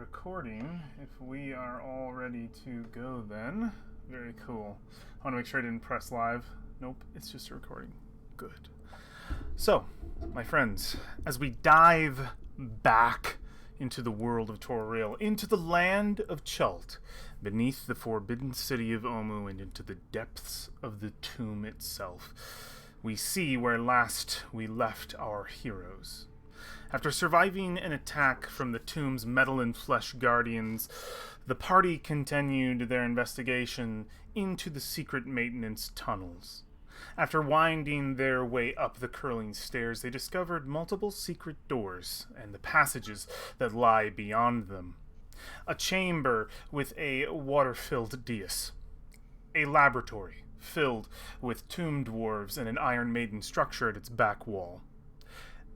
recording. If we are all ready to go then. Very cool. I want to make sure I didn't press live. Nope, it's just a recording. Good. So, my friends, as we dive back into the world of Toril, into the land of Chult, beneath the forbidden city of Omu, and into the depths of the tomb itself, we see where last we left our heroes. After surviving an attack from the tomb's metal and flesh guardians, the party continued their investigation into the secret maintenance tunnels. After winding their way up the curling stairs, they discovered multiple secret doors and the passages that lie beyond them. A chamber with a water-filled dais. A laboratory filled with tomb dwarves and an Iron Maiden structure at its back wall.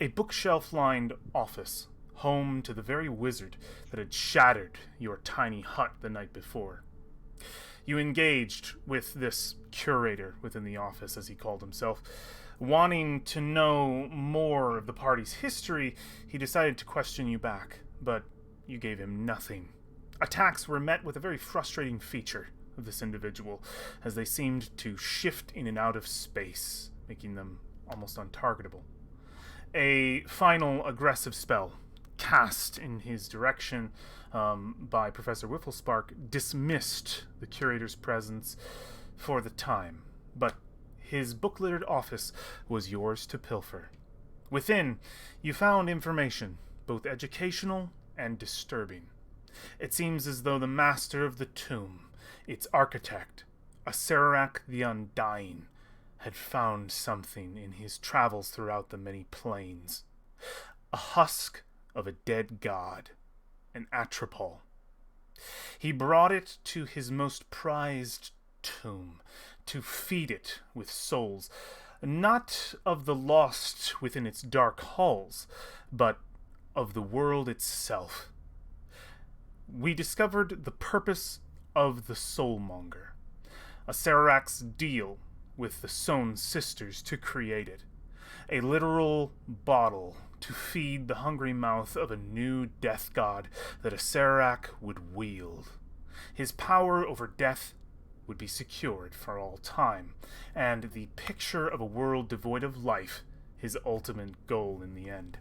A bookshelf-lined office, home to the very wizard that had shattered your tiny hut the night before. You engaged with this curator within the office, as he called himself. Wanting to know more of the party's history, he decided to question you back, but you gave him nothing. Attacks were met with a very frustrating feature of this individual, as they seemed to shift in and out of space, making them almost untargetable. A final aggressive spell cast in his direction by Professor Whifflespark dismissed the curator's presence for the time, but his book-littered office was yours to pilfer. Within, you found information, both educational and disturbing. It seems as though the master of the tomb, its architect, Acererak the Undying, had found something in his travels throughout the many planes. A husk of a dead god, an atropol. He brought it to his most prized tomb, to feed it with souls, not of the lost within its dark halls, but of the world itself. We discovered the purpose of the Soulmonger, Acererak's deal with the Sown sisters to create it. A literal bottle to feed the hungry mouth of a new death god that Acererak would wield. His power over death would be secured for all time, and the picture of a world devoid of life his ultimate goal in the end.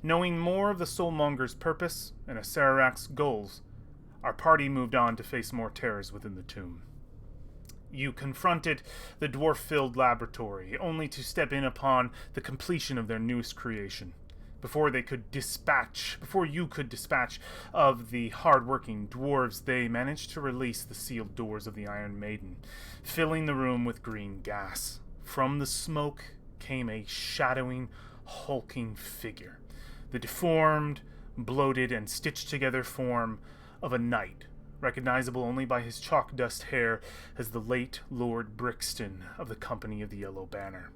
Knowing more of the Soulmonger's purpose and Acererak's goals, our party moved on to face more terrors within the tomb. You confronted the dwarf-filled laboratory, only to step in upon the completion of their newest creation. Before you could dispatch of the hard-working dwarves, they managed to release the sealed doors of the Iron Maiden, filling the room with green gas. From the smoke came a shadowing, hulking figure, the deformed, bloated, and stitched-together form of a knight, recognizable only by his chalk dust hair as the late Lord Brixton of the Company of the Yellow Banner.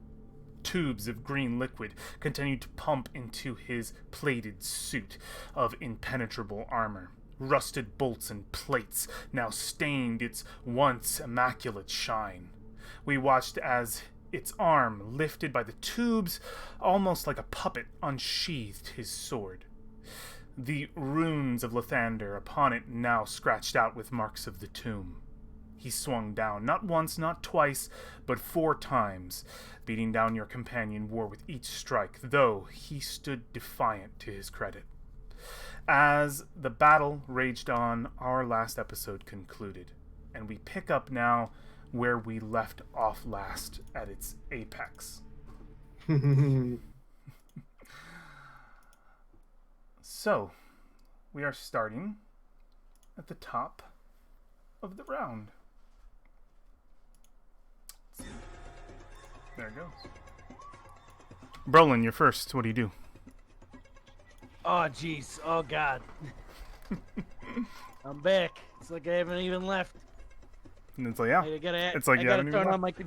Tubes of green liquid continued to pump into his plated suit of impenetrable armor. Rusted bolts and plates now stained its once immaculate shine. We watched as its arm, lifted by the tubes, almost like a puppet, unsheathed his sword. The runes of Lathander upon it now scratched out with marks of the tomb. He swung down, not once, not twice, but 4 times, beating down your companion war with each strike, though he stood defiant to his credit. As the battle raged on, our last episode concluded, and we pick up now where we left off last at its apex. So, we are starting at the top of the round. There it goes. Brolin, you're first. What do you do? Oh, jeez. Oh, God. I'm back. It's like I haven't even left. And it's like, yeah. It's like I you gotta haven't turn even on left. my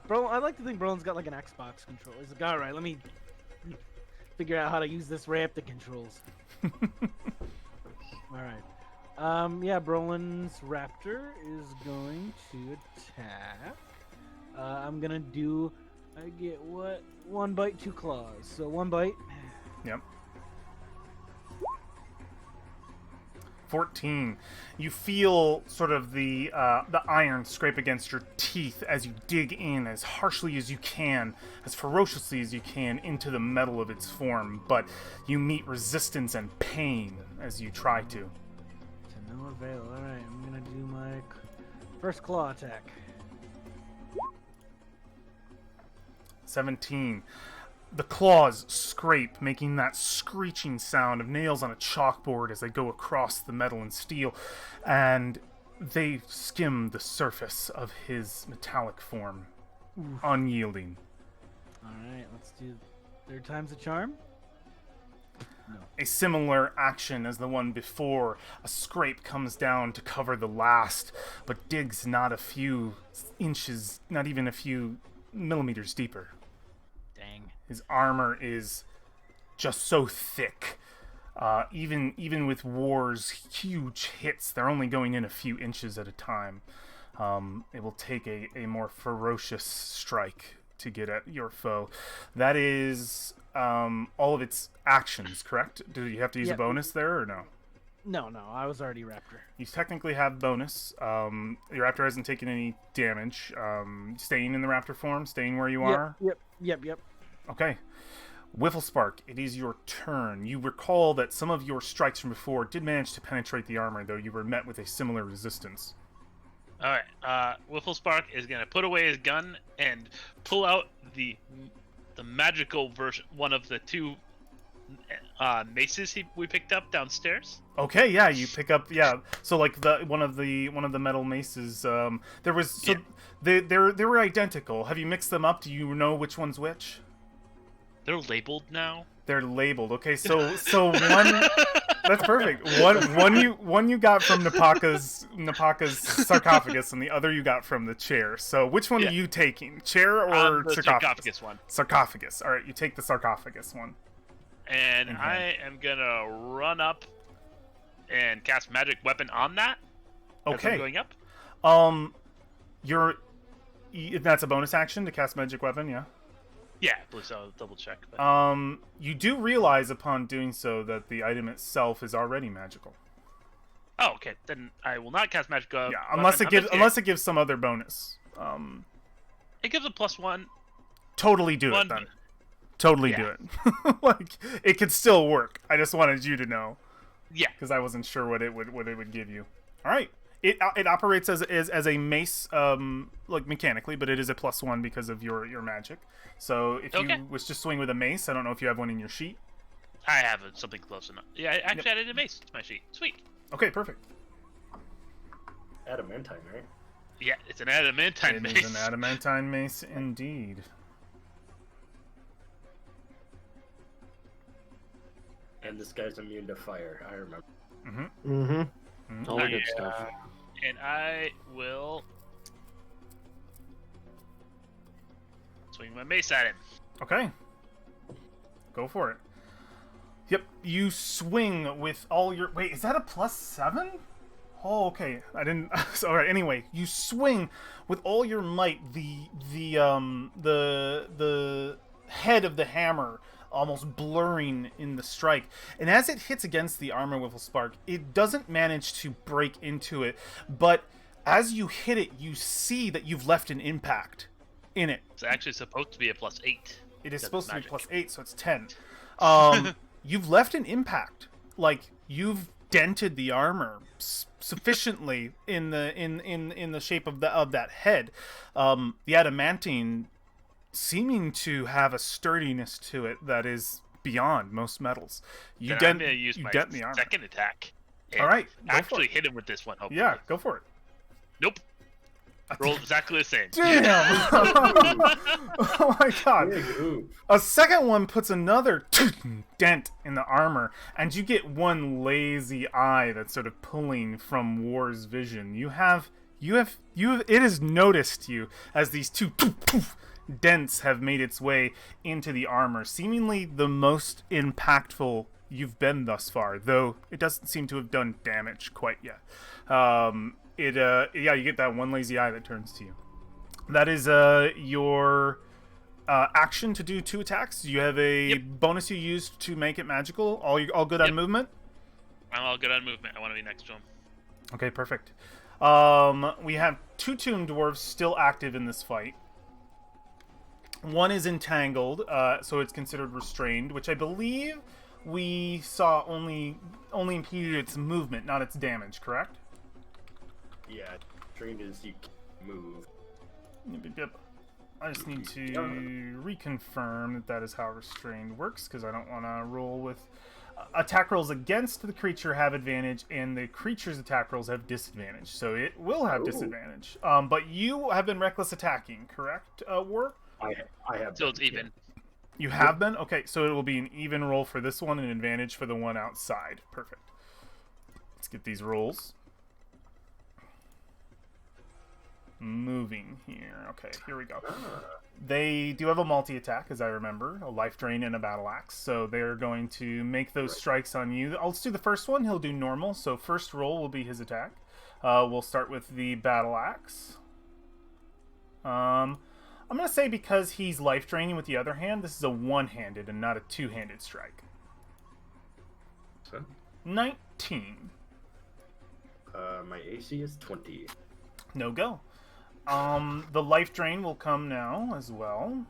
Bro, I like to think Brolin's got like an Xbox controller. He's like, all right, let me figure out how to use this Raptor controls. All right. Yeah, Brolin's Raptor is going to attack. I'm gonna do. I get what? 1 bite, 2 claws. So 1 bite. Yep. 14. You feel sort of the iron scrape against your teeth as you dig in as harshly as you can, as ferociously as you can into the metal of its form, but you meet resistance and pain as you try to. To no avail. Alright, I'm gonna do my first claw attack. 17. The claws scrape, making that screeching sound of nails on a chalkboard as they go across the metal and steel, and they skim the surface of his metallic form, unyielding. Alright, let's do third time's a charm. No. A similar action as the one before. A scrape comes down to cover the last, but digs not a few inches, not even a few millimeters deeper. Dang. His armor is just so thick. Even with War's huge hits, they're only going in a few inches at a time. It will take a more ferocious strike to get at your foe. That is all of its actions, correct? Do you have to use a bonus there or no? No, I was already Raptor. You technically have bonus. Your Raptor hasn't taken any damage. Staying in the Raptor form, staying where you are? Yep. Okay. Whifflespark, it is your turn. You recall that some of your strikes from before did manage to penetrate the armor, though you were met with a similar resistance. Alright, Whifflespark is gonna put away his gun and pull out the magical version, one of the two maces we picked up downstairs. Okay, yeah, you pick up, so like one of the metal maces, they were identical. Have you mixed them up? Do you know which one's which? They're labeled now. They're labeled. Okay, so one that's perfect. One you got from Napaka's sarcophagus, and the other you got from the chair. So which one are you taking? Chair or the sarcophagus one? Sarcophagus. All right, you take the sarcophagus one. And I am gonna run up and cast magic weapon on that. Okay. As I'm going up. That's a bonus action to cast magic weapon, yeah. Yeah, I believe so. I'll double check. But... you do realize upon doing so that the item itself is already magical. Oh, okay. Then I will not cast magic. Yeah, unless it gives some other bonus. It gives a +1. Totally do it then. Totally do it. Like it could still work. I just wanted you to know. Yeah. Because I wasn't sure what it would give you. All right. It operates as a mace, like mechanically, but it is a +1 because of your magic. So if you was to swing with a mace, I don't know if you have one in your sheet. I have something close enough. Yeah, I actually added a mace to my sheet. Sweet. Okay, perfect. Adamantine, right? Yeah, it's an adamantine mace. It is an adamantine mace indeed. And this guy's immune to fire, I remember. All the good stuff. And I will swing my mace at him. Okay. Go for it. Yep, you swing with all your... Wait, is that a +7? Oh, okay. I didn't... All right, anyway, you swing with all your might. The head of the hammer almost blurring in the strike. And as it hits against the armor Whifflespark, it doesn't manage to break into it, but as you hit it, you see that you've left an impact in it. It's actually supposed to be a +8. It is supposed to be +8, so it's 10. You've left an impact. Like, you've dented the armor sufficiently in the shape of that head. The adamantine seeming to have a sturdiness to it that is beyond most metals. I'm going to use my second attack. All right, actually hit him with this one, hopefully. Yeah, go for it. Nope. Rolled exactly the same. Damn! Oh my god. A second one puts another dent in the armor, and you get one lazy eye that's sort of pulling from War's vision. It has noticed you as these two dents have made its way into the armor, seemingly the most impactful you've been thus far, though it doesn't seem to have done damage quite yet. You get that one lazy eye that turns to you. That is your action to do 2 attacks. You have a bonus you used to make it magical. All good on movement? I'm all good on movement. I want to be next to him. Okay, perfect. We have 2 Tomb Dwarves still active in this fight. One is entangled, so it's considered restrained, which I believe we saw only impeded its movement, not its damage, correct? Yeah, trained is you can't move. Yep. I just need to reconfirm that is how restrained works, because I don't want to roll with... attack rolls against the creature have advantage, and the creature's attack rolls have disadvantage. So it will have disadvantage. But you have been reckless attacking, correct, War? I have. So it's even. You have been? Okay, so it will be an even roll for this one and advantage for the one outside. Perfect. Let's get these rolls. Moving here. Okay, here we go. They do have a multi-attack, as I remember, a life drain and a battle axe. So they're going to make those strikes on you. Let's do the first one. He'll do normal. So first roll will be his attack. We'll start with the battle axe. I'm going to say because he's life draining with the other hand, this is a one-handed and not a two-handed strike. So? 19. My AC is 20. No go. The life drain will come now as well,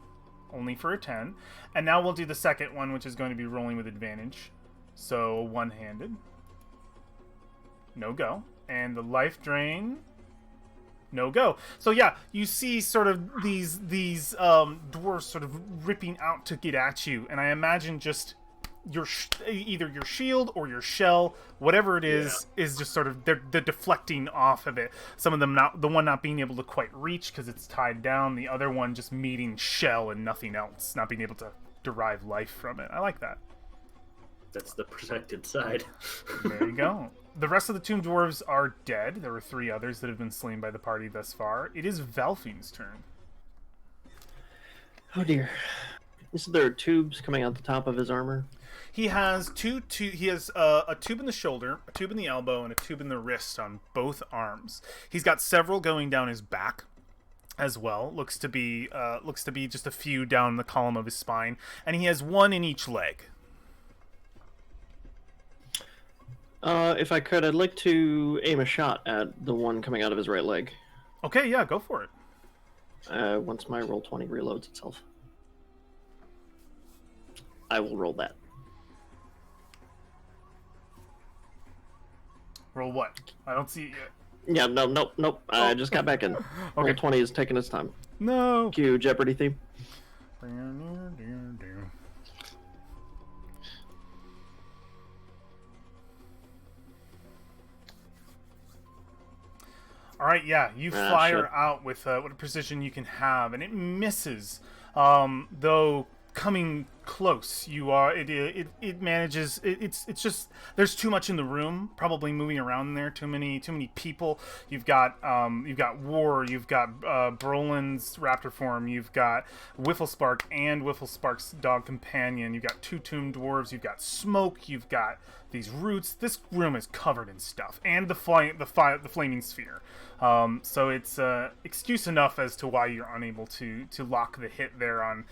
only for a 10. And now we'll do the second one, which is going to be rolling with advantage. So one-handed. No go. And the life drain... no go. So yeah, you see sort of these dwarves sort of ripping out to get at you, and I imagine just your either your shield or your shell, whatever it is just sort of they're deflecting off of it. Some of them the one not being able to quite reach because it's tied down, the other one just meeting shell and nothing else, not being able to derive life from it. I like that. That's the protected side. There you go. The rest of the Tomb Dwarves are dead. There were 3 others that have been slain by the party thus far. It is Velfine's turn. Oh dear. Is there tubes coming out the top of his armor? He has he has a tube in the shoulder, a tube in the elbow, and a tube in the wrist on both arms. He's got several going down his back as well. Looks to be just a few down the column of his spine, and he has 1 in each leg. If I could, I'd like to aim a shot at the one coming out of his right leg. Okay, yeah, go for it. Once my roll 20 reloads itself. I will roll that. Roll what? I don't see it yet. Yeah, nope. I just got back in. Okay. Roll 20 is taking its time. No. Cue Jeopardy theme. All right, yeah, you fire out with what precision you can have, and it misses. Though coming close, you are it manages. It's just there's too much in the room, probably moving around in there. Too many people. You've got War, you've got Brolin's raptor form, you've got Whifflespark and Whifflespark's dog companion. You've got 2 Tomb Dwarves. You've got smoke. You've got these roots. This room is covered in stuff, and the flaming sphere. So it's excuse enough as to why you're unable to lock the hit there on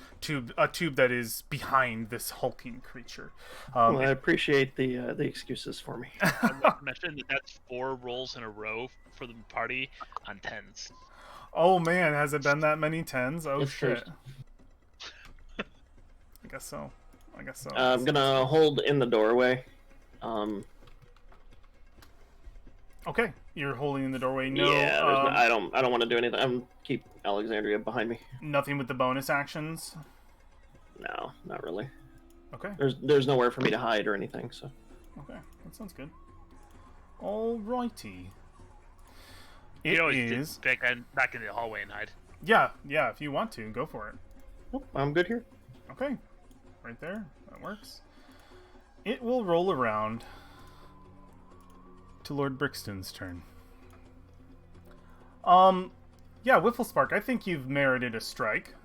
a tube that is behind this hulking creature. Well, I appreciate the excuses for me. I want to mention that that's 4 rolls in a row for the party on 10s. Oh man, has it been that many 10s? Oh It's shit. first. I guess so. I'm gonna hold in the doorway. Okay, you're holding in the doorway. No, yeah, I don't want to do anything. I'm keep Alexandria behind me. nothing with the bonus actions. No, not really. Okay, There's nowhere for me to hide or anything. So. okay, that sounds good. Alrighty. You It always is. back in the hallway and hide. Yeah. If you want to, go for it. Nope, I'm good here. Okay, right there. That works. It will roll around to Lord Brixton's turn. Yeah, Whifflespark, I think you've merited a strike.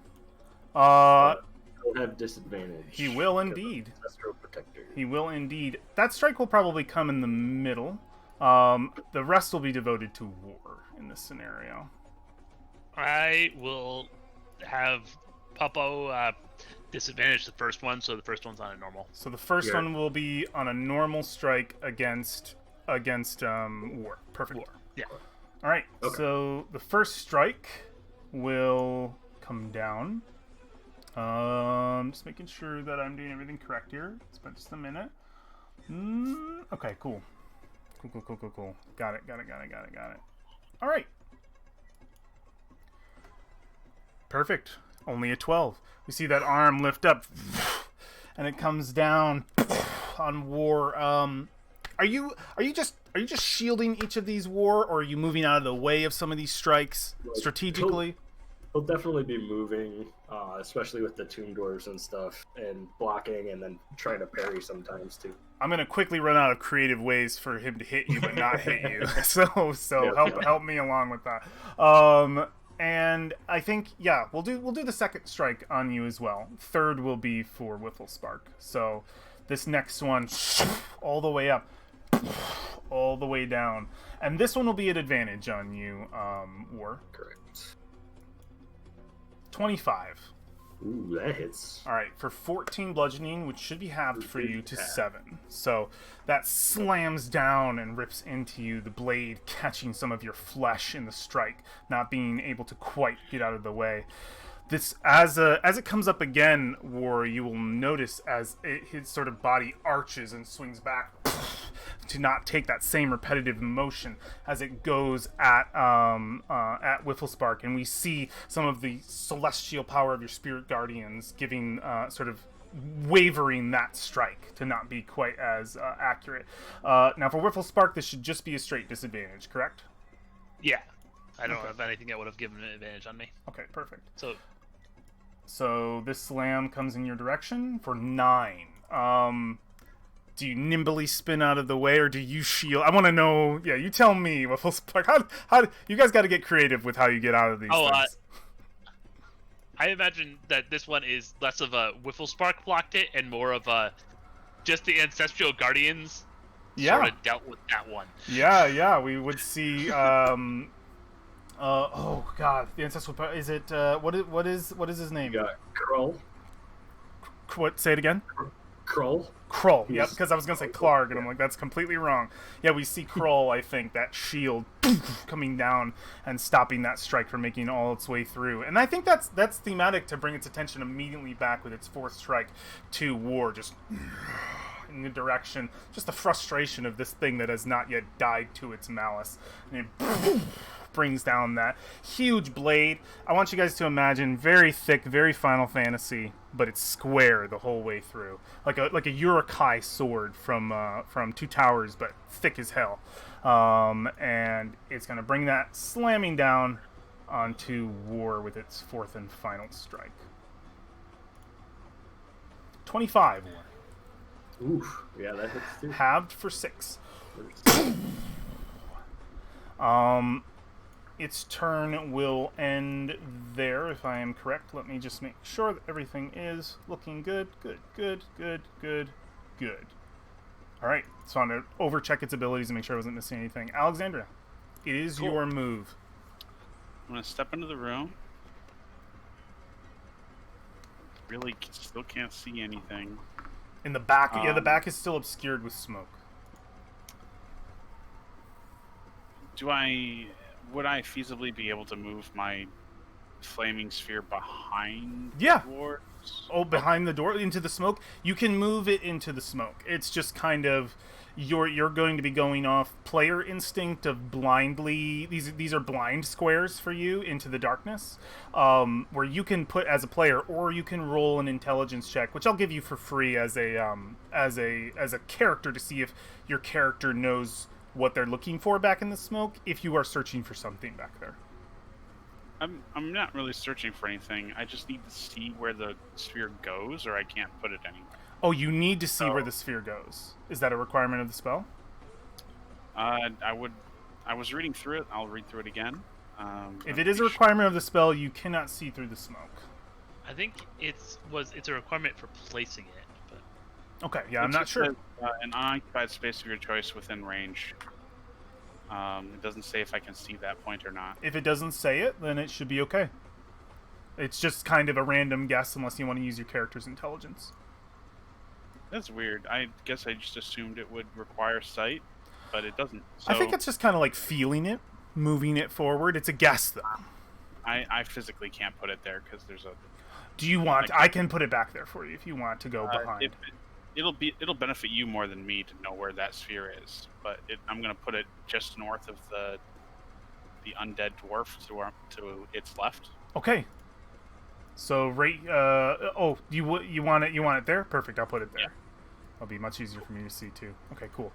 Don't have disadvantage. He will because indeed. of Ancestral Protector. He will indeed. That strike will probably come in the middle. The rest will be devoted to War in this scenario. I will have Popo disadvantage the first one, so the first one's on a normal. So the first Yeah. one will be on a normal strike against war. Perfect. War. Yeah. All right. Okay. So the first strike will come down. Just making sure that I'm doing everything correct here. It's been just a minute. Okay, cool. Cool. Got it. All right. Perfect. Only a 12. We see that arm lift up, and it comes down on War. Are you just shielding each of these, War, or are you moving out of the way of some of these strikes strategically? He'll definitely be moving, especially with the tomb doors and stuff, and blocking, and then trying to parry sometimes too. I'm gonna quickly run out of creative ways for him to hit you, but not hit you. So Yeah. help me along with that. And I think we'll do the second strike on you as well. Third will be for Whiffle Spark. So this next one, all the way up, all the way down, and this one will be an advantage on you, War. Correct. 25. Ooh, that hits. All right, for 14 bludgeoning, which should be halved for you to Yeah. 7. So that slams down and rips into you, the blade catching some of your flesh in the strike, not being able to quite get out of the way. This, as it comes up again, War, you will notice as his sort of body arches and swings back to not take that same repetitive motion as it goes at Whifflespark, and we see some of the celestial power of your spirit guardians giving sort of wavering that strike to not be quite as accurate. Now for Whifflespark, this should just be a straight disadvantage, correct? Yeah. I don't Okay. have anything that would have given an advantage on me. Okay, perfect. So this slam comes in your direction for 9. Do you nimbly spin out of the way, or do you shield? I want to know. Yeah, you tell me, Whifflespark. How you guys got to get creative with how you get out of these things. I imagine that this one is less of a Whiffle Spark blocked it and more of a just the Ancestral Guardians sort of dealt with that one. Yeah. We would see. Oh God, the ancestral. Is it? What is his name? You got Krull. What? Say it again. Krull. Krull, yep, He's- because I was going to say Clark, and I'm like, that's completely wrong. Yeah, we see Krull, I think, that shield coming down and stopping that strike from making all its way through. And I think that's thematic to bring its attention immediately back with its fourth strike to War, just in the direction, just the frustration of this thing that has not yet died to its malice. And it brings down that huge blade. I want you guys to imagine very thick, very Final Fantasy, but it's square the whole way through, like a Urukai sword from Two Towers, but thick as hell. And it's gonna bring that slamming down onto War with its fourth and final strike. 25 War. Oof. Yeah, that hits too. Halved for 6. Its turn will end there, if I am correct. Let me just make sure that everything is looking good. Good. All right, so I'm going to overcheck its abilities and make sure I wasn't missing anything. Alexandria, it is Cool. your move. I'm gonna step into the room. Really, still can't see anything. In the back, the Um, back is still obscured with smoke. Would I feasibly be able to move my flaming sphere behind Yeah. the doors? Oh, behind the door into the smoke. You can move it into the smoke. It's just kind of you're going to be going off player instinct of blindly. These are blind squares for you into the darkness, where you can put as a player, or you can roll an intelligence check, which I'll give you for free as a character to see if your character knows what they're looking for back in the smoke. If you are searching for something back there. I'm not really searching for anything. I just need to see where the sphere goes, or I can't put it anywhere. Oh, you need to see where Oh. the sphere goes. Is that a requirement of the spell? I was reading through it. I'll read through it again. If it is a requirement of the spell, you cannot see through the smoke. I think it's a requirement for placing it, but Okay, yeah, I'm not sure. An unoccupied space of your choice within range. It doesn't say if I can see that point or not. If it doesn't say it, then it should be okay. It's just kind of a random guess unless you want to use your character's intelligence. That's weird. I guess I just assumed it would require sight, but it doesn't. So I think it's just kind of like feeling it, moving it forward. It's a guess, though. I physically can't put it there because there's a. Do you want? I can put it back there for you if you want to go behind. It'll benefit you more than me to know where that sphere is, but I'm gonna put it just north of the undead dwarf to its left. Okay. So right. You want it? You want it there? Perfect. I'll put it there. Yeah. It'll be much easier for me to see too. Okay, cool.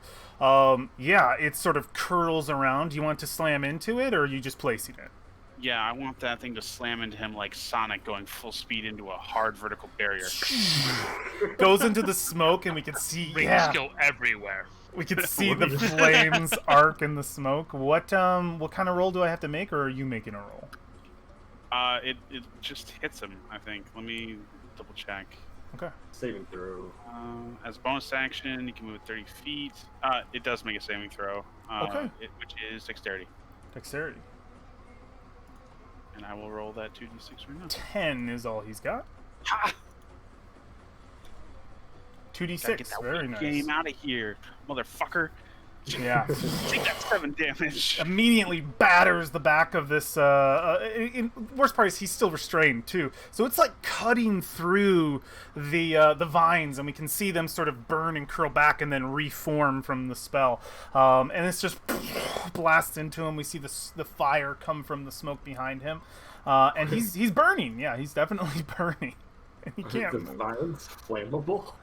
Yeah, it sort of curls around. Do you want to slam into it, or are you just placing it? Yeah, I want that thing to slam into him like Sonic going full speed into a hard vertical barrier. Goes into the smoke, and we can see. Rings go everywhere. We can see the flames arc in the smoke. What kind of roll do I have to make, or are you making a roll? It just hits him, I think. Let me double check. Okay. Saving throw. As bonus action, you can move 30 feet. It does make a saving throw. Okay. Which is dexterity. Dexterity. And I will roll that 2d6 right now. 10 is all he's got. Ha! 2d6. Very nice. Game out of here, motherfucker. Yeah. Take that 7 damage. Immediately batters the back of this. Worst part is he's still restrained too, so it's like cutting through the vines, and we can see them sort of burn and curl back and then reform from the spell. And it's just blasts into him. We see the fire come from the smoke behind him, and he's burning. Yeah, he's definitely burning, and he can't The move. vines flammable.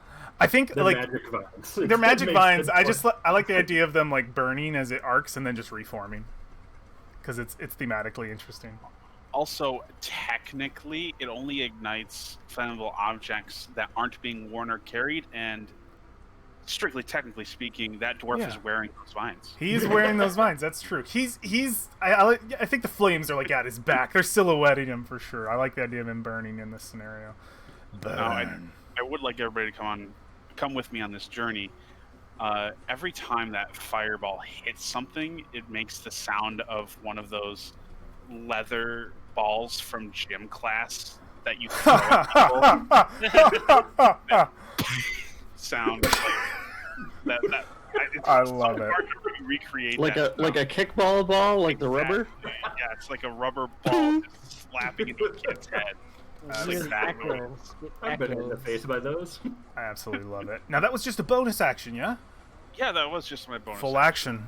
I think They're like magic vines. they're magic Makes vines. sense. I like the idea of them like burning as it arcs and then just reforming, because it's thematically interesting. Also, technically, it only ignites flammable objects that aren't being worn or carried, and strictly technically speaking, that dwarf is wearing those vines. He is wearing those vines. That's true. I think the flames are like at his back. They're silhouetting him for sure. I like the idea of him burning in this scenario. Burn. I would like everybody to come with me on this journey. Every time that fireball hits something, it makes the sound of one of those leather balls from gym class that you throw at people. Sound like that. It's I so love it. hard to recreate Like that a kickball ball, like the rubber. Yeah, it's like a rubber ball just slapping into a kid's head. It's like that. Echoes. It I've been in the echoes. face by those. I absolutely love it. Now that was just a bonus action, yeah? Yeah, that was just my bonus. Full action.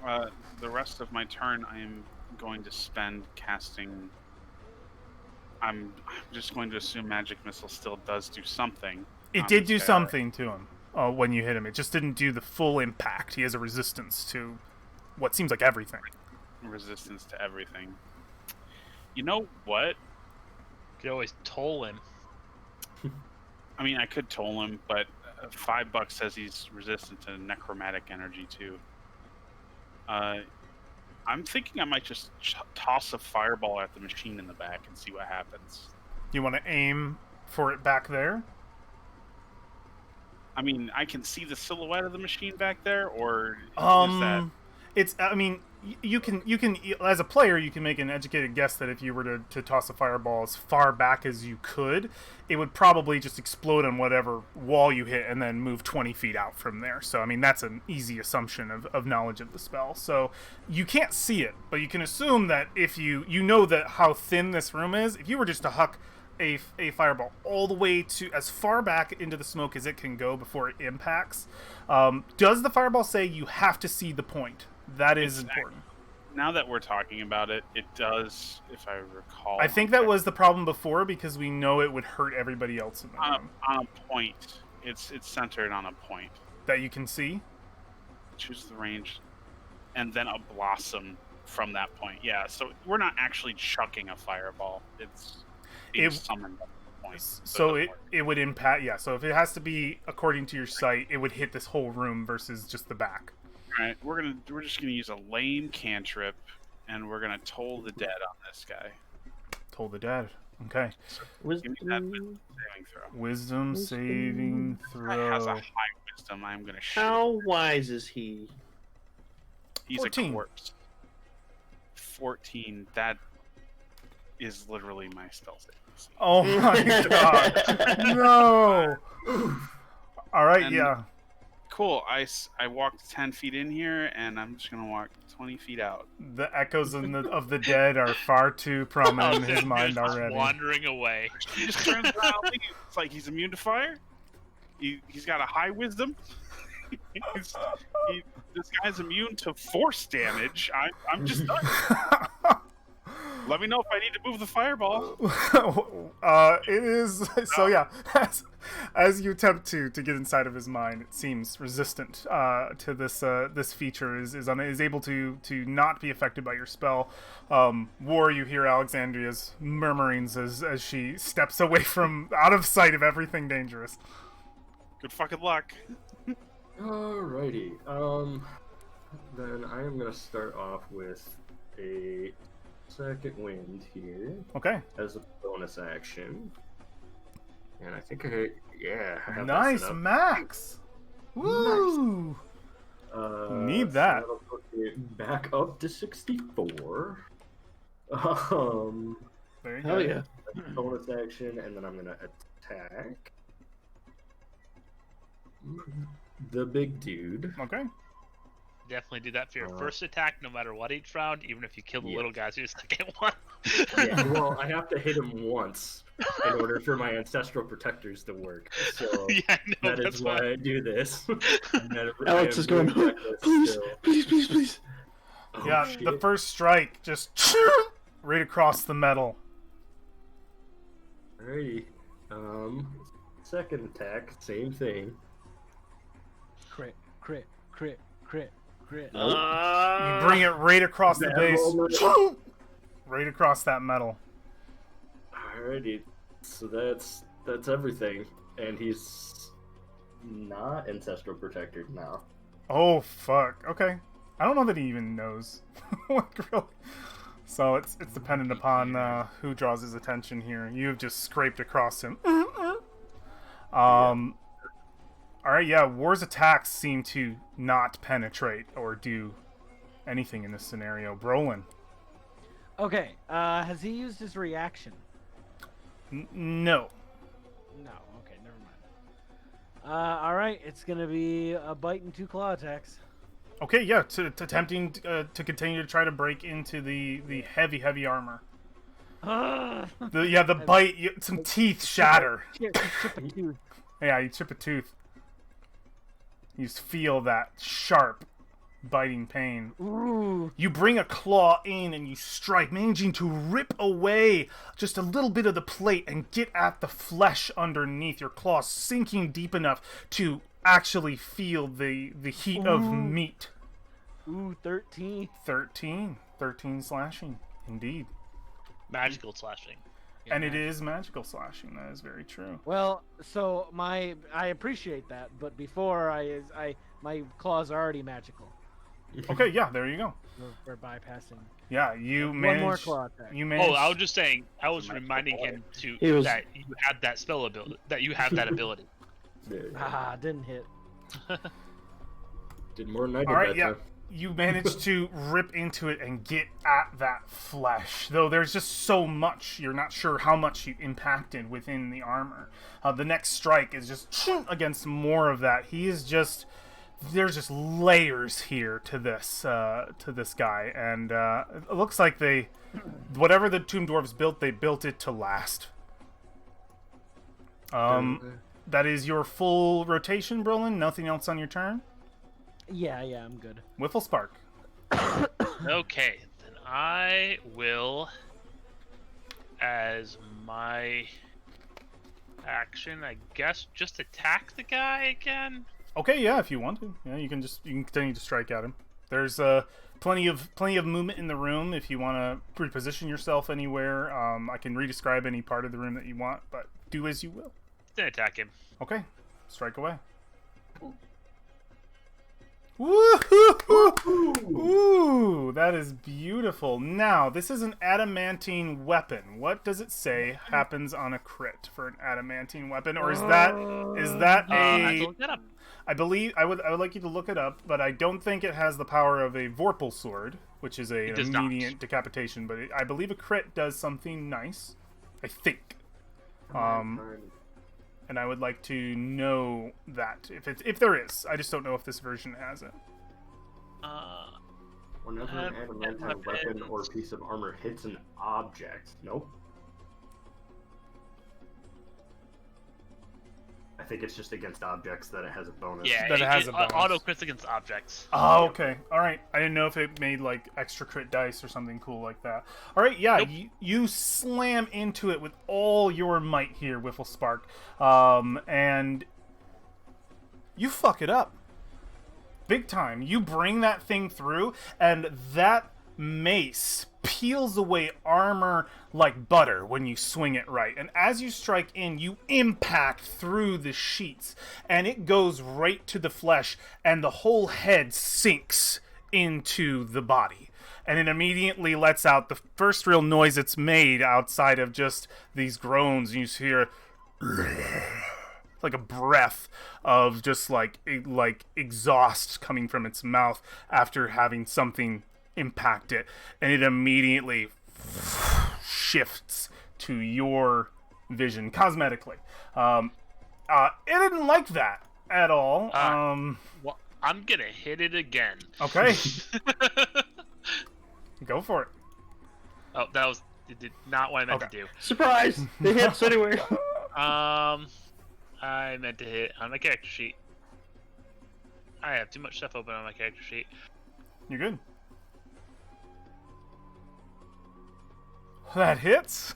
The rest of my turn, I am going to spend casting. I'm just going to assume Magic Missile still does do something. It on did this do guy. something to him when you hit him. It just didn't do the full impact. He has a resistance to what seems like everything. Resistance to everything. You know what? You could always toll him. I mean, I could toll him, but $5 says he's resistant to necromantic energy too. I'm thinking I might just toss a fireball at the machine in the back and see what happens. You want to aim for it back there? I mean, I can see the silhouette of the machine back there, or is that? It's. I mean, you can as a player, you can make an educated guess that if you were to toss a fireball as far back as you could, it would probably just explode on whatever wall you hit and then move 20 feet out from there. So I mean, that's an easy assumption of knowledge of the spell. So you can't see it, but you can assume that if you know that how thin this room is, if you were just to huck a fireball all the way to as far back into the smoke as it can go before it impacts, does the fireball say you have to see the point? That is important. Now that we're talking about it, it does, if I recall. I think that was the problem before because we know it would hurt everybody else in the room. On a point. It's centered on a point. That you can see? Choose the range, and then a blossom from that point. Yeah, so we're not actually chucking a fireball. It's being summoned at the point. So it would impact, yeah. So if it has to be according to your sight, it would hit this whole room versus just the back. All right, we're just gonna use a lame cantrip, and we're gonna toll the dead on this guy. Toll the dead. Okay. Give me that wisdom saving throw. Wisdom saving Guy has a throw. high wisdom. I'm gonna shoot. How wise is he? He's 14. a corpse. 14. That is literally my spell save. Oh my god. No. All right, And- yeah. Cool. I walked 10 feet in here, and I'm just gonna walk 20 feet out. The echoes of the dead are far too prominent in his mind just already. wandering away. He just turns around. It's like he's immune to fire. He's got a high wisdom. This guy's immune to force damage. I'm just done. Let me know if I need to move the fireball. It is so yeah. As you attempt to get inside of his mind, it seems resistant to this feature. Is able to not be affected by your spell. War, you hear Alexandria's murmurings as she steps away from out of sight of everything dangerous. Good fucking luck. Alrighty. Then I am gonna start off with a second wind here Okay. as a bonus action. And I think I have that Nice, set up. Max. Woo! Need that. that'll put me back up to 64. Very Hell good. yeah. Bonus action, and then I'm gonna attack the big dude. Okay. Definitely do that for your Uh, first attack, no matter what each round, even if you kill the yeah. little guys who second one. Yeah, well, I have to hit him once in order for my ancestral protectors to work. So Yeah, I know, that that's is why why. I do this. And then I Alex am is going, doing reckless please, still. please, please, please. Oh, Yeah, shit. the first strike just right across the metal. Alrighty. Second attack, same thing. Crit, crit, crit, crit, crit. You bring it right across the That base. moment. Right across that metal. Alrighty. So that's everything. And he's not ancestral protector now. Oh fuck. Okay. I don't know that he even knows. Like, really. So it's dependent upon who draws his attention here. You've just scraped across him. Alright, yeah, War's attacks seem to not penetrate or do anything in this scenario. Brolin. Okay, has he used his reaction? No. No, okay, never mind. Alright, it's gonna be a bite and 2 claw attacks. Okay, yeah, attempting to continue to try to break into the heavy armor. The bite, some teeth shatter. Chip a tooth. Yeah, you chip a tooth. You just feel that sharp, biting pain. Ooh. You bring a claw in and you strike, managing to rip away just a little bit of the plate and get at the flesh underneath. Your claw sinking deep enough to actually feel the heat of meat. Ooh, 13. 13 slashing, indeed. Magical slashing. And it is magical slashing. That is very true. Well, so I appreciate that, but before my claws are already magical. Okay, yeah, there you go. We're bypassing. Yeah, you One managed. more claw attack. You managed. Oh, I was just saying. I was Magical reminding boy. him He was- that you had that spell ability. That you have that ability. Ah, didn't hit. Did more than I did All right, that yeah. time. You managed to rip into it and get at that flesh. Though there's just so much, you're not sure how much you impacted within the armor. The next strike is just against more of that. He is just. There's just layers here to this guy, and it looks like whatever the tomb dwarves built, they built it to last. That is your full rotation, Brolin. Nothing else on your turn. Yeah, I'm good. Whiffle Spark. Okay, then I will, as my action, I guess, just attack the guy again. Okay, yeah, if you want to, yeah, you can continue to strike at him. There's plenty of movement in the room if you want to reposition yourself anywhere. I can redescribe any part of the room that you want, but do as you will. Then attack him. Okay, strike away. Woo-hoo-hoo! Ooh, that is beautiful. Now, this is an adamantine weapon. What does it say happens on a crit for an adamantine weapon, or is that I have to a? look that up. I believe I would like you to look it up, but I don't think it has the power of a Vorpal sword. which is It an does not. immediate decapitation. But I believe a crit does something nice. I think. And I would like to know that if there is. I just don't know if this version has it. Whenever an adamantine weapon or piece of armor hits an object. Nope. I think it's just against objects that it has a bonus. Yeah, That it has a bonus. auto crits against objects. Oh, okay. All right. I didn't know if it made like extra crit dice or something cool like that. All right. Yeah, Nope. you slam into it with all your might here, Whiffle Spark, and you fuck it up, big time. You bring that thing through, and that mace peels away armor like butter when you swing it right. And as you strike in, you impact through the sheets, and it goes right to the flesh, and the whole head sinks into the body. And it immediately lets out the first real noise it's made outside of just these groans. And you hear like a breath of just like exhaust coming from its mouth after having something impact it, and it immediately shifts to your vision cosmetically. It didn't like that at all. Well, I'm gonna hit it again. Okay. Go for it. Oh, that was not what I meant to do. Surprise! It hits anyway. I meant to hit on my character sheet. I have too much stuff open on my character sheet. You're good. That hits.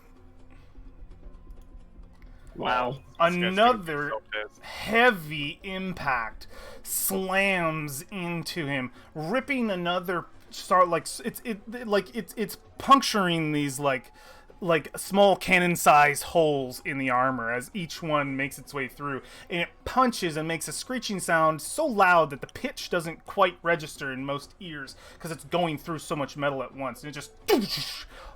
Wow. Another heavy impact slams into him, ripping another it's puncturing these like small cannon-sized holes in the armor as each one makes its way through, and it punches and makes a screeching sound so loud that the pitch doesn't quite register in most ears because it's going through so much metal at once, and it just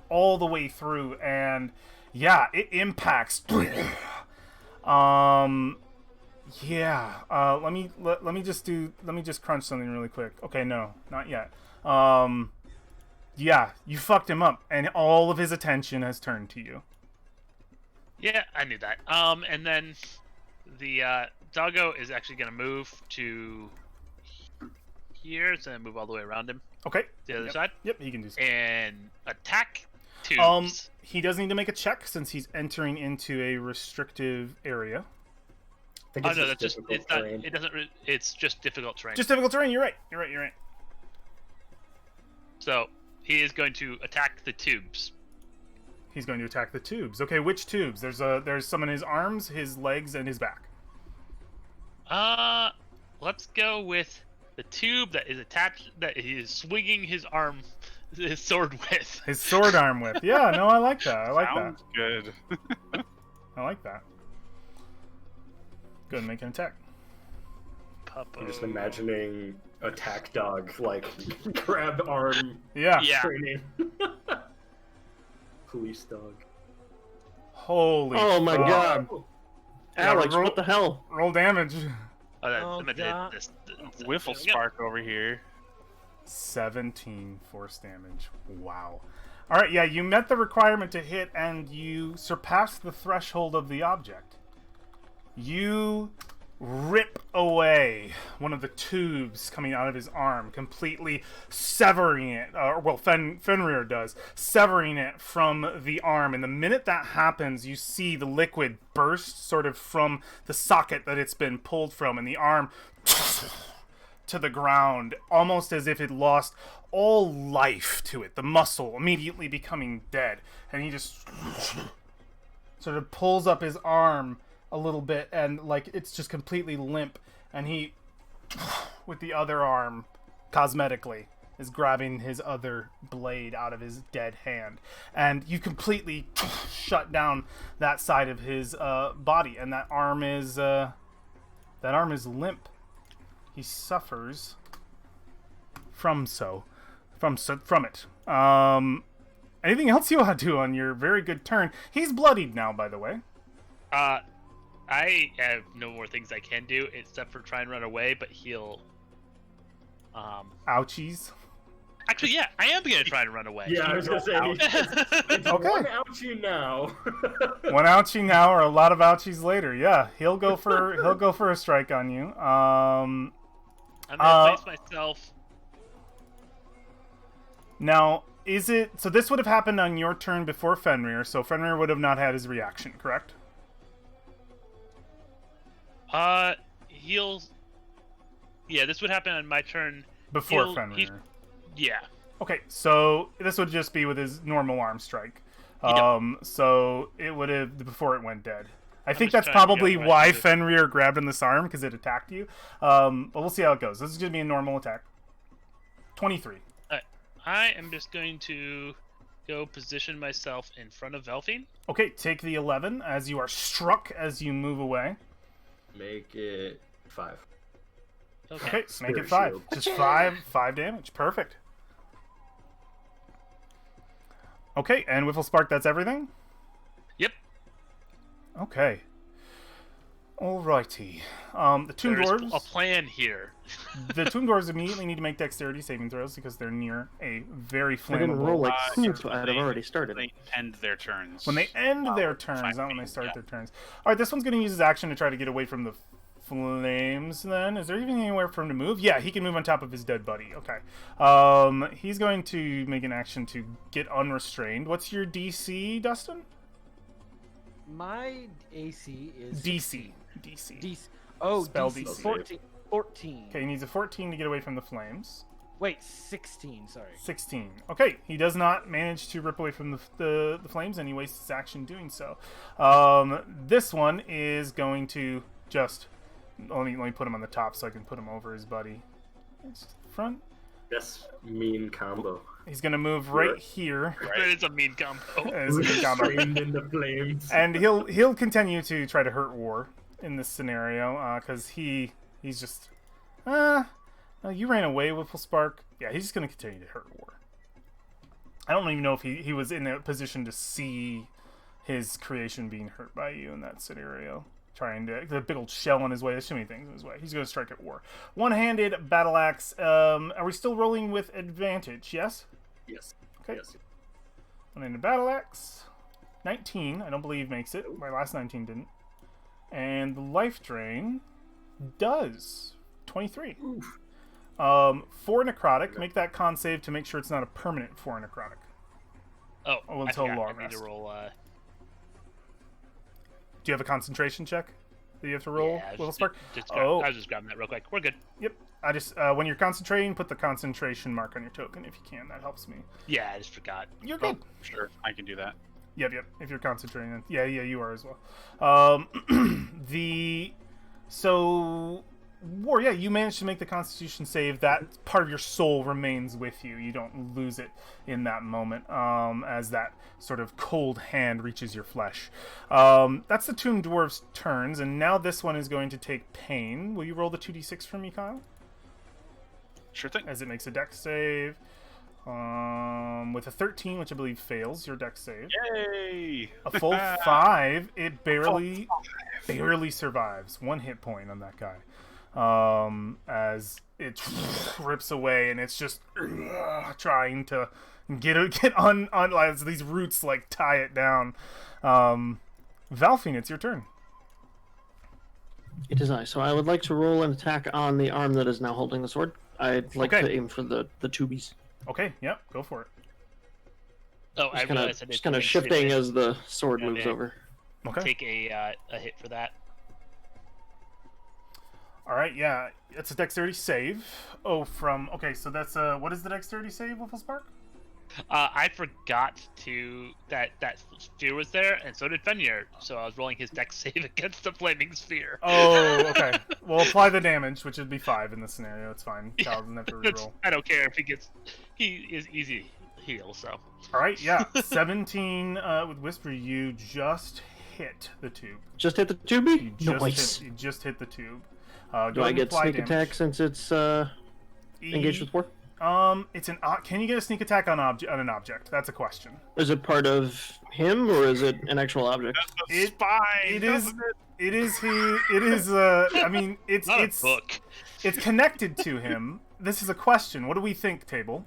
all the way through, and yeah, it impacts. Let me just crunch something really quick. Okay, no, not yet. Yeah, you fucked him up, and all of his attention has turned to you. Yeah, I knew that. And then the doggo is actually gonna move to here, so move all the way around him. Okay. The other side. Yep, he can do so. And attack tubes. He does need to make a check since he's entering into a restrictive area. I think Oh it's no, just that's just difficult it's not. terrain. It doesn't. It's just difficult terrain. Just difficult terrain. You're right. So he is going to attack the tubes. He's going to attack the tubes. Okay, which tubes? There's some in his arms, his legs, and his back. Let's go with the tube that is attached, that he is swinging his sword with. His sword arm with. Yeah, no, I like that. Sounds good. I like that. Go ahead and make an attack. I'm just imagining attack dog, like, grab arm Yeah. Yeah. training. Police dog. Holy. Oh my fuck. god. Yeah, Alex, roll- what the hell? Roll damage. I meant to hit God. this. Whiffle Spark over here. 17 force damage. Wow. All right, yeah, you met the requirement to hit, and you surpassed the threshold of the object. You rip away one of the tubes coming out of his arm, completely severing it. Fenrir does, severing it from the arm. And the minute that happens, you see the liquid burst sort of from the socket that it's been pulled from, and the arm to the ground, almost as if it lost all life to it. The muscle immediately becoming dead. And he just sort of pulls up his arm a little bit, and like it's just completely limp, and he with the other arm cosmetically is grabbing his other blade out of his dead hand, and you completely shut down that side of his body, and that arm is limp. He suffers from it. Anything else you want to do on your very good turn? He's bloodied now, by the way. I have no more things I can do except for try and run away, but he'll. Ouchies. Actually, Actually, yeah, I am gonna try to run away. Yeah, I was gonna say. It's Okay. one ouchie now. One ouchie now, or a lot of ouchies later. Yeah, he'll go for a strike on you. I'm gonna place myself. Now, is it so? This would have happened on your turn before Fenrir, so Fenrir would have not had his reaction, correct? He'll. Yeah, this would happen on my turn. Before Fenrir. Yeah. Okay, so this would just be with his normal arm strike. Yep. So it would have before it went dead. I think just that's trying to probably figure out why what I can Fenrir grabbed on this arm, because it attacked you. But we'll see how it goes. This is going to be a normal attack. 23. I am just going to go position myself in front of Velphine. Okay, take the 11 as you are struck as you move away. Make it 5. Okay, make Spirit it 5. shield. Just 5 damage. Perfect. Okay, and Whiffle Spark, that's everything? Yep. Okay. Alrighty. The Tomb There's Dwarves... a plan here. The Tomb Dwarves immediately need to make dexterity saving throws because they're near a very I didn't roll flammable... like yeah, poop. I'd have already started. They end their turns. When they end their turns, not when they start their turns. Alright, this one's going to use his action to try to get away from the flames then. Is there even anywhere for him to move? Yeah, he can move on top of his dead buddy. Okay. He's going to make an action to get unrestrained. What's your DC, Dustin? My AC is DC. Oh, Spell DC. DC. 14. Okay, he needs a 14 to get away from the flames. Wait, 16. Sorry. 16. Okay, he does not manage to rip away from the flames, and he wastes his action doing so. This one is going to just... Let me put him on the top so I can put him over his buddy. Front. That's mean combo. He's going to move right here. It's a mean combo. As a good combo. Framed in the flames. And he'll continue to try to hurt War in this scenario, because he's just... no, you ran away, Whiffle Spark. Yeah, he's just going to continue to hurt War. I don't even know if he was in a position to see his creation being hurt by you in that scenario. Trying to... The big old shell on his way. There's too many things in his way. He's going to strike at War. One-handed battle axe. Are we still rolling with advantage? Yes? Yes. Okay. Yes. One-handed battle axe. 19, I don't believe makes it. My last 19 didn't. And the life drain does. 23. Oof. 4 necrotic. Make that con save to make sure it's not a permanent 4 necrotic. Oh, until I forgot. long I need to rest. roll. Do you have a concentration check that you have to roll, Yeah, Little Spark? I was just grabbing that real quick. We're good. Yep. I just when you're concentrating, put the concentration mark on your token if you can. That helps me. Yeah, I just forgot. You're good. Sure, I can do that. Yep. If you're concentrating, yeah, you are as well. War, yeah, you managed to make the Constitution save. That part of your soul remains with you. You don't lose it in that moment, as that sort of cold hand reaches your flesh. That's the Tomb Dwarf's turns, and now this one is going to take pain. Will you roll the 2d6 for me, Kyle? Sure thing. As it makes a dex save. With a 13, which I believe fails your dex save. Yay! A full 5, it barely survives. 1 hit point on that guy. As it rips away, and it's just trying to get on as these roots like tie it down. Valfine, it's your turn. It is I. So I would like to roll an attack on the arm that is now holding the sword. I'd like Okay. to aim for the tubies. Okay, yep, go for it. Oh, I realized I Just didn't kind of shifting as the sword moves over. Okay. take a hit for that. All right, yeah, it's a dexterity save. Oh, okay, so that's what is the dexterity save, Whiffle Spark? I forgot that sphere was there, and so did Fenrir. So I was rolling his dex save against the flaming sphere. Oh, okay. Well, apply the damage, which would be 5 in this scenario. It's fine. Kyle doesn't have to reroll. I don't care if he is easy heal. So All right, yeah, 17 with Whisper. You just hit the tube. Just hit the You tubie? just Nice. hit. You just hit the tube. Do Go I ahead and get apply sneak damage. attack since it's engaged with war? It's can you get a sneak attack on an object? That's a question. Is it part of him or is it an actual object? It- Spine. it is- doesn't it? It is. I mean, it's not a book. it's connected to him. This is a question. What do we think, table?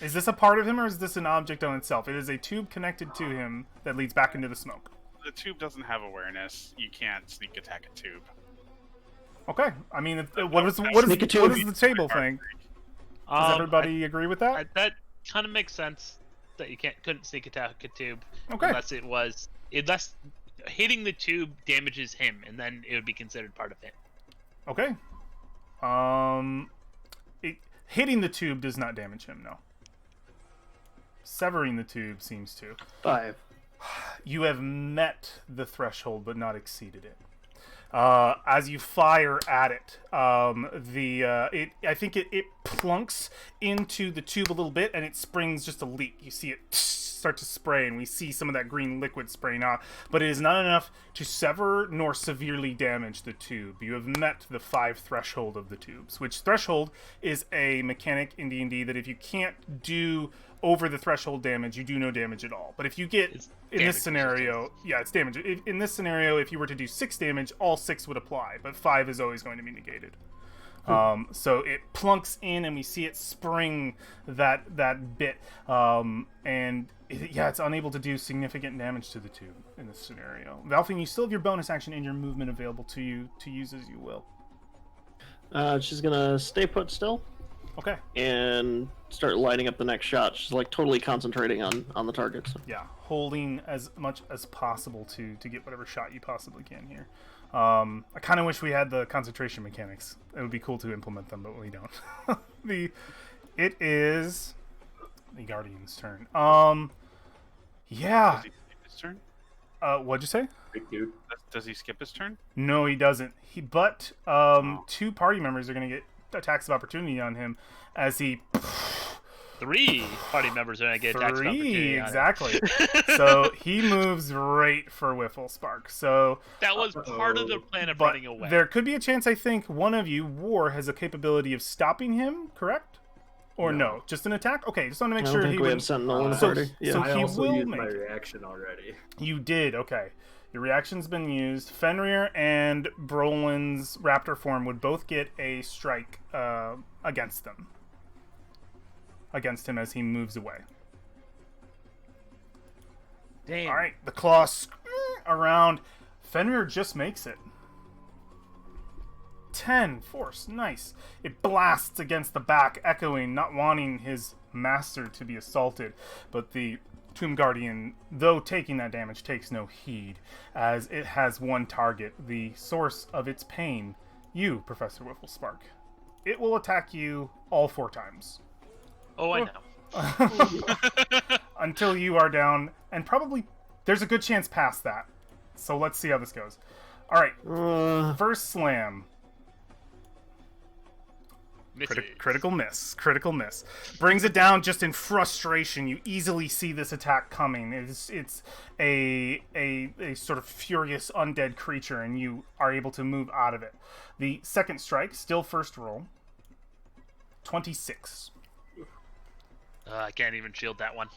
Is this a part of him, or is this an object on itself? It is a tube connected to him that leads back into the smoke. The tube doesn't have awareness. You can't sneak attack a tube. Okay. I mean, what is the table thing? Does everybody agree with that? That kind of makes sense. That you couldn't sneak attack a tube. Okay. Unless hitting the tube damages him, and then it would be considered part of it. Okay. Hitting the tube does not damage him, no. Severing the tube seems to. 5. You have met the threshold, but not exceeded it. As you fire at it, I think it plunks into the tube a little bit, and it springs just a leak. You see it start to spray, and we see some of that green liquid spraying out, but it is not enough to sever nor severely damage the tube. You have met the 5 threshold of the tubes, which threshold is a mechanic in D&D that if you can't do over the threshold damage, you do no damage at all. But if you get, in this scenario, it's damage. In this scenario, if you were to do 6 damage, all 6 would apply, but 5 is always going to be negated. So it plunks in, and we see it spring that bit, and it's unable to do significant damage to the tube in this scenario. Valfine, you still have your bonus action and your movement available to you to use as you will. She's gonna stay put still. Okay. And start lighting up the next shot. She's like totally concentrating on the target. So. Yeah, holding as much as possible to get whatever shot you possibly can here. I kind of wish we had the concentration mechanics. It would be cool to implement them, but we don't. It is the Guardian's turn. Yeah. Does he skip his turn? What'd you say? Big dude. Does he skip his turn? No, he doesn't. But 2 party members are going to get attacks of opportunity on him as he 3 party members are going to get attacks of opportunity on him. Exactly. So he moves right for Wiffle Spark. So that was part of the plan of running away. There could be a chance, I think, one of you, War, has a capability of stopping him, correct? Or no? Just an attack? Okay, just want to make sure he have Sentinel in the party. Yeah. So I he also will used make my reaction already. You did, okay. Your reaction's been used. Fenrir and Brolin's raptor form would both get a strike against him as he moves away. Damn. All right, the claw around. Fenrir just makes it. 10 force, nice. It blasts against the back, echoing, not wanting his master to be assaulted, but the Tomb Guardian, though taking that damage, takes no heed, as it has one target, the source of its pain, you, Professor Wifflespark. It will attack you all 4 times. Oh, I know. Until you are down, and probably there's a good chance past that. So let's see how this goes. All right, first slam. Critical miss. Brings it down just in frustration. You easily see this attack coming. It's a sort of furious undead creature, and you are able to move out of it. The second strike, still first roll. 26. I can't even shield that one.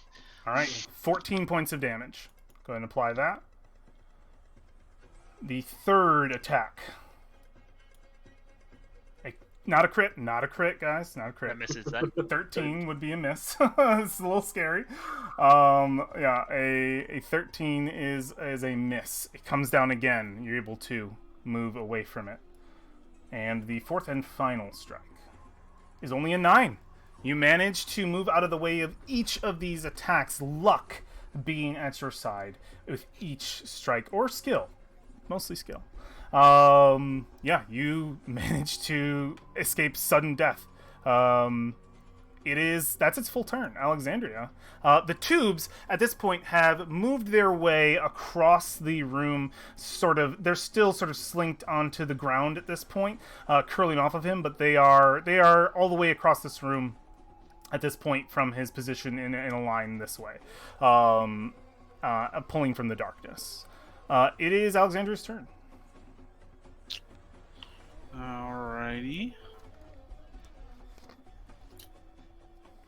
All right, 14 points of damage. Go ahead and apply that. The third attack. Not a crit, guys. Not a crit. That misses then. 13 would be a miss. It's a little scary. A 13 is a miss. It comes down again. You're able to move away from it. And the fourth and final strike is only a 9. You manage to move out of the way of each of these attacks, luck being at your side with each strike, or skill. Mostly skill. You manage to escape sudden death. That's its full turn, Alexandria. The tubes at this point have moved their way across the room. They're still sort of slinked onto the ground at this point, curling off of him, but they are all the way across this room at this point from his position in a line this way, pulling from the darkness. It is Alexandria's turn. Alrighty.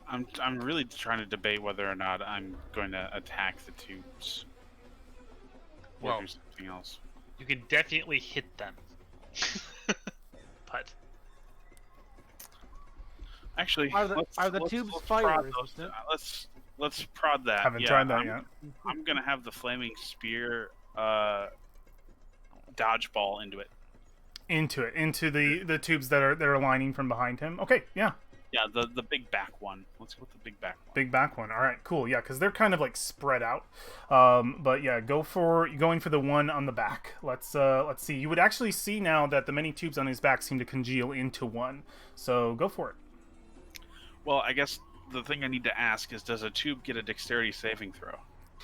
I'm really trying to debate whether or not I'm going to attack the tubes. Or Well, do something else. you can definitely hit them. But Actually, Are the tubes fire prod resistant? let's prod that. Haven't Yeah, tried that yet. I'm gonna have the flaming spear dodgeball into it. Into the tubes that are lining from behind him. Okay, yeah. Yeah, the big back one. Let's go with the big back one. Big back one. All right, cool. Yeah, because they're kind of like spread out. But yeah, going for the one on the back. Let's see. You would actually see now that the many tubes on his back seem to congeal into one. So go for it. Well, I guess the thing I need to ask is, does a tube get a dexterity saving throw?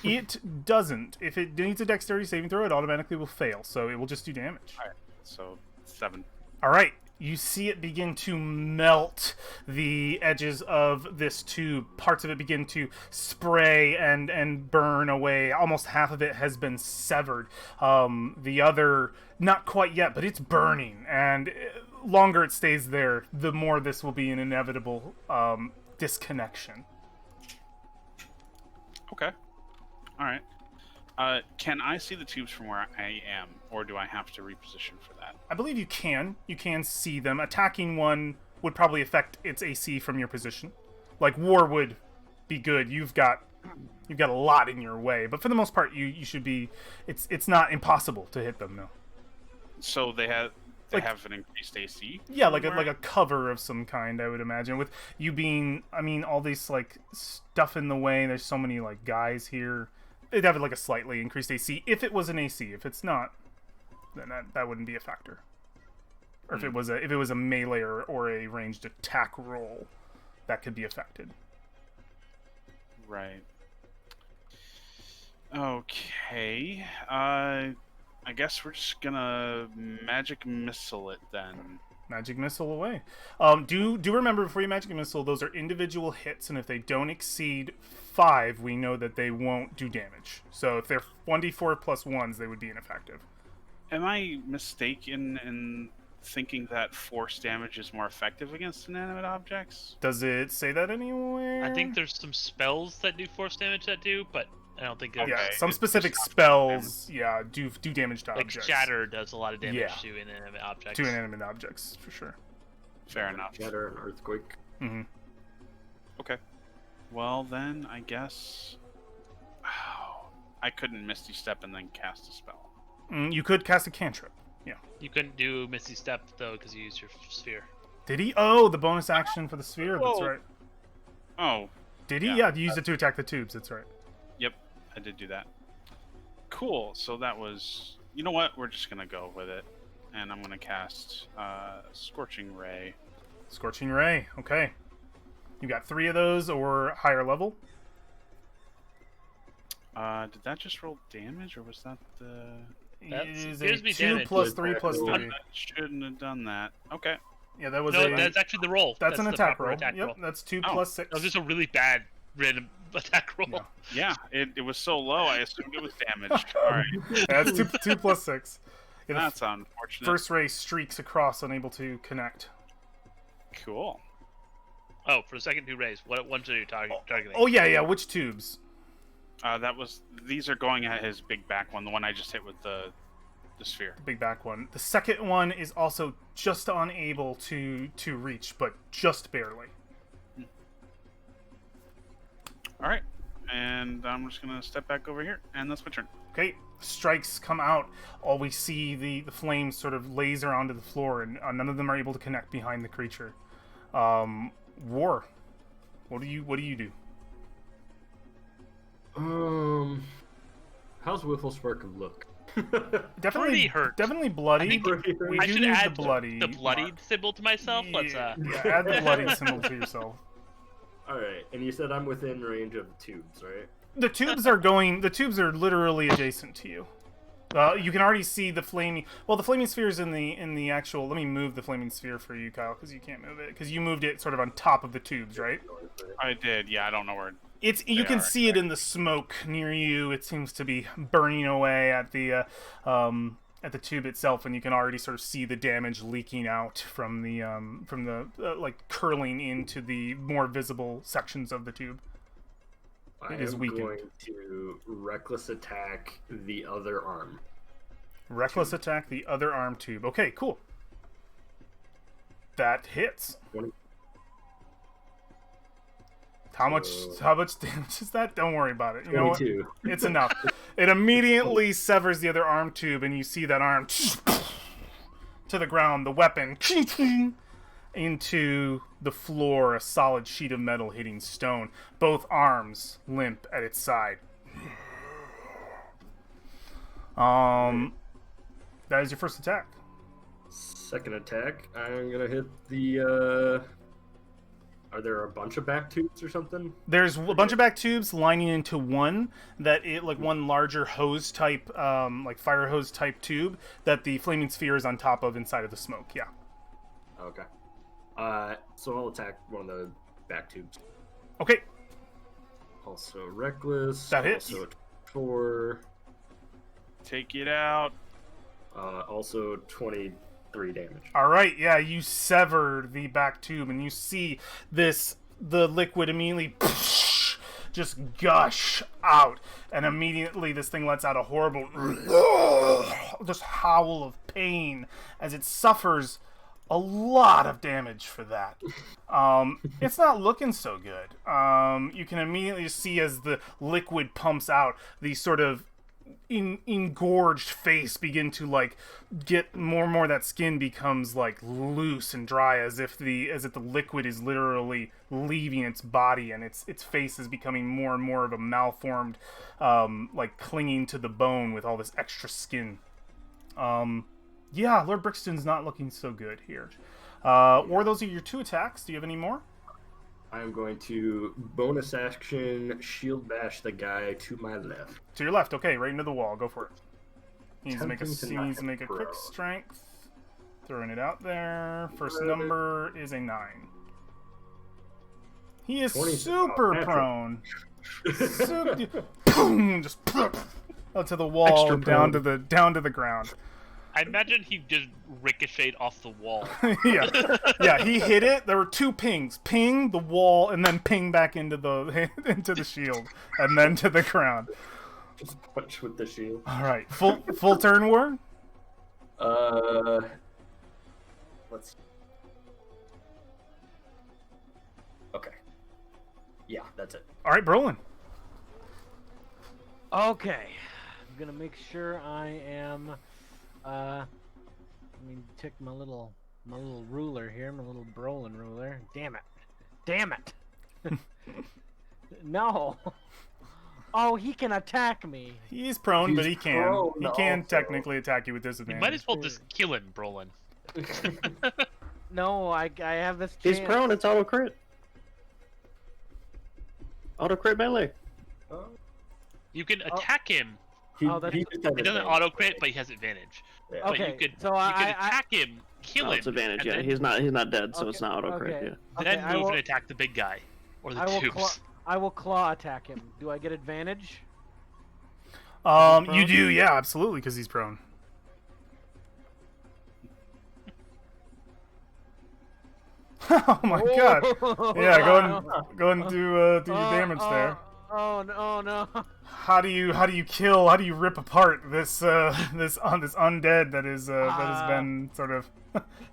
It doesn't. If it needs a dexterity saving throw, it automatically will fail. So it will just do damage. All right, so 7. All right. You see it begin to melt the edges of this tube. Parts of it begin to spray and burn away. Almost half of it has been severed. The other, not quite yet, but it's burning. And longer it stays there, the more this will be an inevitable disconnection. Okay. All right. Can I see the tubes from where I am, or do I have to reposition for that? I believe you can. You can see them. Attacking one would probably affect its AC from your position. Like war would be good. You've got a lot in your way, but for the most part, you should be. It's not impossible to hit them, no. So they have Like- an increased AC. Yeah, like a cover of some kind, I would imagine. With you being, I mean, all this like stuff in the way. There's so many like guys here. They'd have like a slightly increased AC if it was an AC. If it's not, then that wouldn't be a factor. Or if it was a melee or a ranged attack roll, that could be affected. Right. Okay. I guess we're just gonna magic missile it then. Magic missile away. Do remember before you magic missile, those are individual hits, and if they don't exceed 5, we know that they won't do damage. So if they're 1d4 plus 1s, they would be ineffective. Am I mistaken in thinking that force damage is more effective against inanimate objects? Does it say that anywhere? I think there's some spells that do force damage that do, but I don't think it's... Yeah, Okay, some it's specific not spells, do damage to Like objects. Shatter does a lot of damage Yeah. to inanimate objects. To inanimate objects, for sure. Fair enough. Shatter and earthquake. Mm-hmm. Okay. Well, then, I guess... I couldn't Misty Step and then cast a spell. You could cast a cantrip. Yeah. You couldn't do Misty Step, though, because you used your sphere. Did he? Oh, the bonus action for the sphere. That's Whoa. right. Oh, Did he? Yeah. Yeah, you used it to attack the tubes. That's right. yep. I did do that. Cool. So that was... You know what? We're just going to go with it. And I'm going to cast Scorching Ray. Scorching Ray. Okay. You got 3 of those or higher level. Did that just roll damage, or was that the... Is gives it me 2 damage. plus 3 plus Roll. 3? I shouldn't have done that. Okay. Yeah, that was No, a. that's actually the roll. That's an the attack proper roll. Attack Yep, roll. that's 2 Oh. plus 6. That was just a really bad random attack roll. Yeah. Yeah, it was so low, I assumed it was damage. Alright. That's 2 plus 6. Yeah, the That's unfortunate. first ray streaks across, unable to connect. Cool. Oh, for the second 2 rays, what ones are you targeting? Oh yeah. Which tubes? These are going at his big back one, the one I just hit with the sphere. The big back one. The second one is also just unable to reach, but just barely. Alright. And I'm just gonna step back over here, and that's my turn. Okay, strikes come out. All we see the flames sort of laser onto the floor, and none of them are able to connect behind the creature. War. What do you do? How's Whifflespark look? Definitely Pretty hurt. Definitely bloody. I think We I do should need add the bloody. the bloodied symbol to myself. Let's Yeah, add the bloody symbol to yourself. Alright, and you said I'm within range of tubes, right? The tubes are going. The tubes are literally adjacent to you. You can already see the flaming. Well, the flaming sphere is in the actual. Let me move the flaming sphere for you, Kyle, because you can't move it because you moved it sort of on top of the tubes, right? I did, yeah, I don't know where... You They can are, see it in the smoke near you. It seems to be burning away at the tube itself, and you can already sort of see the damage leaking out from the like curling into the more visible sections of the tube. I It is am weakened. going to reckless attack the other arm. Reckless attack the other arm tube. Okay, cool. That hits. How much damage is that? Don't worry about it. You know what? 22. It's enough. It immediately severs the other arm tube, and you see that arm to the ground, the weapon into the floor, a solid sheet of metal hitting stone. Both arms limp at its side. That is your first attack. Second attack, I'm gonna hit the. Are there a bunch of back tubes or something? There's a bunch of back tubes lining into one one larger hose type, like fire hose type tube that the flaming sphere is on top of inside of the smoke. Yeah. Okay. So I'll attack one of the back tubes. Okay. Also reckless. That hits. Also 4. Take it out. Also 23 damage. All right. Yeah, you sever the back tube, and you see the liquid immediately just gush out, and immediately this thing lets out a horrible just howl of pain as it suffers a lot of damage for that. It's not looking so good. You can immediately see as the liquid pumps out, the sort of engorged face begin to like get more and more. That skin becomes like loose and dry, as if the liquid is literally leaving its body, and its face is becoming more and more of a malformed, like clinging to the bone with all this extra skin. Yeah, Lord Brixton's not looking so good here. Or those are your 2 attacks. Do you have any more? I am going to bonus action shield bash the guy to my left. To your left. Okay, right into the wall. Go for it. He needs Attempting to knock to him make a quick prone. strength. Throwing it out there. First number is a 9. He is 20. super Oh, prone. Boom! Just out to the wall Extra and down prone. to the ground. I imagine he just ricocheted off the wall. yeah. He hit it. There were 2 pings: ping the wall, and then ping back into the shield, and then to the ground. Just punch with the shield. All right, full turn war. Let's. Okay. Yeah, that's it. All right, Brolin. Okay, I'm gonna make sure I am. Let me take my little ruler here, my little Brolin ruler. Damn it! No. Oh, he can attack me. He is prone, but he He's can. prone He can also. technically attack you with You disadvantage. might as well just kill him, Brolin. No, I have this He's chance. prone. It's auto crit. Auto crit melee. You can attack him. Oh, that's- just has It doesn't advantage. auto crit, but he has advantage. Yeah. But Okay, you could so you could I- attack him, kill Oh, him, it's advantage. and Yeah, then, he's not dead, so Okay, it's not auto crit. okay. Yeah. Okay, then I move will, and attack the big guy or the I will tubes. I will claw attack him. Do I get advantage? You do, yeah, absolutely, because he's prone. Oh my god! Yeah, go and do your damage there. Oh no! How do you kill? How do you rip apart this undead that has been sort of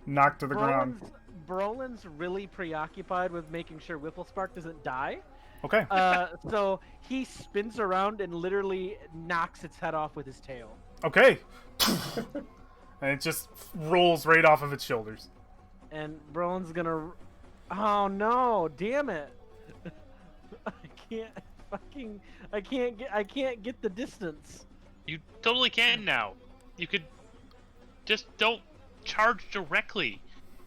knocked to the ground? Brolin's really preoccupied with making sure Whipplespark doesn't die. Okay. So he spins around and literally knocks its head off with his tail. Okay. And it just rolls right off of its shoulders. And Brolin's gonna. Oh no! Damn it! I can't get the distance. You totally can now. You could just don't charge directly.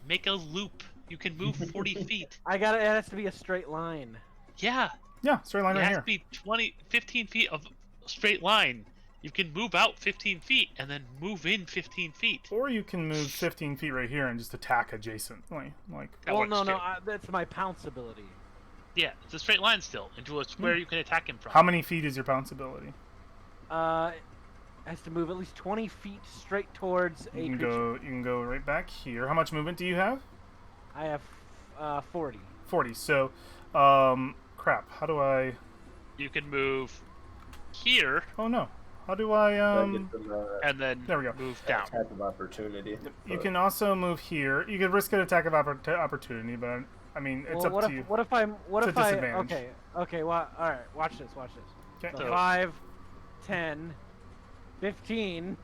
Make a loop. You can move 40 feet. It has to be a straight line. Yeah. Yeah, straight line It right has here. to be 15 feet of straight line. You can move out 15 feet and then move in 15 feet. Or you can move 15 feet right here and just attack adjacently. Like, That well, works no, too. that's my pounce ability. Yeah, it's a straight line still into a square you can attack him from. how many feet is your pounce ability? Has to move at least 20 feet straight towards a creature. You can go right back here. How much movement do you have? I have 40. 40. So, crap. How do I? You can move here Oh no. How do I? That gets them, and then There we go. move down. attack of opportunity. You can also move here. You could risk an attack of opportunity, but I mean, it's Well, up what to if you. what if I'm what It's if a I disadvantage. okay well all right watch this Okay. so So- 5, 10, 15.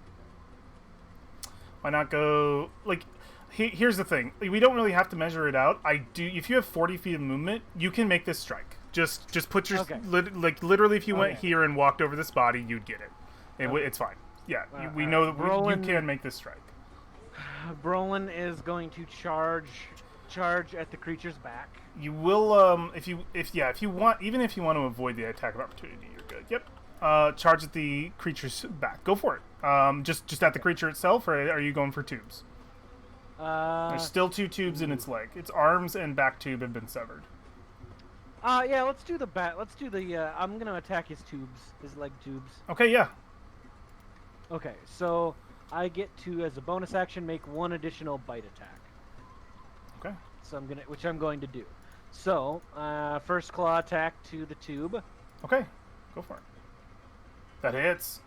Why not go like? Here's the thing. We don't really have to measure it out. I do. If you have 40 feet of movement, you can make this strike. Just put your Okay. like literally. If you went Okay. here and walked over this body, you'd get it. Okay. It's fine. Yeah, we Alright, know that you Roland- can make this strike. Brolin is going to charge at the creature's back. You will if you want, even if you want to avoid the attack of opportunity, you're good. Yep. Charge at the creature's back. Go for it. Just at the creature itself, or are you going for tubes? There's still 2 tubes in its leg. Its arms and back tube have been severed. Yeah, let's do the bat. Let's do the. I'm gonna attack his tubes, his leg tubes. Okay, yeah. Okay, so I get to, as a bonus action, make 1 additional bite attack. Okay. So which I'm going to do. So, first claw attack to the tube. Okay, go for it. That hits.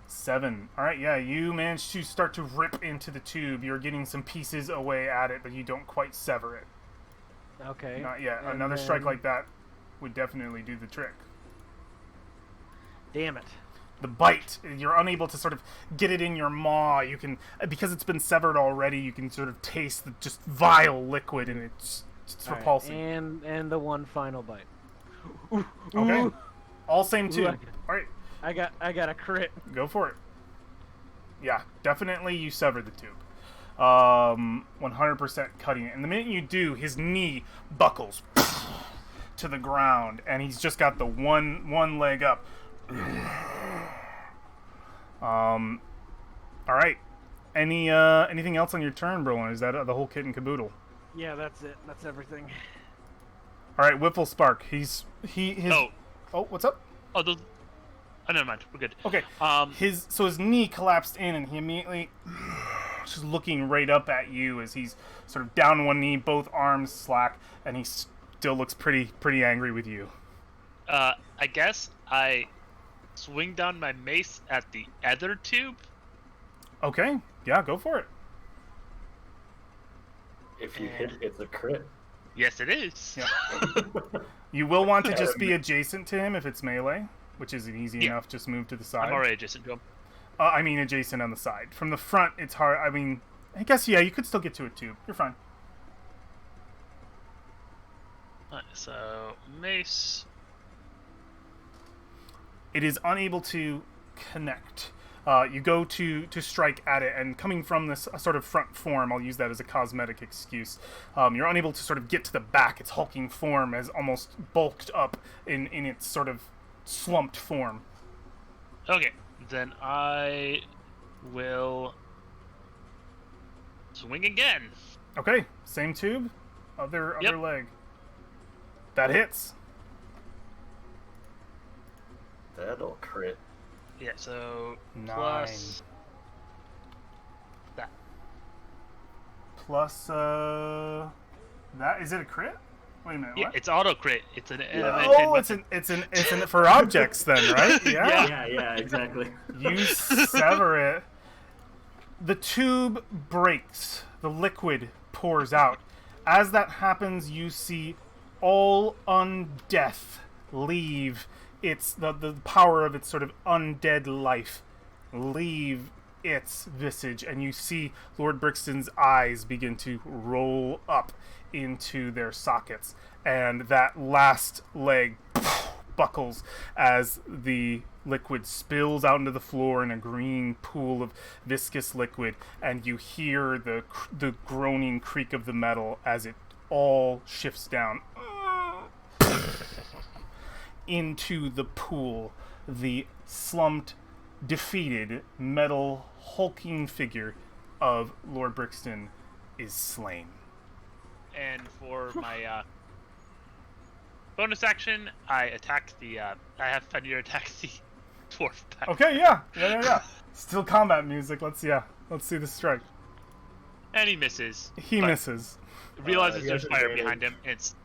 7. All right, yeah, you managed to start to rip into the tube. You're getting some pieces away at it, but you don't quite sever it. Okay. Not yet. and Another strike then- like that would definitely do the trick. Damn it. The bite, you're unable to sort of get it in your maw. You can, because it's been severed already, you can sort of taste the just vile liquid, and it's All right, repulsing. and the one final bite. Okay. Ooh, All same tube. Ooh, All right, I got a crit. go for it. Yeah, definitely you severed the tube. 100% cutting it. And the minute you do, his knee buckles to the ground, and he's just got the one leg up. All right. Anything else on your turn, Brolin? Is that the whole kit and caboodle? Yeah, that's it. That's everything. All right, Whiffle Spark. His. Oh. Oh, what's up? Oh, never mind. We're good. Okay. His knee collapsed in, and he immediately just looking right up at you as he's sort of down one knee, both arms slack, and he still looks pretty angry with you. I guess I swing down my mace at the other tube. Okay. Yeah, go for it. If you hit, it's a crit. Yes, it is. Yeah. You will want to just be adjacent to him if it's melee, which isn't easy Yeah. enough. Just move to the side. I'm already adjacent to him. I mean, adjacent on the side. From the front, it's hard. I mean, I guess, yeah, you could still get to it, too. You're fine. Alright, so mace. It is unable to connect. You go to strike at it, and coming from this sort of front form, I'll use that as a cosmetic excuse, you're unable to sort of get to the back. Its hulking form has almost bulked up in its sort of slumped form. Okay, then I will swing again. Okay, same tube, other Yep. leg. That hits. That'll crit. Yeah, so 9. plus that. Plus, that is it a crit? Wait a minute. Yeah, What? it's auto crit. It's an Oh, it's an for objects then, right? Yeah. Yeah, exactly. You sever it. The tube breaks. The liquid pours out. As that happens, you see all undeath leave its the power of its sort of undead life leave its visage, and you see Lord Brixton's eyes begin to roll up into their sockets, and that last leg buckles as the liquid spills out into the floor in a green pool of viscous liquid, and you hear the groaning creak of the metal as it all shifts down into the pool. The slumped, defeated, metal, hulking figure of Lord Brixton is slain. And for my bonus action, I attack the. I have Fenrir attack the dwarf back. Okay, yeah. Still combat music. Let's see the strike. And he misses. He but misses. Realizes he there's has fire advantage. behind him. And it's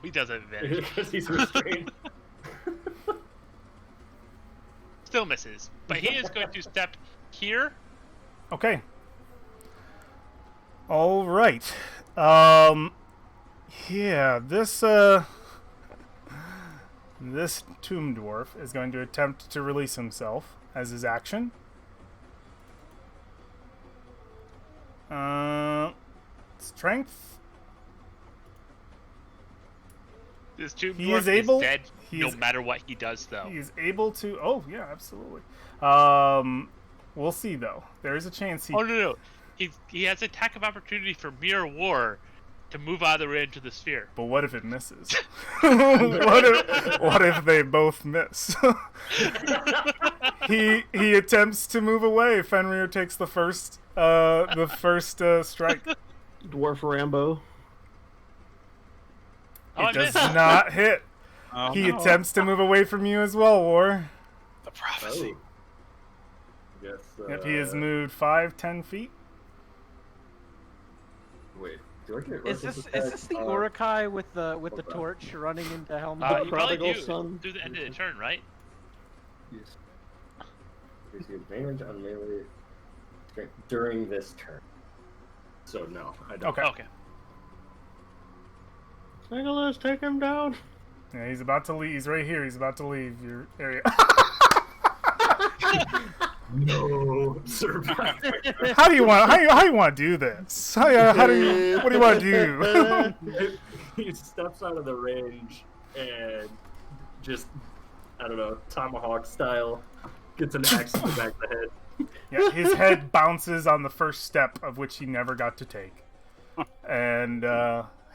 he does it advantage. Because he's restrained. Still misses, but he is going to step here. Okay. All right. Yeah, this tomb dwarf is going to attempt to release himself as his action. Strength. This tomb He dwarf is able- dead he no is- matter what he does, though. He is able to. Oh yeah, absolutely. We'll see though. There is a chance he. Oh no! He has attack of opportunity for Mirror War to move out of the range of the sphere. But what if it misses? what if they both miss? he attempts to move away. Fenrir takes the first strike. Dwarf Rambo. Oh, I It does missed. not hit. Oh, He no. attempts to move away from you as well, War. The prophecy. Yes. Yep, he has moved 5-10 feet. Wait. Do I get Is this the Urukai with the okay. torch running into Helm? You probably prodigal do son. through the end of the turn, right? Yes. Gives you advantage on melee strength during this turn. So no, I don't. Okay. Okay. Nicholas, take him down. Yeah, he's about to leave. He's right here. He's about to leave your area. No, survive. How do you want to do this? What do you want to do? He steps out of the range and just, I don't know, tomahawk style, gets an axe in the back of the head. Yeah, his head bounces on the first step of which he never got to take, and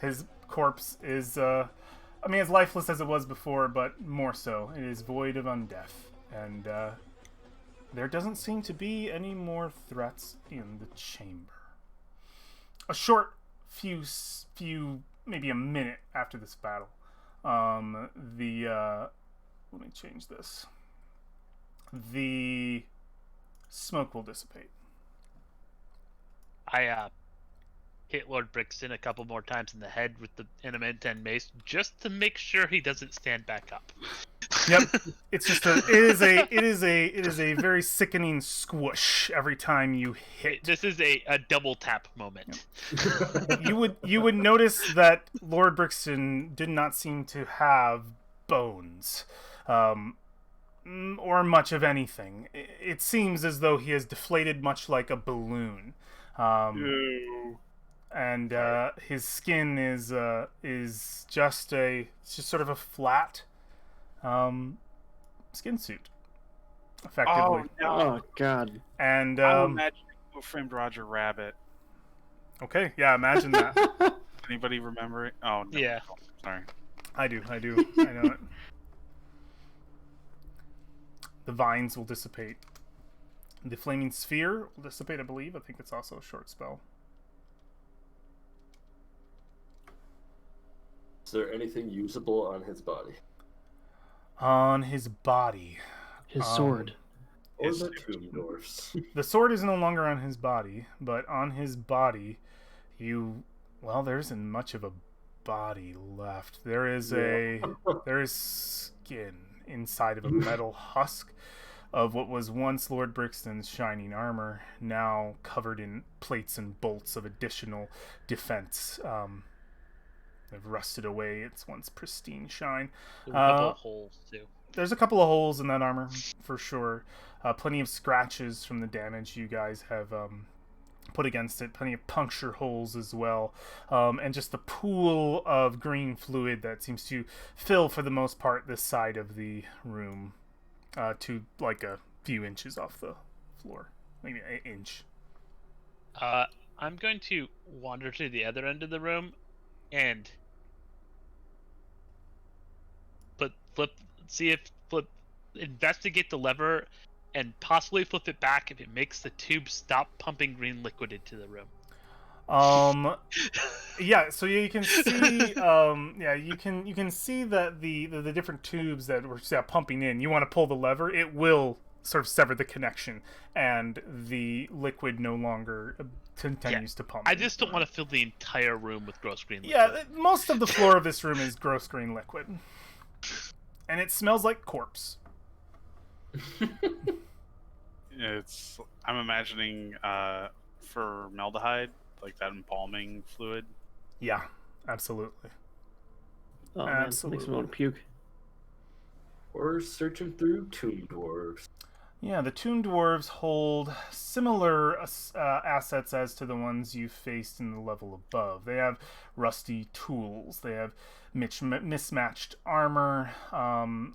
his corpse is, as lifeless as it was before, but more so. It is void of undeath, and there doesn't seem to be any more threats in the chamber. A short few, maybe a minute after this battle, let me change this. The smoke will dissipate. I hit Lord Brixton a couple more times in the head with the Intimate and Mace just to make sure he doesn't stand back up. Yep, it's just it is a very sickening squish every time you hit. This is a double tap moment. You would notice that Lord Brixton did not seem to have bones, or much of anything. It seems as though he has deflated much like a balloon. And his skin is just sort of a flat skin suit, effectively. Oh, no. Oh God. And I'm imagining Who Framed Roger Rabbit. okay, yeah, imagine that. Anybody remember it? Oh, no. Yeah. Oh, sorry. I do. I know it. The vines will dissipate. The flaming sphere will dissipate, I believe. I think it's also a short spell. Is there anything usable on his body? On his body. His sword. Or Yes, the it tomb dwarfs? The sword is no longer on his body, but on his body, there isn't much of a body left. There is there is skin inside of a metal husk of what was once Lord Brixton's shining armor, now covered in plates and bolts of additional defense. They've rusted away its once pristine shine. There were a couple of holes too. There's a couple of holes in that armor, for sure. Plenty of scratches from the damage you guys have put against it. Plenty of puncture holes as well. And just the pool of green fluid that seems to fill, for the most part, this side of the room to like a few inches off the floor. Maybe an inch. I'm going to wander to the other end of the room and investigate the lever and possibly flip it back if it makes the tube stop pumping green liquid into the room. Yeah, so you can see you can see that the different tubes that were pumping in, you want to pull the lever, it will sort of sever the connection and the liquid no longer continues to pump. I just don't want to fill the entire room with gross green liquid. Yeah, most of the floor of this room is gross green liquid. And it smells like corpse. I'm imagining formaldehyde, like that embalming fluid? Yeah, absolutely. Oh man, makes me want to puke. Or searching through tomb dwarves. Yeah, the Tomb Dwarves hold similar assets as to the ones you faced in the level above. They have rusty tools. They have mismatched armor,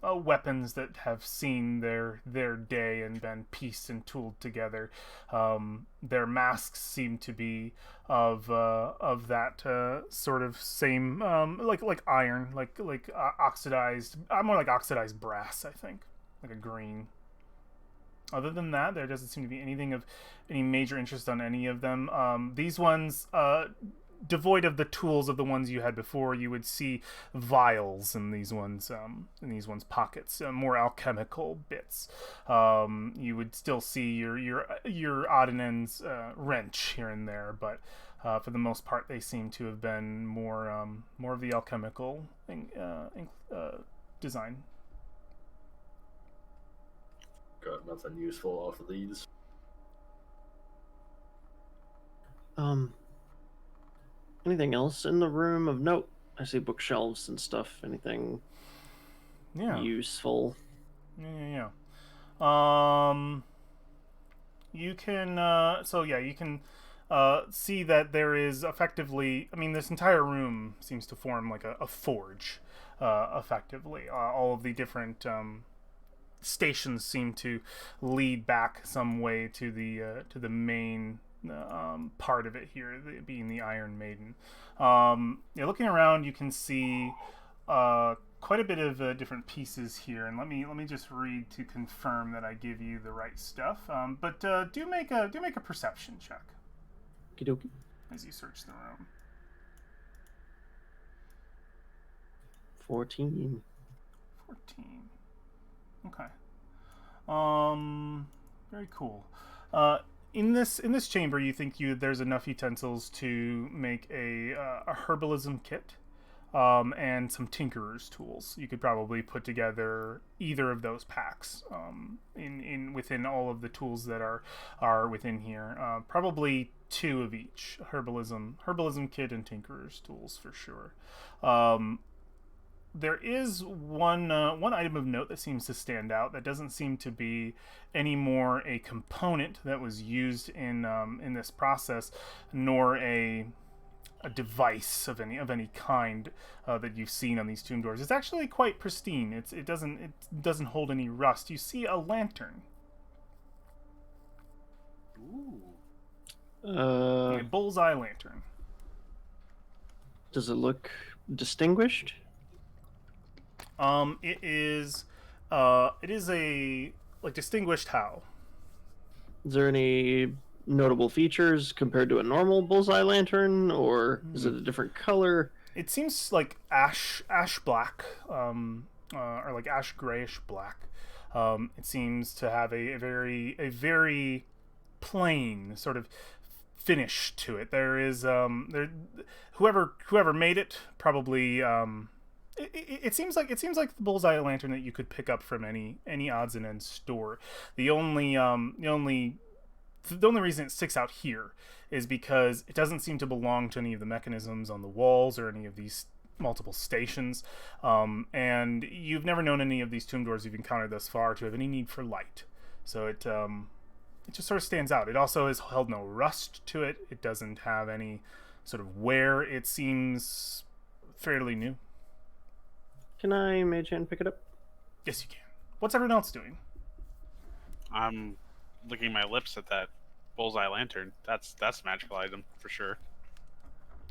weapons that have seen their day and been pieced and tooled together. Their masks seem to be of that sort of same like iron, like oxidized, more like oxidized brass, I think, like a green. Other than that, there doesn't seem to be anything of any major interest on any of them. These ones, devoid of the tools of the ones you had before, you would see vials in these ones' pockets, more alchemical bits. You would still see your odd and ends wrench here and there, but for the most part, they seem to have been more of the alchemical design. Got nothing useful off of these. Anything else in the room of note? I see bookshelves and stuff. Anything useful? Yeah. You can you can see that there is effectively, I mean, this entire room seems to form like a forge, effectively. All of the different stations seem to lead back some way to the main part of it here, being the Iron Maiden. Looking around, you can see quite a bit of different pieces here, and let me just read to confirm that I give you the right stuff. But do make a perception check Okie-dokie. as you search the room. 14. 14. Okay. Very cool. In this chamber, you think there's enough utensils to make a herbalism kit, and some tinkerer's tools. You could probably put together either of those packs, within all of the tools that are within here. Probably 2 of each: herbalism kit and tinkerer's tools for sure. There is one item of note that seems to stand out that doesn't seem to be any more a component that was used in this process, nor a device of any kind that you've seen on these tomb doors. It's actually quite pristine. It doesn't hold any rust. You see a lantern. Ooh. A bullseye lantern. Does it look distinguished? It is a, like, distinguished how? Is there any notable features compared to a normal bullseye lantern, or is it a different color? It seems like ash black, or like ash grayish black. It seems to have a very plain sort of finish to it. There is whoever made it probably. It seems like the bullseye lantern that you could pick up from any odds and ends store. The only reason it sticks out here is because it doesn't seem to belong to any of the mechanisms on the walls or any of these multiple stations. And you've never known any of these tomb doors you've encountered thus far to have any need for light. So it just sort of stands out. It also has held no rust to it. It doesn't have any sort of wear. It seems fairly new. Can I mage hand pick it up? Yes, you can. What's everyone else doing? I'm licking my lips at that bullseye lantern. That's a magical item for sure.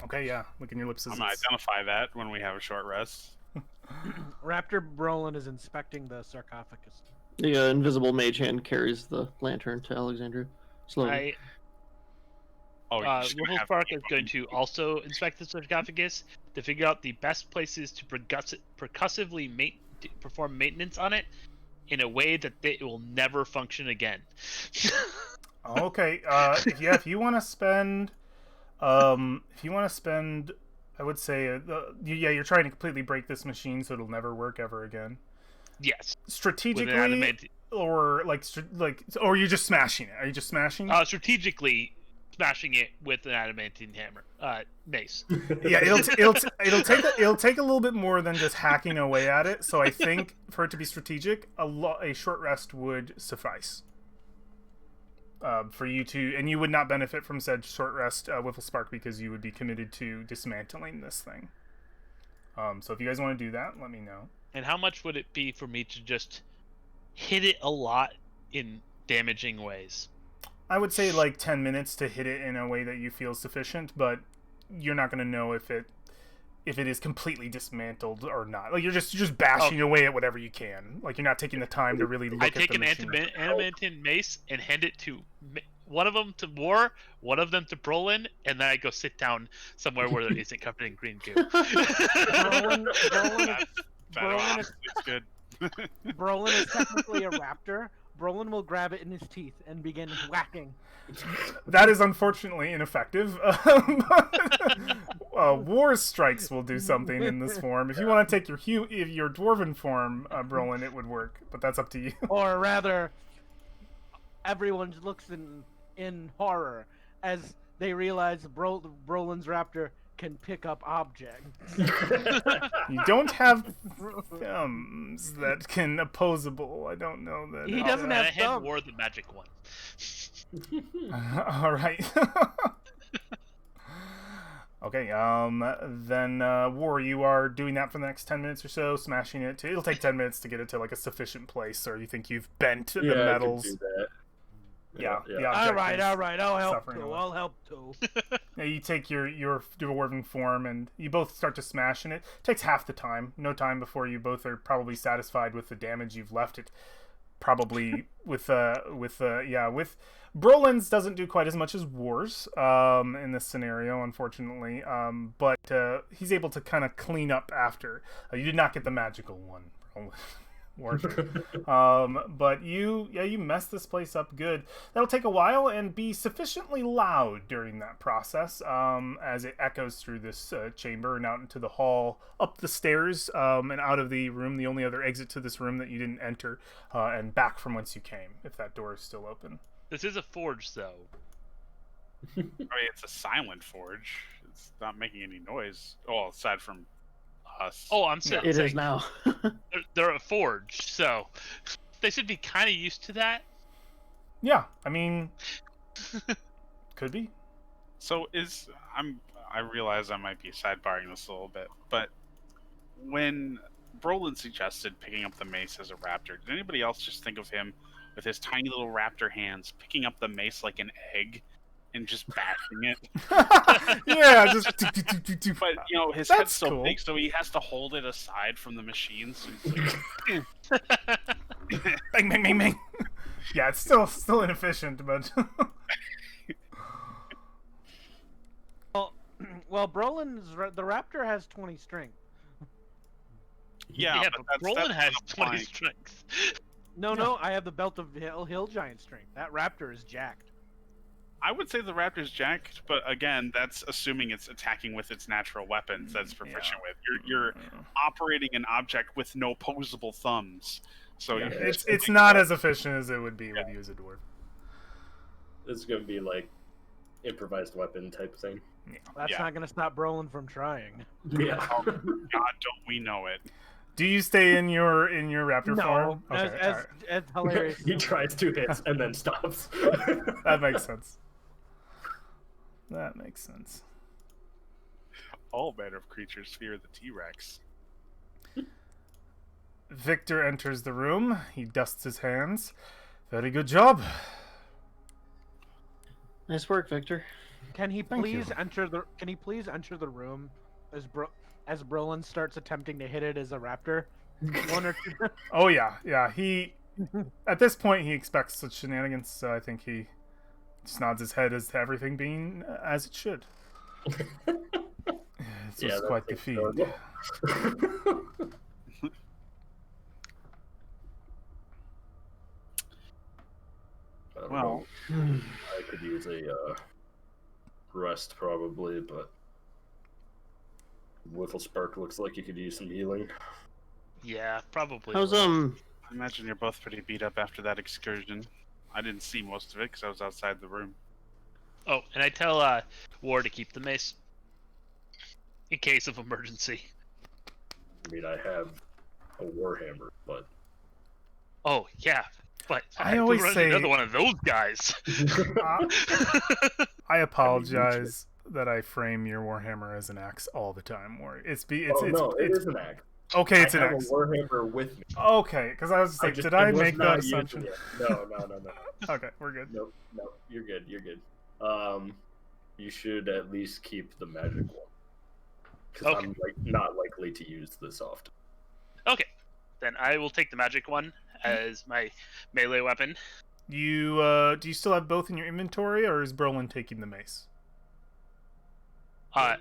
Okay, yeah. Licking your lips. I'm gonna identify that when we have a short rest. Raptor Brolin is inspecting the sarcophagus. The invisible mage hand carries the lantern to Alexandria slowly. Wiffle Spark is going to also inspect the sarcophagus to figure out the best places to percussively perform maintenance on it in a way that it will never function again. Okay. If you want to spend, I would say, you're trying to completely break this machine so it'll never work ever again. Yes. Strategically, or or are you just smashing it? Are you just smashing? Strategically, smashing it with an adamantine hammer, mace. Yeah, it'll take a little bit more than just hacking away at it. So I think for it to be strategic, a short rest would suffice. For you to, and you would not benefit from said short rest, Whiffle Spark, because you would be committed to dismantling this thing. So if you guys want to do that, let me know. And how much would it be for me to just hit it a lot in damaging ways? I would say like 10 minutes to hit it in a way that you feel sufficient, but you're not going to know if it is completely dismantled or not. Like you're just bashing away at whatever you can. Like you're not taking the time to really look I at the take an machine. adamantine mace and hand it to one of them to War, one of them to Brolin, and then I go sit down somewhere where there isn't covered in green goo. Brolin That is, it's good. Brolin is technically a raptor. Brolin will grab it in his teeth and begin whacking. That is unfortunately ineffective. War strikes will do something in this form. If you want to take your dwarven form, Brolin, it would work, but that's up to you. Or rather, everyone looks in horror as they realize Brolin's raptor can pick up objects. You don't have thumbs that can opposable. I don't know that. He doesn't And I have hand thumbs. War the magic one. All right. Okay. Then War, you are doing that for the next 10 minutes or so, smashing it. It'll take 10 minutes to get it to like a sufficient place, or you think you've bent the metals. I could do that. Yeah. All right. I'll help suffering a too. lot. I'll help too. Yeah, you take your dwarven form and you both start to smash, and it takes half the time. No time before you both are probably satisfied with the damage you've left it. Probably with Brolin's doesn't do quite as much as War's in this scenario, unfortunately. But he's able to kind of clean up after. You did not get the magical one, Brolin. But you messed this place up good. That'll take a while and be sufficiently loud during that process as it echoes through this chamber and out into the hall, up the stairs, and out of the room, the only other exit to this room that you didn't enter, and back from whence you came, if that door is still open. This is a forge, though. I mean, it's a silent forge. It's not making any noise. Oh, aside from us. Oh, I'm saying It is now. they're a forge, so they should be kind of used to that. Yeah, I mean, could be. So I realize I might be sidebarring this a little bit, but when Brolin suggested picking up the mace as a raptor, did anybody else just think of him with his tiny little raptor hands picking up the mace like an egg and just bashing it? Yeah, just. But his That's head's so cool. big, so he has to hold it aside from the machine. So he's like, Bang, bang, bang, bang. Yeah, it's still inefficient, but. Well, the raptor has 20 strength. yeah, but Brolin has 20 applying. strength. No, I have the belt of hill giant strength. That raptor is jacked. I would say the raptor's jacked, but again, that's assuming it's attacking with its natural weapons that's proficient with. You're operating an object with no opposable thumbs, so Yeah, it's not as efficient as it would be with you as a dwarf. It's gonna be like improvised weapon type thing. That's Yeah. not going to stop Brolin from trying. Yeah. God, don't we know it? Do you stay in your raptor No, form? as, Okay, as, alright. as hilarious. He tries 2 hits and then stops. That makes sense. That makes sense. All manner of creatures fear the T-Rex. Victor enters the room. He dusts his hands. Very good job. Nice work, Victor. Can he Thank please you. enter the? Can he please enter the room as Brolin starts attempting to hit it as a raptor? One or two. Oh yeah. He at this point he expects such shenanigans, so I think he just nods his head as to everything being as it should. This was quite the feat. Well, I could use a rest probably, but Whiffle Spark looks like you could use some healing. Yeah, probably. How's will. I imagine you're both pretty beat up after that excursion. I didn't see most of it because I was outside the room. Oh, and I tell War to keep the mace in case of emergency. I mean, I have a warhammer, but Oh yeah, but I we always run into say- another one of those guys. I apologize that I frame your Warhammer as an axe all the time. Or it's no, it is an axe. okay. It's I an have axe. a warhammer with me. Okay, because I was just like, did I was make not that using assumption? it. No. Okay, we're good. No, you're good. You're good. You should at least keep the magic one, because Okay. I'm not likely to use this often. Okay, then I will take the magic one as my melee weapon. You do you still have both in your inventory, or is Brolin taking the mace? I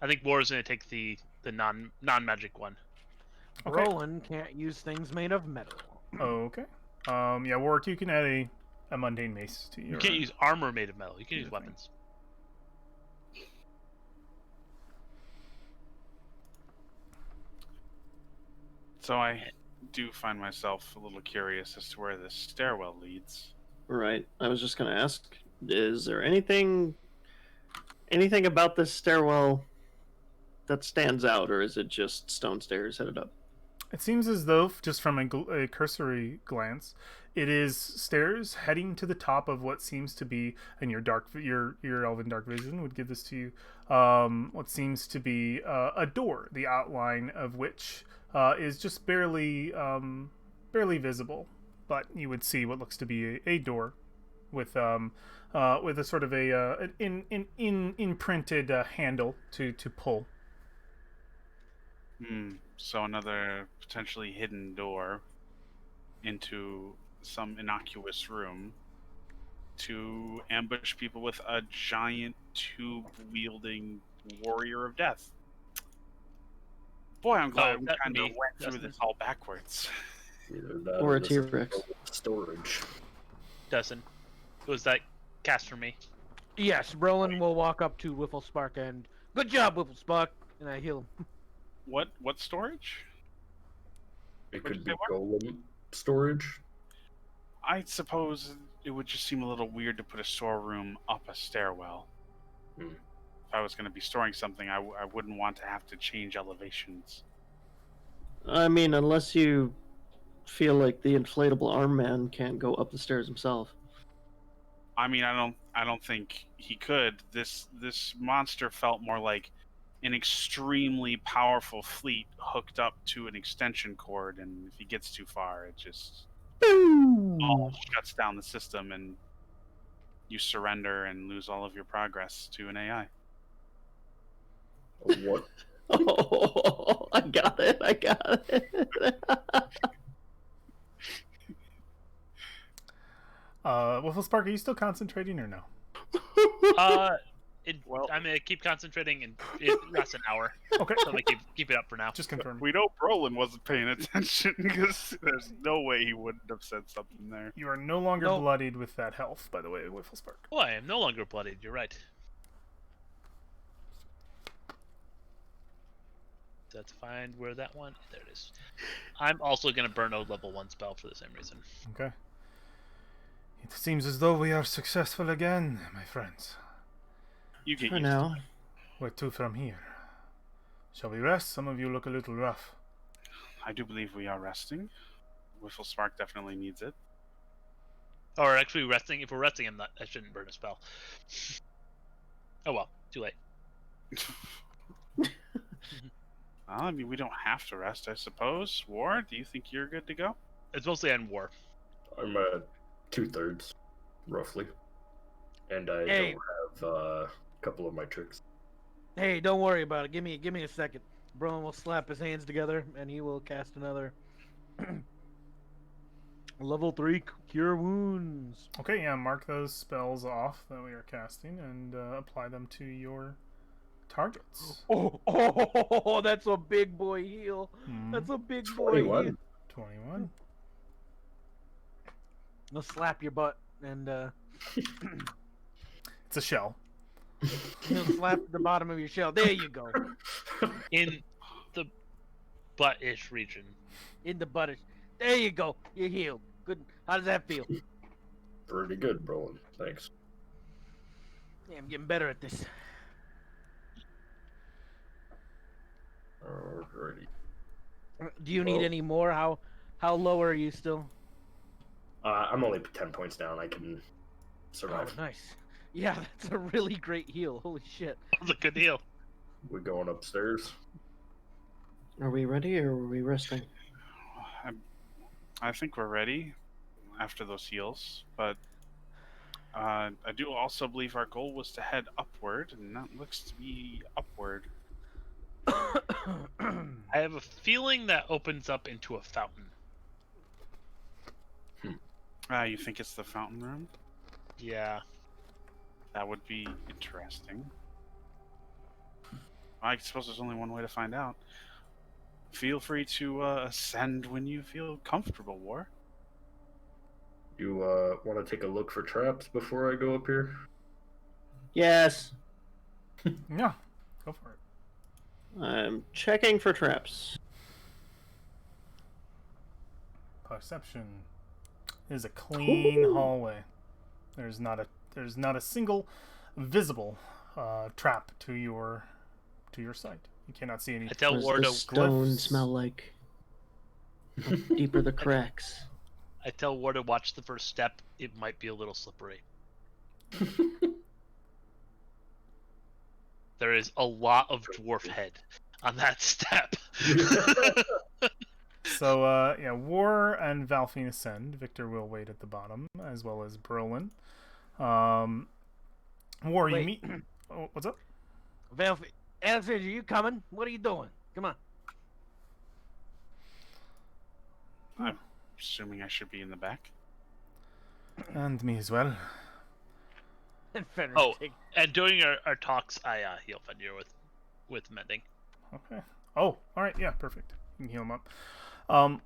think War is going to take the non-magic one. Okay. Roland can't use things made of metal. Okay. Yeah, Warwick, you can add a mundane mace to your. You can't use armor made of metal. You can use Thing. weapons. So I do find myself a little curious as to where this stairwell leads. Right. I was just going to ask, is there anything about this stairwell that stands out, or is it just stone stairs headed up? It seems as though, just from a cursory glance, it is stairs heading to the top of what seems to be, and your elven dark vision would give this to you, what seems to be a door, the outline of which is just barely visible, but you would see what looks to be a door with a sort of an imprinted handle to pull. So another potentially hidden door into some innocuous room to ambush people with a giant tube-wielding warrior of death. Boy, I'm glad we that kind of me, went through Dustin. this all backwards. Either that Or a this is T-Rex. storage. Dustin, was that cast for me? Yes, Roland will walk up to Whifflespark and good job, Whifflespark, and I heal him. What storage? It What'd could you be say, golem storage. I suppose it would just seem a little weird to put a storeroom up a stairwell. Hmm. If I was going to be storing something, I wouldn't want to have to change elevations. I mean, unless you feel like the inflatable arm man can't go up the stairs himself. I mean, I don't think he could. This monster felt more like an extremely powerful fleet hooked up to an extension cord, and if he gets too far, it just all shuts down the system, and you surrender and lose all of your progress to an AI. What? Oh, I got it. Whifflespark, are you still concentrating or no? Well- I'm gonna keep concentrating, and it lasts an hour. Okay, So I'm gonna keep it up for now. just confirm. We know Brolin wasn't paying attention because there's no way he wouldn't have said something there. You are no longer Nope. bloodied with that health, by the way, Whifflespark. Oh, I am no longer bloodied. You're right. Let's find where that one. There it is. I'm also gonna burn a level 1 spell for the same reason. Okay. It seems as though we are successful again, my friends. You get For used now. to it. Where to from here? Shall we rest? Some of you look a little rough. I do believe we are resting. Whifflespark definitely needs it. Or actually resting. If we're resting, I shouldn't burn a spell. Oh well, too late. Well, I mean, we don't have to rest, I suppose. War, do you think you're good to go? It's mostly on War. I'm at 2/3, roughly, and I Hey. don't have a couple of my tricks. Hey, don't worry about it. Give me a second. Roland will slap his hands together and he will cast another level 3 cure wounds. Okay, yeah, mark those spells off that we are casting and apply them to your targets. Oh, that's a big boy heal. Hmm, That's a big boy heal. 21. 21. I'll slap your butt and It's a shell. he'll slap the bottom of your shell. There you go. In the butt-ish region. In the butt. There you go. You're healed. Good. How does that feel? Pretty good, Brolin. Thanks. Yeah, I'm getting better at this. Alrighty. Do you need Well- any more? How low are you still? I'm only 10 points down. I can Oh, survive. nice. Yeah, that's a really great heal. Holy shit. That was a good deal. We're going upstairs. Are we ready or are we resting? I think we're ready after those heals, but I do also believe our goal was to head upward, and that looks to be upward. I have a feeling that opens up into a fountain. You think it's the fountain room? Yeah. That would be interesting. I suppose there's only one way to find out. Feel free to ascend when you feel comfortable, War. You want to take a look for traps before I go up here? Yes. Yeah, go for it. I'm checking for traps. Perception is a clean hallway. There's not a single visible trap to your sight. You cannot see any. I tell What does War the to stone glyphs. smell like? How deep are the cracks? watch the first step. It might be a little slippery. There is a lot of dwarf head on that step. So yeah, War and Valfine ascend. Victor will wait at the bottom, as well as Brolin. War, you Wait. meet. Oh, what's up? Valve, Alexander, you coming? What are you doing? Come on. I'm assuming I should be in the back. And me as well. And Fenrir Oh, take- and during our talks, I heal Fenrir with mending. Okay. Oh, all right. Yeah, perfect. You can heal him up.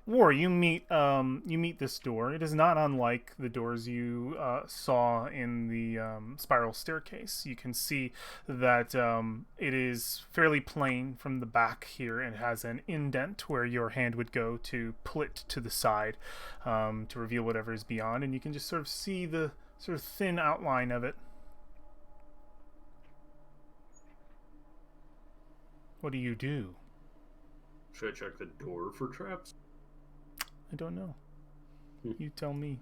War, you meet this door. It is not unlike the doors you saw in the spiral staircase. You can see that it is fairly plain from the back here and has an indent where your hand would go to pull it to the side to reveal whatever is beyond, and you can just sort of see the sort of thin outline of it. What do you do? Should I check the door for traps? I don't know. Hmm. You tell me.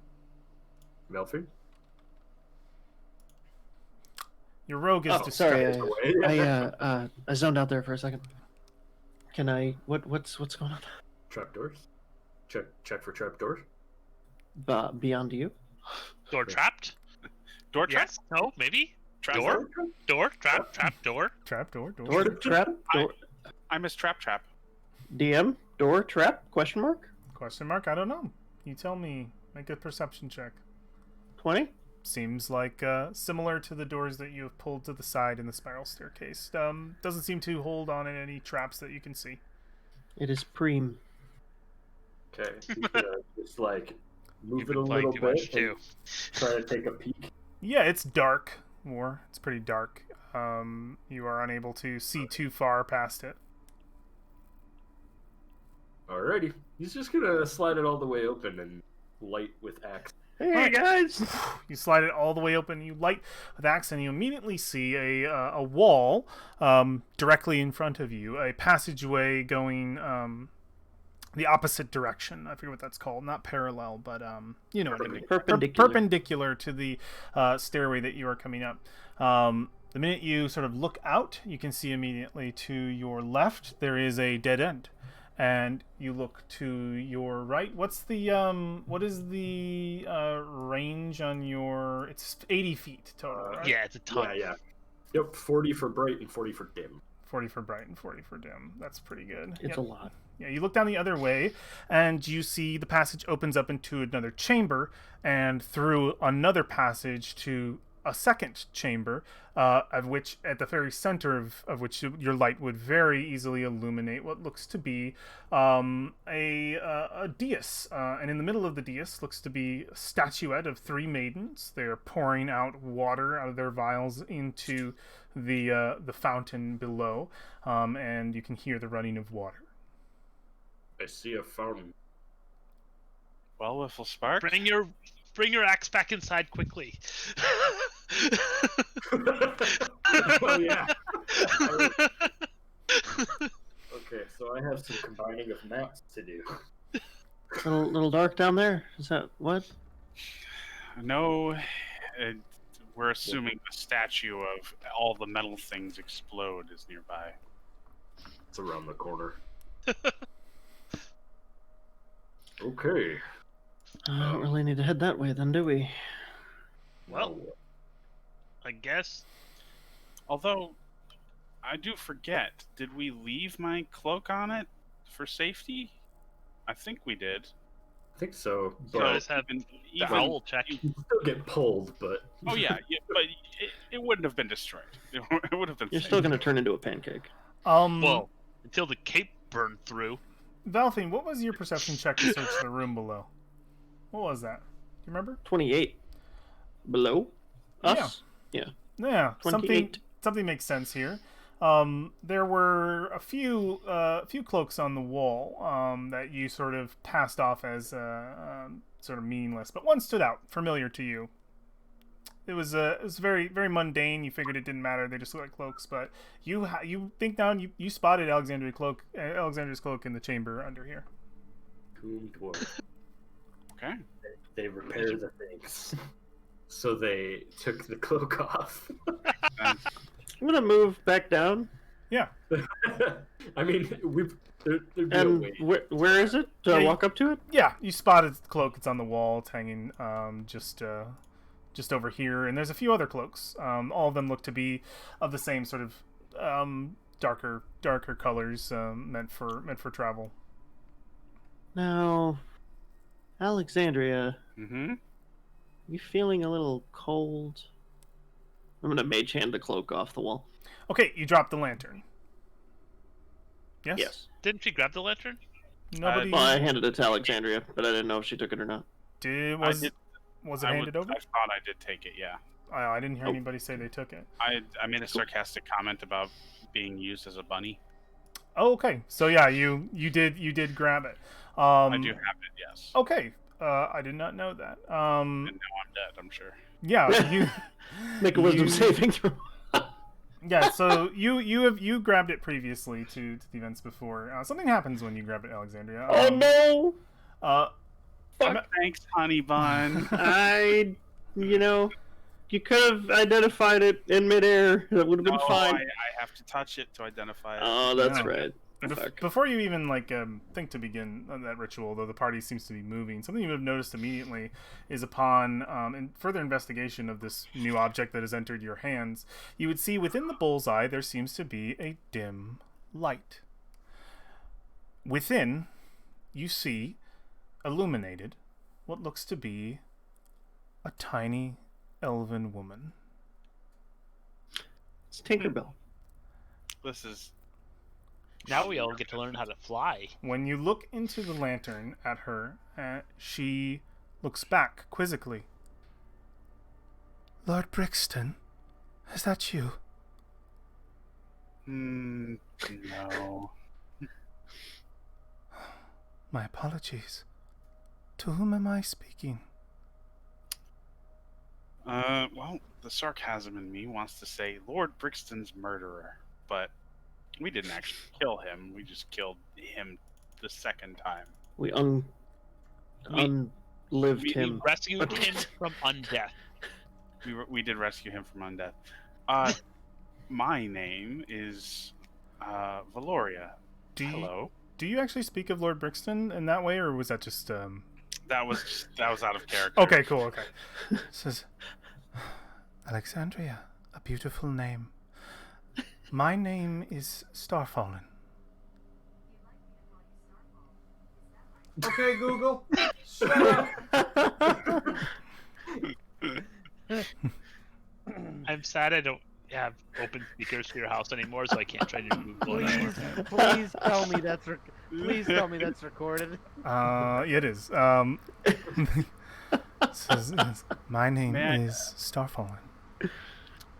Melfi? Your rogue is Oh, distracted. sorry. I zoned out there for a second. Can I? What's going on? Trapdoors? Check for trapdoors? Beyond you? Door trapped? Door trap? Yes? No? Maybe? Trap? Door? Door? Trap? Trap? Door? Trap door. Door trap? Door. I miss trap. DM? Door trap? Question mark? Question mark? I don't know. You tell me. Make a perception check. 20? Seems like similar to the doors that you have pulled to the side in the spiral staircase. Doesn't seem to hold on in any traps that you can see. It is preem. Okay. Just like move You've it a been playing little too bit. much too. And try to take a peek. Yeah, it's dark. War. It's pretty dark. You are unable to see too far past it. Alrighty. He's just gonna slide it all the way open and light with axe. Hey guys! You slide it all the way open. You light with axe, and you immediately see a wall directly in front of you. A passageway going the opposite direction. I forget what that's called. Not parallel, but you know what I mean. Perpendicular. Perpendicular to the stairway that you are coming up. The minute you sort of look out, you can see immediately to your left there is a dead end. And you look to your right. What is the range on your? It's 80 feet total, right? Yeah, it's a ton. Yeah. Yep, 40 for bright and 40 for dim. 40 for bright and 40 for dim. That's pretty good. It's Yep. a lot. Yeah, you look down the other way, and you see the passage opens up into another chamber, and through another passage to a second chamber, of which at the very center of which your light would very easily illuminate what looks to be a dais, and in the middle of the dais looks to be a statuette of three maidens. They're pouring out water out of their vials into the fountain below, and you can hear the running of water. I see a fountain. Well, Wiffle Spark. Bring your axe back inside quickly. Oh yeah. Okay, so I have some combining of maps to do. Little dark down there. Is that what? No, it, we're assuming the statue of all the metal things explode is nearby. It's around the corner. Okay. I don't really need to head that way then, do we? Well, Now, I guess. Although, I do forget, did we leave my cloak on it for safety? I think we did. I think so. So But let's have even, the owl check. you can still get pulled, but oh yeah, but it wouldn't have been destroyed. It would have been. You're safe. still gonna turn into a pancake. Well, until the cape burned through. Valthine, what was your perception check to search the room below? What was that? Do you remember? 28. Below us. Yeah, 28. something makes sense here. There were a few cloaks on the wall that you sort of passed off as sort of meaningless, but one stood out, familiar to you. It was very very mundane. You figured it didn't matter; they just looked like cloaks. But you think down, you spotted Alexandra's cloak in the chamber under here. Tomb dwarf. Okay. They repair the things. So they took the cloak off. I'm gonna move back down. Yeah, I mean, there'd be a And way. where is it? Do I Yeah, walk up to it? yeah. You spotted the cloak. It's on the wall. It's hanging just over here. And there's a few other cloaks. All of them look to be of the same sort of darker colors, meant for travel. Now, Alexandria, Mm-hmm. you feeling a little cold? I'm gonna mage hand the cloak off the wall. Okay, you dropped the lantern. Yes. Yes. Didn't she grab the lantern? Nobody Well, I handed it to Alexandria, but I didn't know if she took it or not. did. I did. Was it I handed over? I thought I did take it. Yeah. I didn't hear Oh. anybody say they took it. I made a sarcastic comment about being used as a bunny. Oh, okay. So yeah, you did grab it. I do have it. Yes. Okay. I did not know that. And now I'm dead. I'm sure. Yeah, you. Make a wisdom You- saving throw. Yeah, so you grabbed it previously to the events before. Something happens when you grab it, Alexandria. Oh no! Uh, Thanks, honey bun. You could have identified it in midair. That would have been No, fine. I have to touch it to identify it. Oh, that's No. right. Fuck. Before you even think to begin that ritual, though the party seems to be moving, something you would have noticed immediately is upon in further investigation of this new object that has entered your hands, you would see within the bullseye there seems to be a dim light. Within, you see, illuminated, what looks to be a tiny elven woman. It's Tinkerbell. This is Now we all get to learn how to fly. When you look into the lantern at her, she looks back quizzically. Lord Brixton, is that you? no. My apologies. To whom am I speaking? Well, the sarcasm in me wants to say Lord Brixton's murderer, but we didn't actually kill him. We just killed him the second time. We We- unlived we him. Rescued him from undeath. We did rescue him from undeath. My name is Valoria. Do you actually speak of Lord Brixton in that way, or was that just That was out of character. Okay, cool, okay. Says Alexandria, a beautiful name. My name is Starfallen. Okay, Google. Shut up. I'm sad I don't have open speakers for your house anymore, so I can't try to Google it anymore. Please tell me please tell me that's recorded. It is. Says, my name is Starfallen.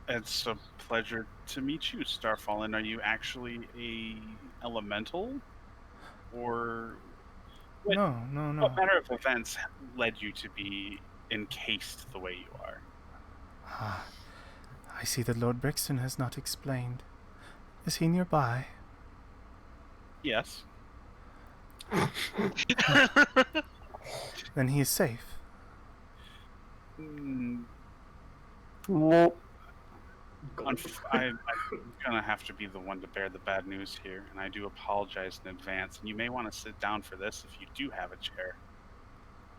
It's a pleasure to meet you, Starfallen. Are you actually a elemental, or No. what manner of events led you to be encased the way you are? I see that Lord Brixton has not explained. Is he nearby? Yes. Then he is safe. Mm, Well, I'm gonna have to be the one to bear the bad news here, and I do apologize in advance. And you may want to sit down for this if you do have a chair.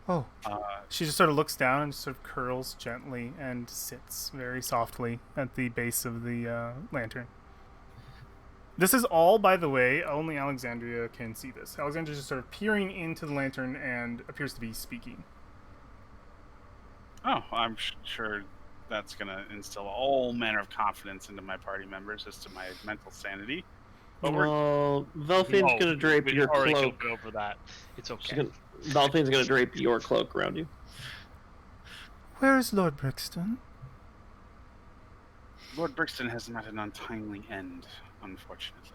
Oh. Uh, She just sort of looks down and sort of curls gently and sits very softly at the base of the lantern. This is all, by the way, only Alexandria can see this. Alexandria is just sort of peering into the lantern and appears to be speaking. oh, I'm sure that's gonna instill all manner of confidence into my party members as to my mental sanity. But we're well, Velfine's gonna drape we've your already cloak. jumped over that. It's She's okay. Velfine's gonna drape your cloak around you. Where is Lord Brixton? Lord Brixton has met an untimely end, unfortunately.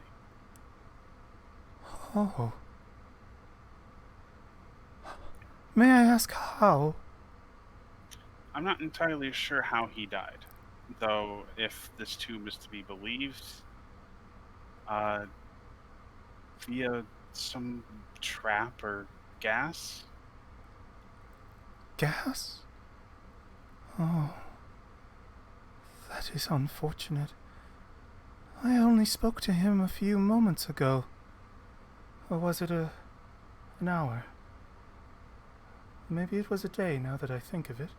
Oh. May I ask how? I'm not entirely sure how he died, though if this tomb is to be believed, via some trap or gas. Gas? Oh. That is unfortunate. I only spoke to him a few moments ago. Or was it an hour? Maybe it was a day, now that I think of it.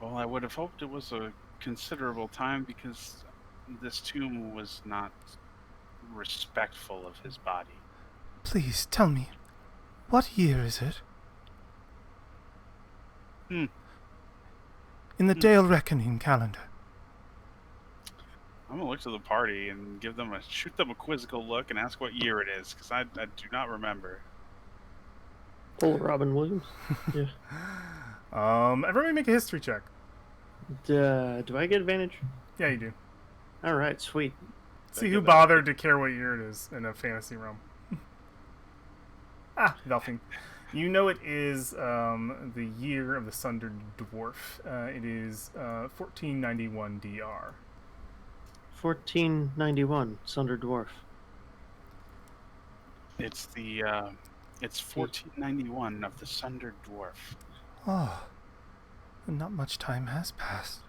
Well, I would have hoped it was a considerable time because this tomb was not respectful of his body. Please, tell me, what year is it? In the Dale Reckoning calendar. I'm gonna look to the party and shoot them a quizzical look and ask what year it is, because I do not remember. Pull Robin Williams. Yeah. Everybody make a history check. Do I get advantage? Yeah, you do. All right, sweet. See who bothered to care what year it is in a fantasy realm. Nothing. You know it is the year of the Sundered Dwarf. It is 1491 DR. 1491, Sunder Dwarf. It's 1491 of the Sundered Dwarf. Oh, not much time has passed.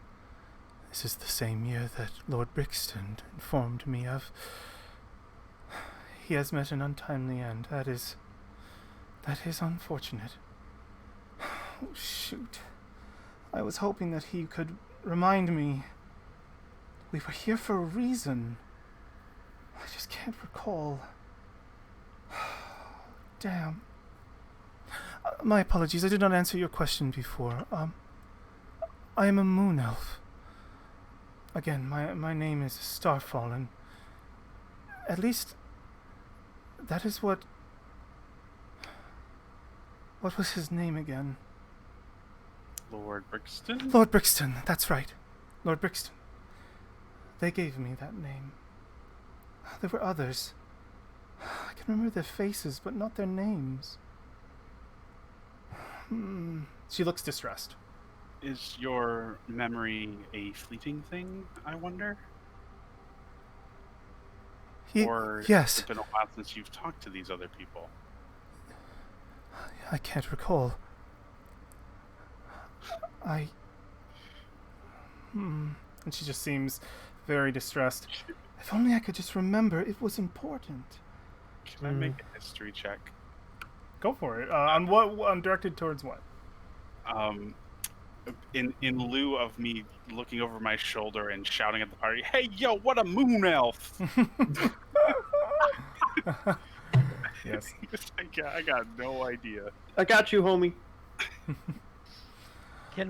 This is the same year that Lord Brixton informed me of. He has met an untimely end. That is unfortunate. Oh, shoot. I was hoping that he could remind me we were here for a reason. I just can't recall. Damn. My apologies, I did not answer your question before. I am a moon elf. Again, my name is Starfallen. At least, that is what was his name again? Lord Brixton? Lord Brixton, that's right. Lord Brixton. They gave me that name. There were others. I can remember their faces, but not their names. She looks distressed. Is your memory a fleeting thing, I wonder? Or yes. has it been a while since you've talked to these other people? I can't recall. And she just seems very distressed. If only I could just remember it was important. Can I make a history check? Go for it. On directed towards what? In lieu of me looking over my shoulder and shouting at the party, "Hey, yo, what a moon elf!" Yes. I got no idea. I got you, homie. Can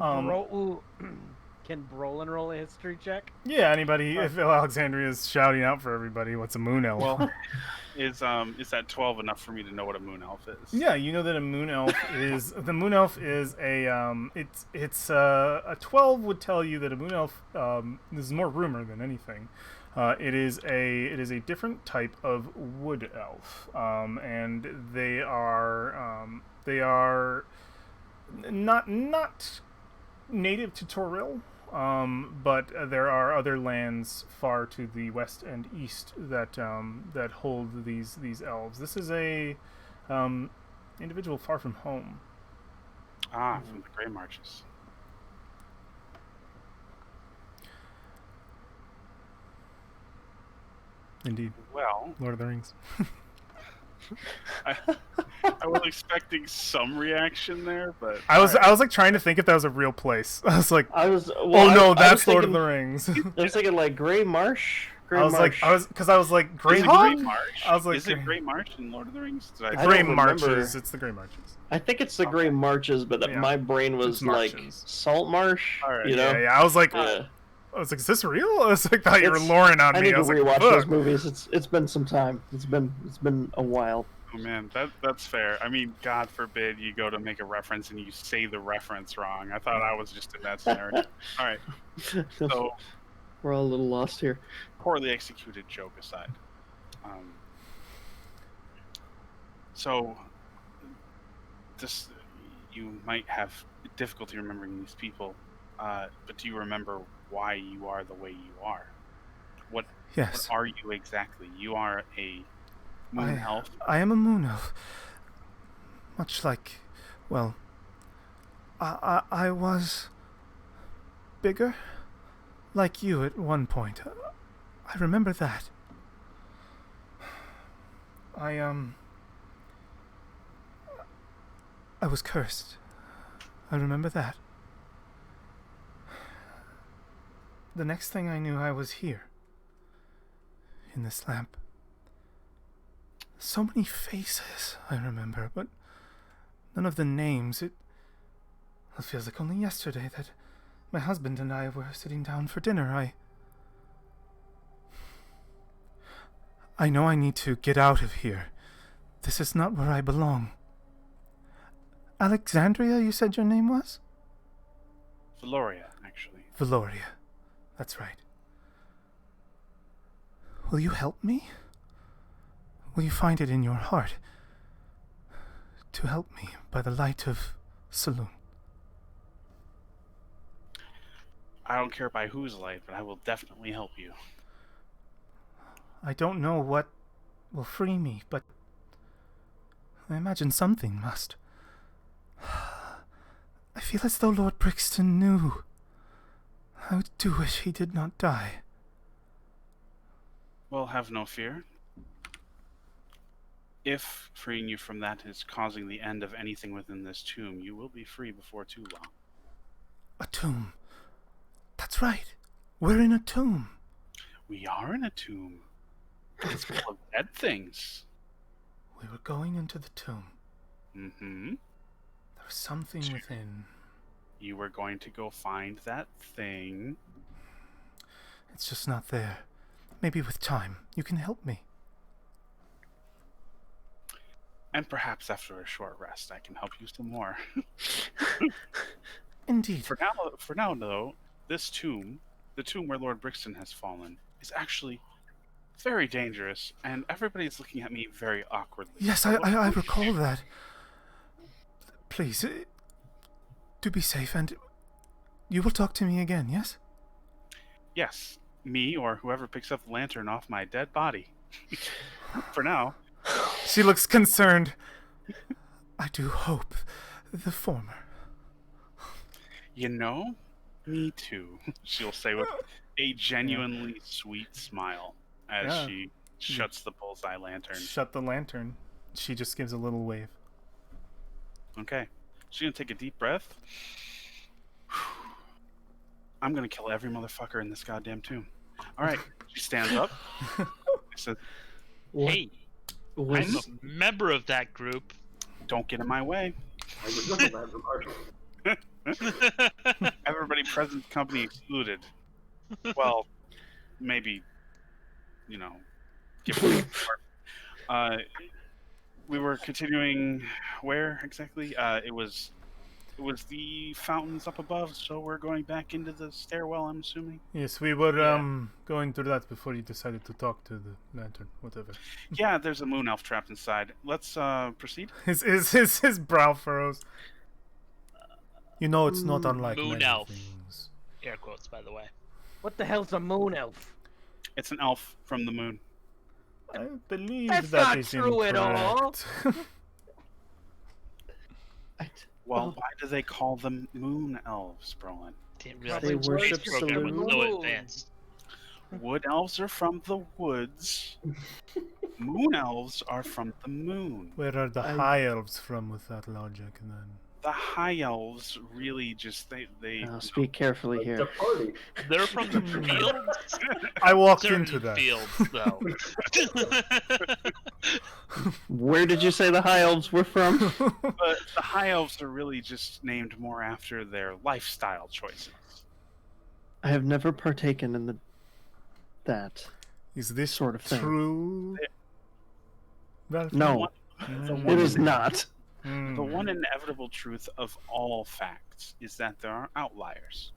can Brolin roll a history check? Yeah, anybody. If Alexandria is shouting out for everybody, what's a moon elf? Well, is that 12 enough for me to know what a moon elf is? Yeah, you know that a moon elf is a a 12 would tell you that a moon elf this is more rumor than anything. It is a different type of wood elf, and they are not native to Toril. but there are other lands far to the west and east that that hold these elves. This is a individual far from home. Ah, from the Grey Marches. Indeed, Well, Lord of the Rings. I was expecting some reaction there, but I was alright. like trying to think if that was a real place. I was like, I was. oh Well, no, I that's was Lord of thinking, the Rings. I was thinking like Grey Marsh. Grey I was Marsh. like, I was like, Is Grey it Hawk? Grey Marsh? I was like, Is it Grey Marsh in Lord of the Rings? Did I Grey don't Marches. remember. It's the Grey Marches. I think it's the Okay. Grey Marches, but Yeah. my brain was It's like marshes. Salt Marsh. All right. You know. Yeah. I was like, Yeah. is this real? I was like, thought you were It's- luring on I me. need to was like, rewatch fuck. those movies. It's been some time. It's been a while. Oh man, that's fair. I mean, God forbid you go to make a reference and you say the reference wrong. I thought I was just in that scenario. All right. So, We're all a little lost here. poorly executed joke aside. So, this you might have difficulty remembering these people, but do you remember why you are the way you are? What Yes. are you exactly? You are a moon elf. I am a moon elf. Much like, well, I was bigger, like you at one point. I remember that. I was cursed. I remember that. The next thing I knew, I was here. In this lamp. So many faces, I remember, but none of the names. It feels like only yesterday that my husband and I were sitting down for dinner. I know I need to get out of here. This is not where I belong. Alexandria, you said your name was? Valoria, actually. Valoria. That's right. Will you help me? Will you find it in your heart to help me by the light of Saloon? I don't care by whose light, but I will definitely help you. I don't know what will free me, but I imagine something must. I feel as though Lord Brixton knew. I do wish he did not die. Well, have no fear. If freeing you from that is causing the end of anything within this tomb, you will be free before too long. A tomb. That's right. We're in a tomb. We are in a tomb. It's full of dead things. We were going into the tomb. Mm-hmm. There was something within. You were going to go find that thing. It's just not there. Maybe with time, you can help me. And perhaps after a short rest, I can help you some more. Indeed. For now, though, this tomb, the tomb where Lord Brixton has fallen, is actually very dangerous, and everybody's looking at me very awkwardly. Yes, I recall that. Please, do be safe, and you will talk to me again, yes? Yes, me or whoever picks up the lantern off my dead body. For now. She looks concerned. I do hope the former. You know, me too, she'll say with a genuinely sweet smile as she shuts the bullseye lantern. Shut the lantern. She just gives a little wave. Okay. She's gonna take a deep breath. I'm gonna kill every motherfucker in this goddamn tomb. Alright. She stands up. Says, Hey, I'm a member of that group. don't get in my way. I would know that remark. Everybody present, company excluded. Well, maybe, give it we were continuing where exactly? It was the fountains up above, so we're going back into the stairwell, I'm assuming. Yes, we were going through that before you decided to talk to the lantern, whatever. Yeah, there's a moon elf trapped inside. Let's proceed. His brow furrows. You know, it's not unlike Moon many elf. things. air quotes, by the way. What the hell's a moon elf? It's an elf from the moon. I believe That's that not is true at all. incorrect. Well, why do they call them moon elves, Brolin? Didn't They realize They the worship space program was Saloon. so Moon. advanced. Wood elves are from the woods. Moon elves are from the moon. Where are the I- high elves from with that logic then? The high elves really just they Speak carefully Like here. the party. They're from the fields. I walked Certain into that. fields, though. Where did you say the high elves were from? but the high elves are really just named more after their lifestyle choices. I have never partaken in that. Is this Sort of thing. true? Valkyrie? No, Mm. it is not. Mm. The one inevitable truth of all facts is that there are outliers.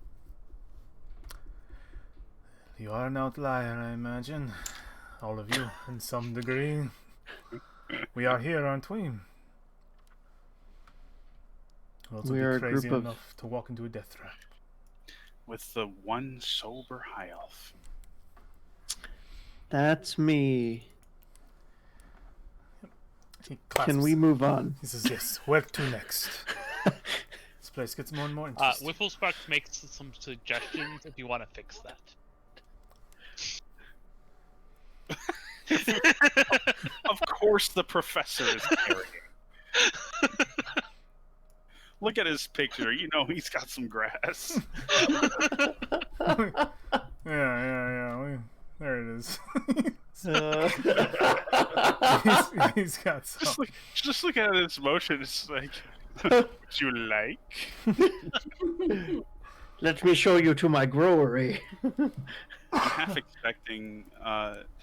You are an outlier, I imagine. All of you, in some degree. We are here, aren't we? We'll also We be are a crazy group of- enough to walk into a death trap. With the one sober high elf. That's me. He clasps. Can we move on? He says, yes. Where to next? This place gets more and more interesting. Whifflespark makes some suggestions if you want to fix that. Of course the professor is carrying. Look at his picture. You know he's got some grass. Yeah. There it is. he's got some. Just look at his motion. It's like, would you like? Let me show you to my growery. I'm half expecting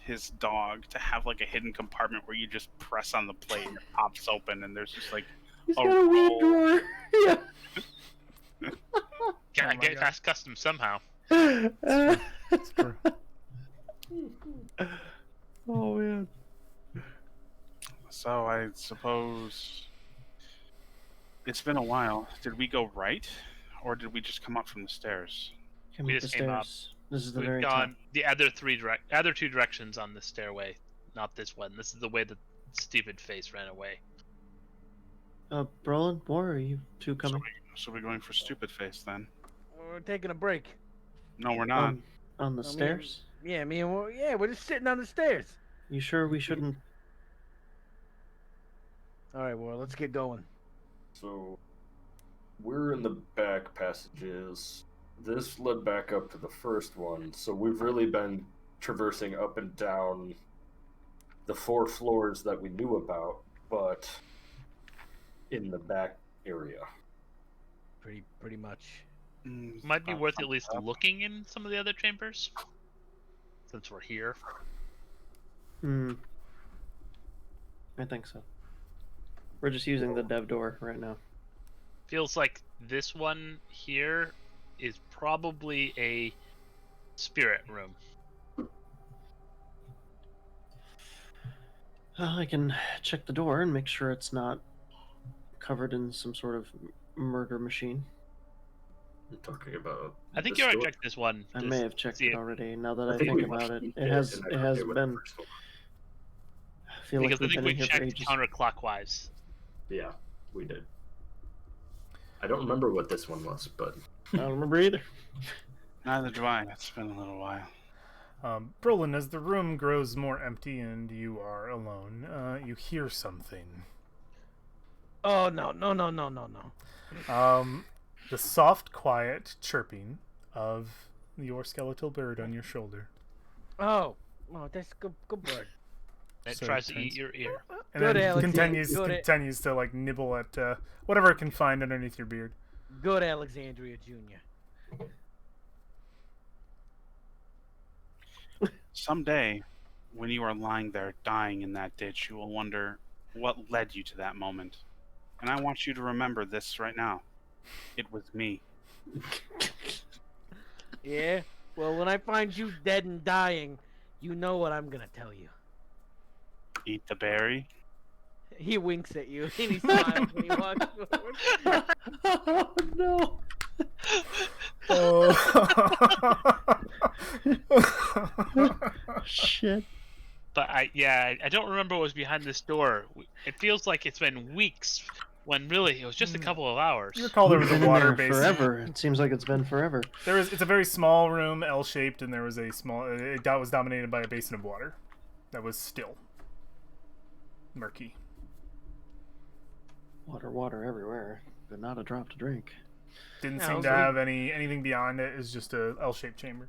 his dog to have like a hidden compartment where you just press on the plate and it pops open, and there's just like He's a got a weed roll. drawer. Yeah. Gotta my get God. past custom somehow. It's true. Oh man. So I suppose it's been a while. Did we go right, or did we just come up from the stairs? Come We up the just came up. stairs. This is the We've very gone top. the other two directions on the stairway, not this one. This is the way the stupid face ran away. Brolin, War, are you two coming? So we're going for stupid face then? We're taking a break. No, we're not. On the I mean, stairs? Yeah, we're just sitting on the stairs. You sure we shouldn't? All right, well, let's get going. So, we're in the back passages. This led back up to the first one, so we've really been traversing up and down the 4 floors that we knew about, but in the back area. Pretty much. Might be worth at least looking in some of the other chambers, since we're here. I think so. We're just using the dev door right now. Feels like this one here is probably a spirit room. I can check the door and make sure it's not covered in some sort of murder machine. You're talking about. I think this you already door? checked this one. I just may have checked see it already. Now that I we think watched about it, the it has and I it has forget what the been. first one- I feel because like I we've think been we in here for checked ages. counterclockwise. Yeah, we did. I don't remember what this one was, but I don't remember either. Neither do I. It's been a little while. Brolin, as the room grows more empty and you are alone, you hear something. Oh no. The soft, quiet chirping of your skeletal bird on your shoulder. Oh, that's good bird. It So tries it to eat turns- your ear. And Good, then Alex, continues to like nibble at whatever it can find underneath your beard. Good Alexandria Jr. Someday, when you are lying there dying in that ditch, you will wonder what led you to that moment. And I want you to remember this right now. It was me. Yeah? Well, when I find you dead and dying, you know what I'm gonna tell you. Eat the berry. He winks at you and he smiles when he walks forward. Oh no! Shit. But I don't remember what was behind this door. It feels like it's been weeks, when really it was just a couple of hours. You recall there We've was a been in water there basin. forever. It seems like it's been forever. It's a very small room, L-shaped, and there was a small. It was dominated by a basin of water that was still murky. Water everywhere, but not a drop to drink. Didn't Yeah, seem was to like- have anything beyond it. It's just a L-shaped chamber.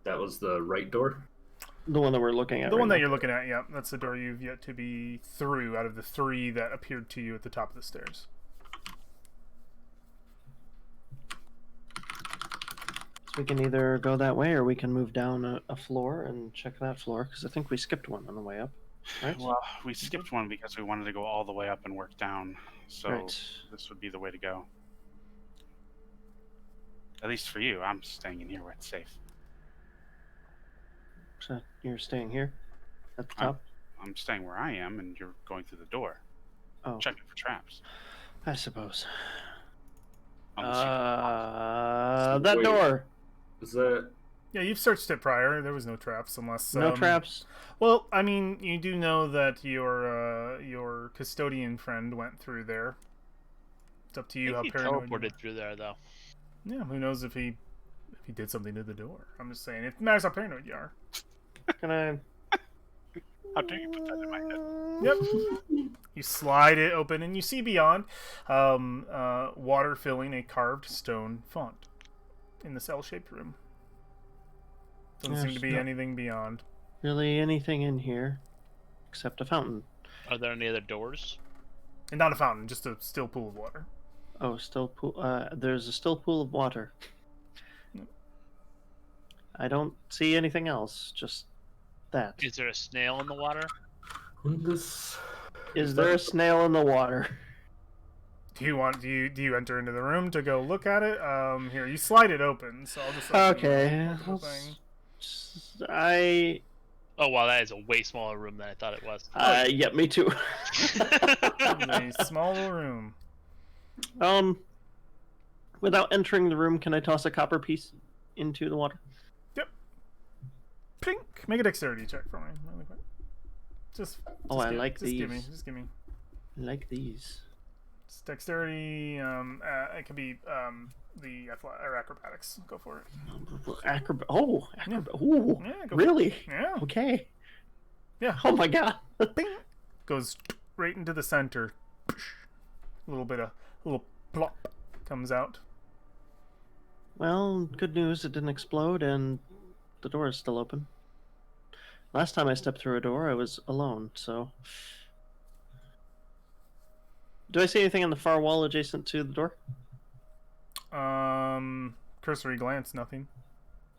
That was the right door. The one that we're looking at. The one right that now. you're looking at, yeah, that's the door you've yet to be through out of the 3 that appeared to you at the top of the stairs. So we can either go that way or we can move down a floor and check that floor because I think we skipped one on the way up. Right? Well, we skipped one because we wanted to go all the way up and work down. So Right. this would be the way to go. At least for you, I'm staying in here where it's safe. So you're staying here at the I'm- top? I'm staying where I am, and you're going through the door, Oh, checking for traps. I suppose. Unless you- That Wait. door. Is that Yeah, you've searched it prior. There was no traps, unless No traps. Well, I mean, you do know that your custodian friend went through there. It's up to you how He paranoid. You teleported through there, though. are. Yeah, who knows if he did something to the door? I'm just saying, it matters how paranoid you are. Can I? How dare you put that in my head? Yep. You slide it open, and you see beyond water filling a carved stone font in this L-shaped room. Doesn't seem to be There's no- anything beyond. Really anything in here except a fountain? Are there any other doors? And not a fountain, just a still pool of water. Oh, still pool. There's a still pool of water. Yep. I don't see anything else. Just that. Is there a snail in the water? this? Is there a snail in the water? Do you enter into the room to go look at it? Here, you slide it open, so I'll just open Okay. the whole thing. I. Oh wow, that is a way smaller room than I thought it was. Yeah, me too. It's a small little room. Without entering the room, can I toss a copper piece into the water? Pink. Make a dexterity check for me, really quick. Just. Oh, I like just Give me. these. Just give me. Like these. It's dexterity. It could be the or acrobatics. Go for it. Ooh. Yeah, go for Really? it. Yeah. Okay. Yeah. Oh my god. Bing. Goes right into the center. A little plop comes out. Well, good news, it didn't explode and the door is still open. Last time I stepped through a door, I was alone, so. Do I see anything on the far wall adjacent to the door? Cursory glance, nothing.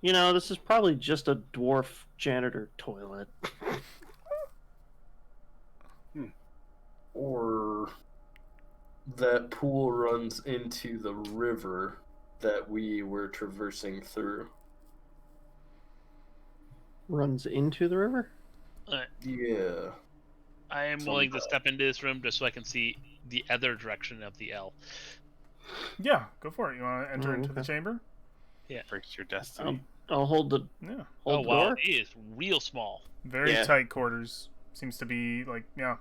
You know, this is probably just a dwarf janitor toilet. Or that pool runs into the river that we were traversing through. Runs into the river? Yeah. I am willing to step into this room just so I can see the other direction of the L. Yeah, go for it. You want to enter into the okay. chamber? Breaks your destiny. I'll hold the Yeah. hold Oh the wow, door. it is real small. Very Yeah. tight quarters. Seems to be like, yeah.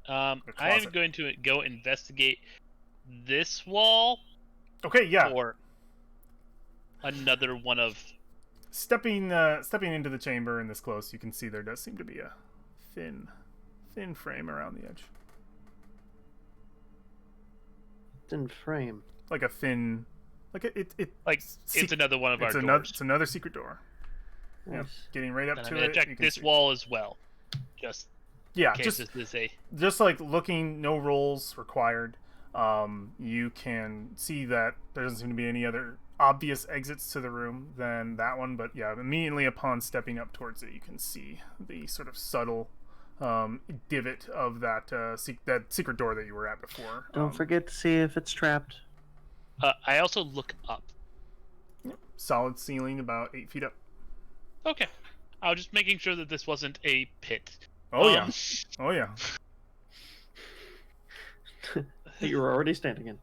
I am closet. going to go investigate this wall Okay, yeah. or another one of. Stepping into the chamber and this close, you can see there does seem to be a thin frame around the edge. Thin frame. Like a thin, like it Like it's another one of our doors. It's another secret door. Yeah, Nice. getting right up And I'm to gonna it. check you can this see. wall as well, just Yeah, in case this is a. just like looking, no rolls required. You can see that there doesn't seem to be any other obvious exits to the room than that one, but yeah, immediately upon stepping up towards it, you can see the sort of subtle divot of that that secret door that you were at before. Don't forget to see if it's trapped. I also look up. Solid ceiling, about 8 feet up. Okay, I was just making sure that this wasn't a pit. Oh Um, yeah, oh yeah. that you were already standing in.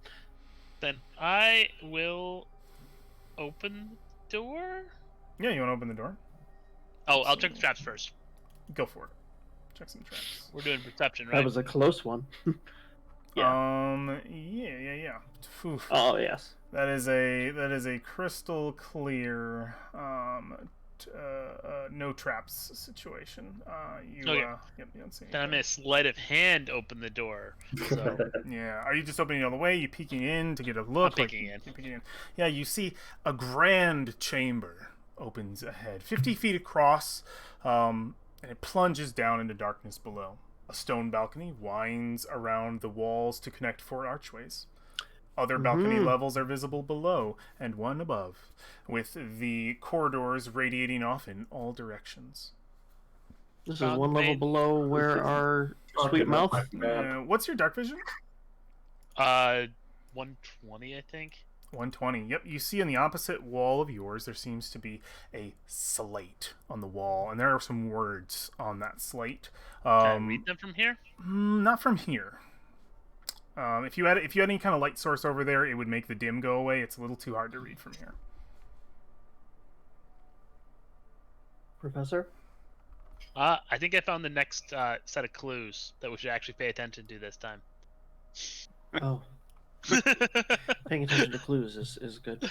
Then I will open the door. Yeah, you want to open the door? Oh, I'll check the traps first. Go for it. Check some traps. We're doing perception, right? That was a close one. Yeah. Yeah. Oof. Oh yes. That is a crystal clear, no traps situation. Okay. Yep, you don't see Then I'm anything. gonna sleight of hand open the door. So Yeah. Are you just opening it all the way? You peeking in to get a look? peeking in. You're peeking in. Yeah, you see a grand chamber opens ahead, 50 feet across, and it plunges down into darkness below. A stone balcony winds around the walls to connect 4 archways. Other balcony levels are visible below and one above, with the corridors radiating off in all directions. This is Found one the level main- below where our sweet mouth. What's your dark vision? 120, I think. 120. Yep, you see on the opposite wall of yours, there seems to be a slate on the wall, and there are some words on that slate. Can I read them from here? Not from here. If you had any kind of light source over there, it would make the dim go away. It's a little too hard to read from here. Professor? I think I found the next set of clues that we should actually pay attention to this time. Oh, paying attention to clues is good.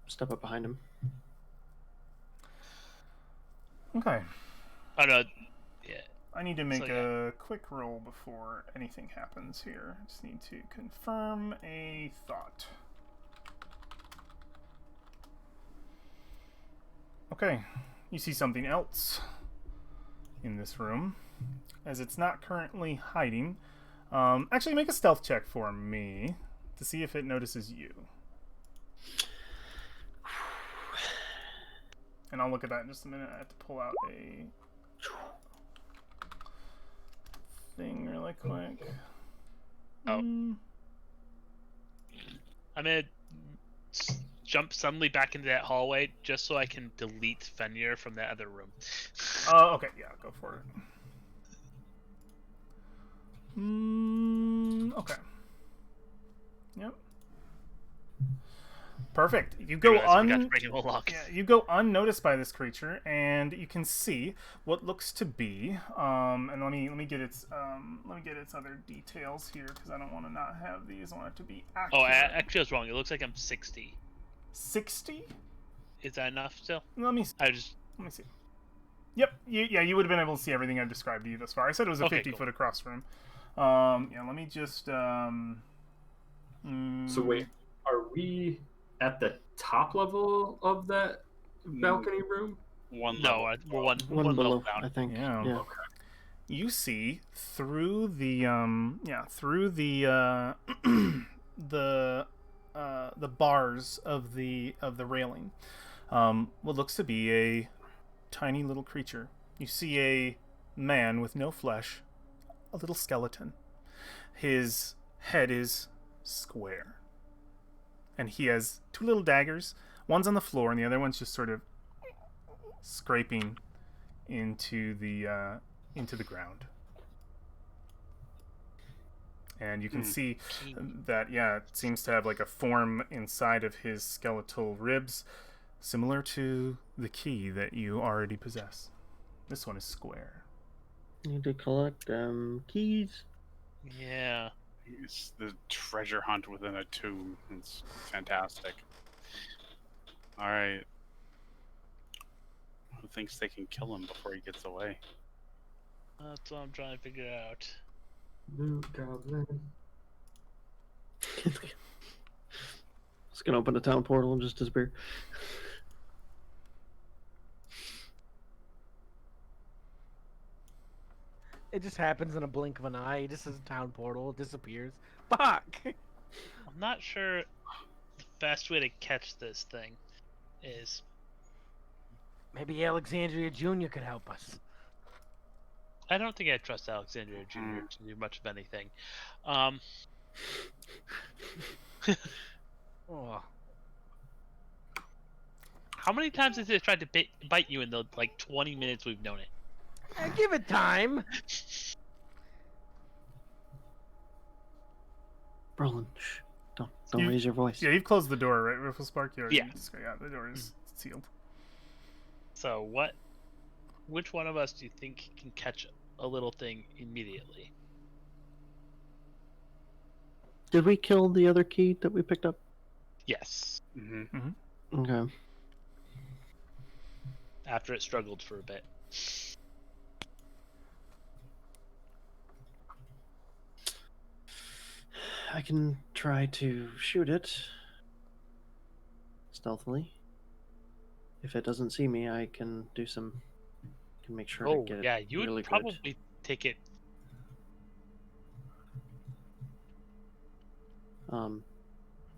Step up behind him. Okay. Oh no, yeah. I need to make So, a quick roll before anything happens here. I just need to confirm a thought. Okay, you see something else in this room, as it's not currently hiding. Actually, make a stealth check for me to see if it notices you. And I'll look at that in just a minute. I have to pull out a thing really quick. Oh. I'm gonna jump suddenly back into that hallway just so I can delete Fenrir from that other room. Okay, yeah, go for it. Okay. Yep. Perfect. You go you go unnoticed by this creature, and you can see what looks to be. And let me get its other details here because I don't want to not have these. I want it to be accurate. Oh, actually, I was wrong. It looks like I'm 60. 60? Is that enough still? Let me see. Yep. You would have been able to see everything I've described to you thus far. I said it was a 50-foot across room. Yeah. Let me just. So wait, are we at the top level of that balcony room? One No, level. we're one One below, level down. I think. Yeah. Yeah. You see through the the bars of the railing, what looks to be a tiny little creature. You see a man with no flesh, a little skeleton. His head is square, and he has 2 little daggers. One's on the floor, and the other one's just sort of scraping into the ground. And you can see that, yeah, it seems to have like a form inside of his skeletal ribs, similar to the key that you already possess. This one is square. Need to collect keys. Yeah. It's the treasure hunt within a tomb. It's fantastic. All right. Who thinks they can kill him before he gets away? That's what I'm trying to figure out. Blue Goblin. It's gonna open a town portal and just disappear. It just happens in a blink of an eye. It just says town portal, it disappears. Fuck! I'm not sure the best way to catch this thing is. Maybe Alexandria Jr. could help us. I don't think I trust Alexandria Jr. to do much of anything. Oh. How many times has it tried to bite you in the 20 minutes we've known it? Give it time. Brolin, shh. Don't You- raise your voice. Yeah, you've closed the door, right, Riffle Spark? You already Yeah. Yeah, the door is sealed. So which one of us do you think can catch a little thing immediately? Did we kill the other key that we picked up? Yes. Mm-hmm. Okay. After it struggled for a bit. I can try to shoot it stealthily. If it doesn't see me, I can do some. Can make sure to Oh get it yeah, you would really good. probably take it.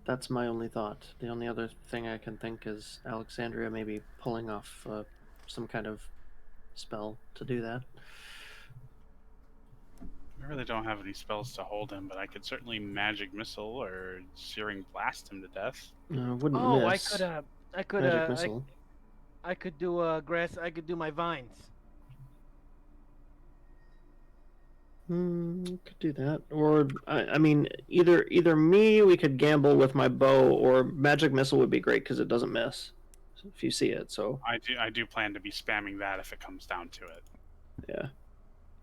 That's my only thought. The only other thing I can think is Alexandria maybe pulling off some kind of spell to do that. I really don't have any spells to hold him, but I could certainly magic missile or searing blast him to death. Wouldn't Oh, miss. I could Magic missile. I could do I could do my vines. Could do that, or I mean, either me, we could gamble with my bow, or magic missile would be great because it doesn't miss if you see it. So I do plan to be spamming that if it comes down to it. yeah.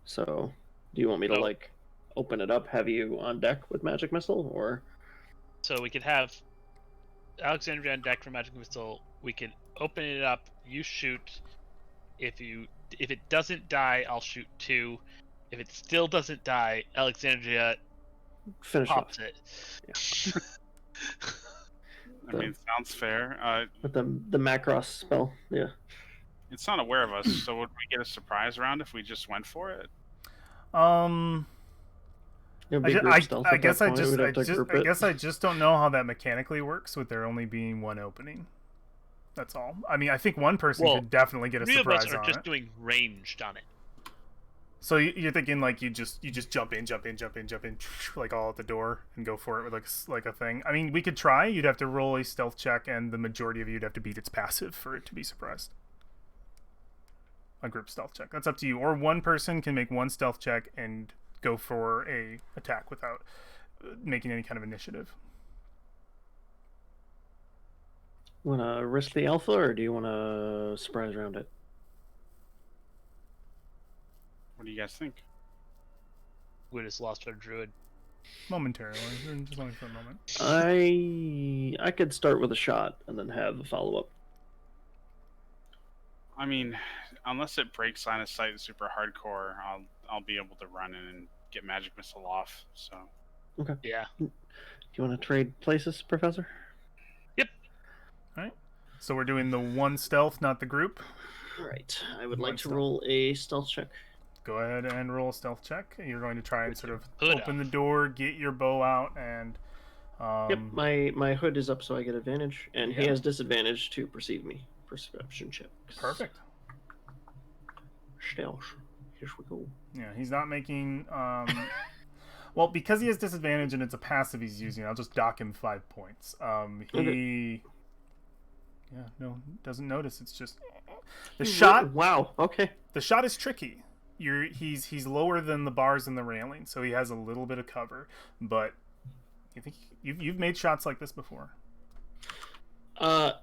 So do you want me to So- like open it up, have you on deck with magic missile, or So we could have Alexandria on deck for magic missile. We could open it up. You shoot. If it doesn't die, I'll shoot 2. If it still doesn't die, Alexandria finish pops off it. I mean, sounds fair. with the Macross spell? Yeah. It's not aware of us, so would we get a surprise round if we just went for it? It would be group stealth I at guess that I point. just We'd have to group it. I just don't know how that mechanically works with there only being one opening. That's all. I mean, I think one person Well, could definitely get a 3 of us surprise are on just it. doing ranged on it. So you're thinking like you just jump in, like all at the door and go for it with like a thing. I mean, we could try. You'd have to roll a stealth check, and the majority of you'd have to beat its passive for it to be surprised. A group stealth check. That's up to you. Or one person can make one stealth check and go for a attack without making any kind of initiative. Want to risk the alpha, or do you want to surprise round it? What do you guys think? We just lost our druid. Momentarily, just only for a moment. I could start with a shot and then have a follow up. I mean, unless it breaks line of sight super hardcore, I'll be able to run in and get magic missile off. So Yeah. Do you want to trade places, Professor? So we're doing the one stealth, not the group. All right. I would One like to stealth. roll a stealth check. Go ahead and roll a stealth check. You're going to try and sort of Hood open up. the door, get your bow out, and Yep, my hood is up, so I get advantage, and he Yeah. has disadvantage to perceive me. Perception checks. perfect. Stealth. Here we go. Yeah, he's not making. Well, because he has disadvantage and it's a passive he's using, I'll just dock him 5 points. He. Yeah, no, doesn't notice. It's just the shot. Wow. Okay. The shot is tricky. He's lower than the bars and the railing, so he has a little bit of cover. But you think you've made shots like this before?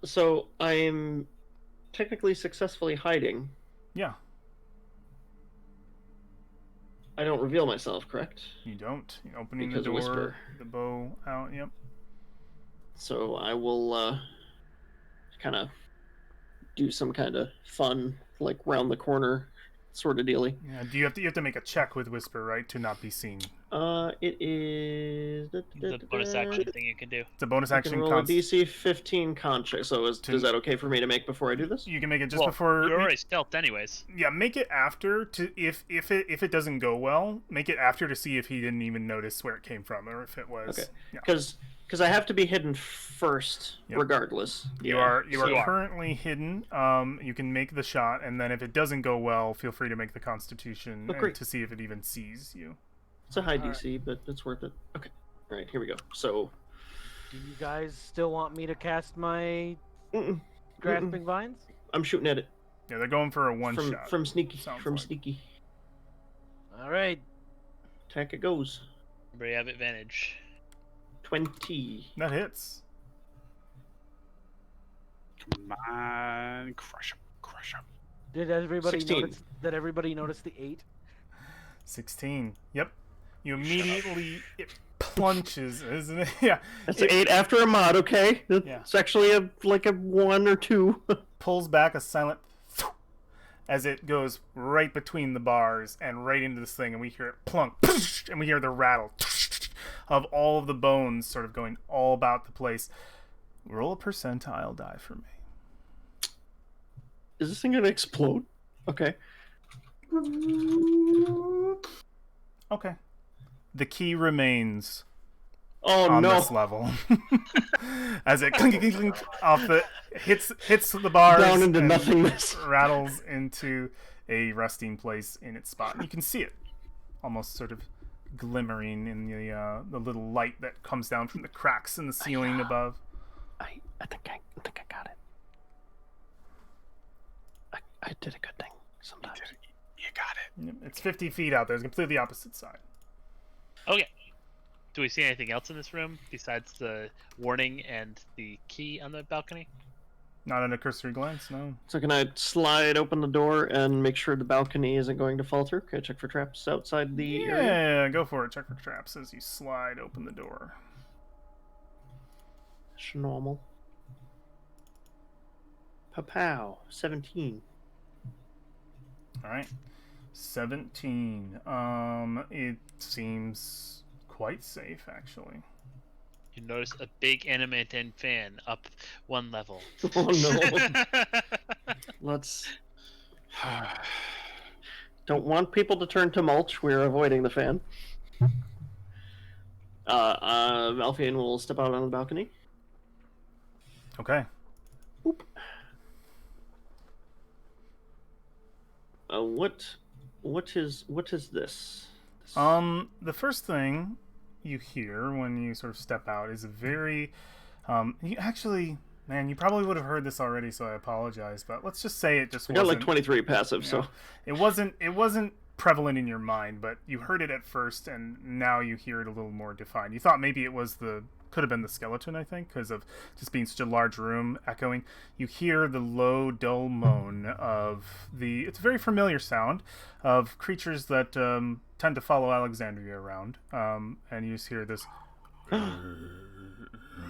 So I'm technically successfully hiding. Yeah, I don't reveal myself, correct? you don't. You're opening Because the of door, whisper. the bow out. Yep. So I will kind of do some kind of fun, like round the corner sort of dealy. Yeah. Do you have to make a check with whisper, right, to not be seen? It is The bonus action thing you can do. It's a bonus I action. can roll a DC 15 con check. So is that okay for me to make before I do this? You can make it just Well, before. You're already stealthed anyways. Yeah, make it after to if it doesn't go well, make it after to see if he didn't even notice where it came from or if it was. Okay. Yeah. Because I have to be hidden first, Yep. regardless. You Yeah. are You are. currently hidden. You can make the shot, and then if it doesn't go well, feel free to make the Constitution Oh, great. to see if it even sees you. It's a high Alright. DC, but it's worth it. Okay. All right, here we go. So, Do you guys still want me to cast my mm-mm, grasping vines? I'm shooting at it Yeah, they're going for a one from shot. from sneaky. sounds From like. sneaky. All right. Attack it goes. Remember, you have advantage. 20. That hits. Come on, crush him, crush him. Did everybody 16. notice? Did everybody notice the 8? 16. Yep. You immediately it plunges, isn't it? Yeah. That's It 8 after a mod, okay? Yeah. It's actually like a 1 or 2. pulls back a silent as it goes right between the bars and right into this thing, and we hear it plunk, and we hear the rattle of all of the bones sort of going all about the place. Roll a percentile die for me. Is this thing gonna explode? Okay. Okay. The key remains Oh on no! this level as it clink, clink, clink, off the hits the bars Down into and nothingness. rattles into a resting place in its spot. And you can see it almost sort of glimmering in the little light that comes down from the cracks in the ceiling above. I think I got it. I did a good thing sometimes. You got it. It's 50 feet out there. It's completely opposite side. Okay. Do we see anything else in this room besides the warning and the key on the balcony? Not in a cursory glance, no. So can I slide open the door and make sure the balcony isn't going to fall through? Can I check for traps outside the area? Yeah, go for it. Check for traps as you slide open the door. It's normal. Pow, 17. All right. 17. It seems quite safe, actually. You notice a big animated fan up one level. Oh no. Let's. Don't want people to turn to mulch. We're avoiding the fan. Alfian will step out on the balcony. Okay. Oop. What is this? The first thing you hear when you sort of step out is a very, you actually, man, you probably would have heard this already, so I apologize, but let's just say it just I got wasn't. like 23 passive, you so know, it wasn't prevalent in your mind, but you heard it at first, and now you hear it a little more defined. You thought maybe it was could have been the skeleton, I think, because of just being such a large room echoing. You hear the low, dull moan of it's a very familiar sound of creatures that tend to follow Alexandria around, and you just hear this, and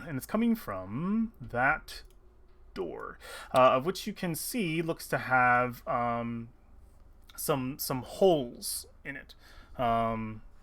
it's coming from that door, of which you can see looks to have some holes in it,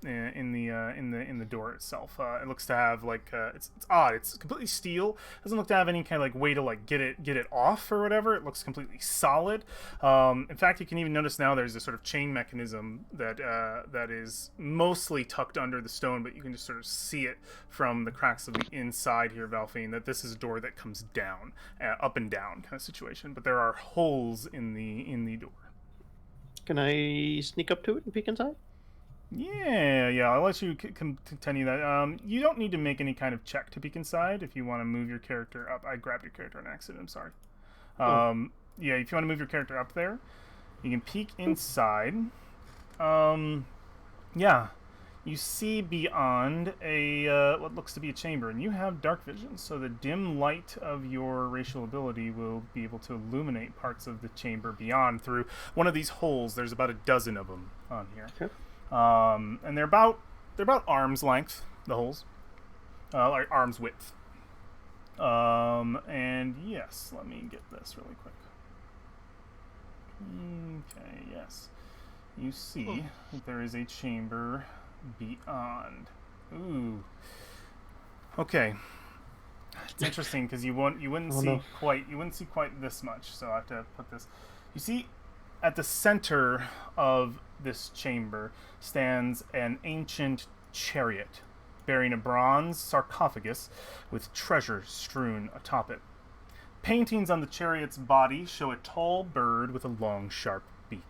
in the door itself. It looks to have like it's odd. It's completely steel. Doesn't look to have any kind of like way to like get it off or whatever. It looks completely solid. In fact, you can even notice now there's a sort of chain mechanism that is mostly tucked under the stone, but you can just sort of see it from the cracks of the inside here, Valfine, that this is a door that comes down, up and down kind of situation. But there are holes in the door. can I sneak up to it and peek inside? Yeah, I'll let you continue that. You don't need to make any kind of check to peek inside if you want to move your character up. I grabbed your character on accident, I'm sorry. Yeah, if you want to move your character up there, you can peek inside. Yeah, you see beyond what looks to be a chamber, and you have dark vision, so the dim light of your racial ability will be able to illuminate parts of the chamber beyond through one of these holes. There's about a dozen of them on here. Okay. And they're about arm's length, the holes, like arm's width. And yes, let me get this really quick. Okay, yes, you see that there is a chamber beyond. Ooh. Okay. It's interesting because you wouldn't see quite this much. So I have to put this. You see, at the center of this chamber stands an ancient chariot bearing a bronze sarcophagus with treasure strewn atop it. Paintings on the chariot's body show a tall bird with a long, sharp beak.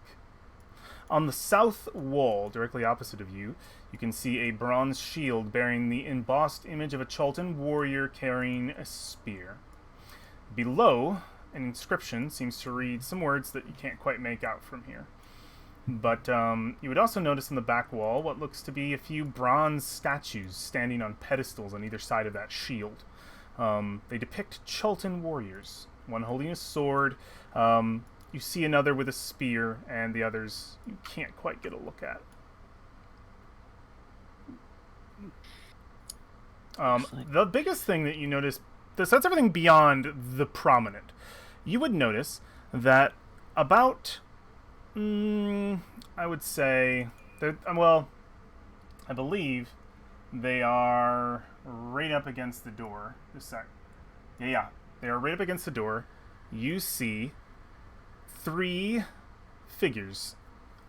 On the south wall, directly opposite of you, you can see a bronze shield bearing the embossed image of a Chalton warrior carrying a spear. Below, an inscription seems to read some words that you can't quite make out from here. But you would also notice on the back wall what looks to be a few bronze statues standing on pedestals on either side of that shield. They depict Chultan warriors, one holding a sword. You see another with a spear, and the others you can't quite get a look at. The biggest thing that you notice, that's everything beyond the prominent. You would notice that about, I would say, well, I believe they are right up against the door. Just a sec. Yeah, they are right up against the door. You see 3 figures,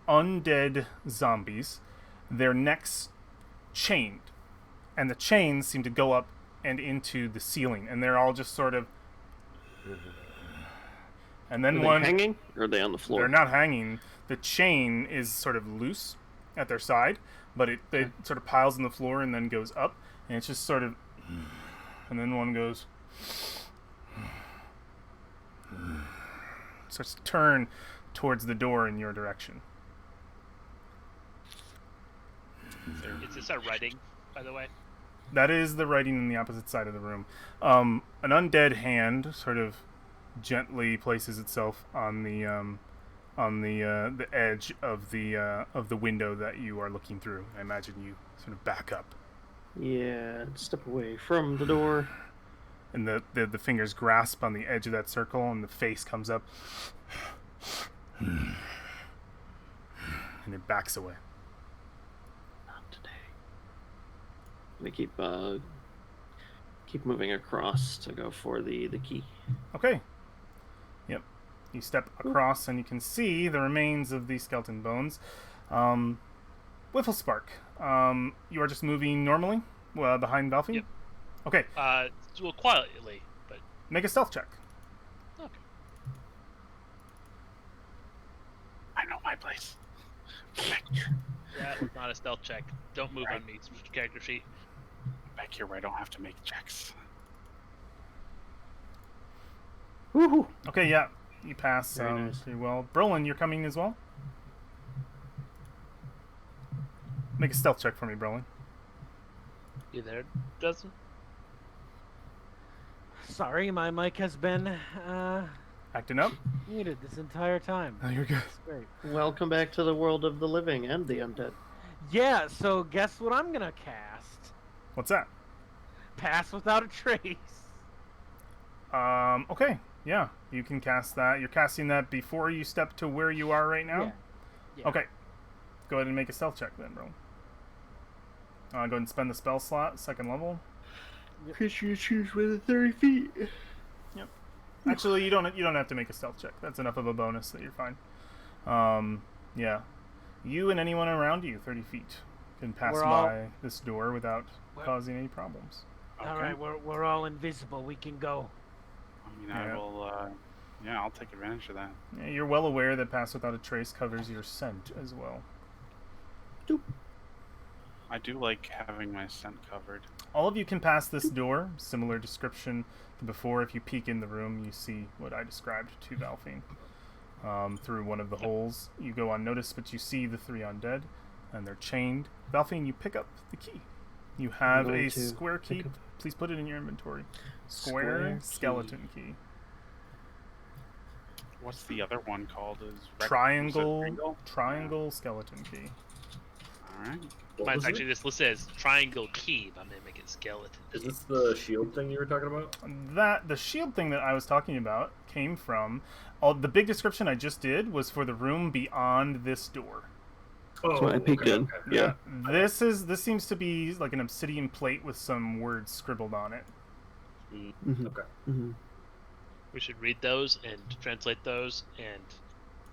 undead zombies, their necks chained. And the chains seem to go up and into the ceiling, and they're all just sort of. And then Are they hanging, or are they on the floor? They're not hanging. The chain is sort of loose at their side, but it sort of piles on the floor and then goes up, and it's just sort of. And then one goes. Starts to turn towards the door in your direction. Is this our writing, by the way? That is the writing in the opposite side of the room. An undead hand sort of gently places itself on the edge of the window that you are looking through. I imagine you sort of back up. Yeah, step away from the door. And the fingers grasp on the edge of that circle, and the face comes up. And it backs away. Not today. I'm gonna keep moving across to go for the key. Okay. Yep. You step across, and you can see the remains of the skeleton bones. Whifflespark, you are just moving normally behind Belfie? Yep. Okay. Well, quietly, but... Make a stealth check. Okay. I know my place. That was not a stealth check. Don't move on me, character sheet. Back here where I don't have to make checks. Woohoo! Okay, yeah. You pass Very nice. pretty well. Brolin, you're coming as well? Make a stealth check for me, Brolin. You there, Dustin? Sorry, my mic has been Acting up? muted this entire time. Oh, you're good. It's great. Welcome back to the world of the living and the undead. Yeah, so guess what I'm gonna cast? What's that? Pass without a trace. Okay. Yeah, you can cast that. You're casting that before you step to where you are right now? Yeah. Okay. Go ahead and make a stealth check then, bro. Go ahead and spend the spell slot, 2nd level. Creature choose within 30 feet. Actually, you don't have to make a stealth check. That's enough of a bonus that you're fine. Yeah. You and anyone around you, 30 feet, can pass by this door without causing any problems. Okay. All right, we're all invisible. We can go. I mean, Yeah. I will. Yeah, I'll take advantage of that. Yeah, you're well aware that Pass Without a Trace covers your scent as well. I do like having my scent covered. All of you can pass this door. Similar description to before. If you peek in the room, you see what I described to Valfine. Through one of the holes, you go unnoticed, but you see the 3 undead, and they're chained. Valfine, you pick up the key. You have going a to square key. pick up- Please put it in your inventory. Square Square key. skeleton key. What's the other one called? Triangle skeleton key. All right. What Mine's was it? actually just listed as triangle key, but I'm gonna make it skeleton. Is this the shield thing you were talking about? The shield thing that I was talking about came from the big description I just did was for the room beyond this door. That's what I peeked in. Yeah. This seems to be like an obsidian plate with some words scribbled on it. Mhm. Okay. Mhm. We should read those and translate those and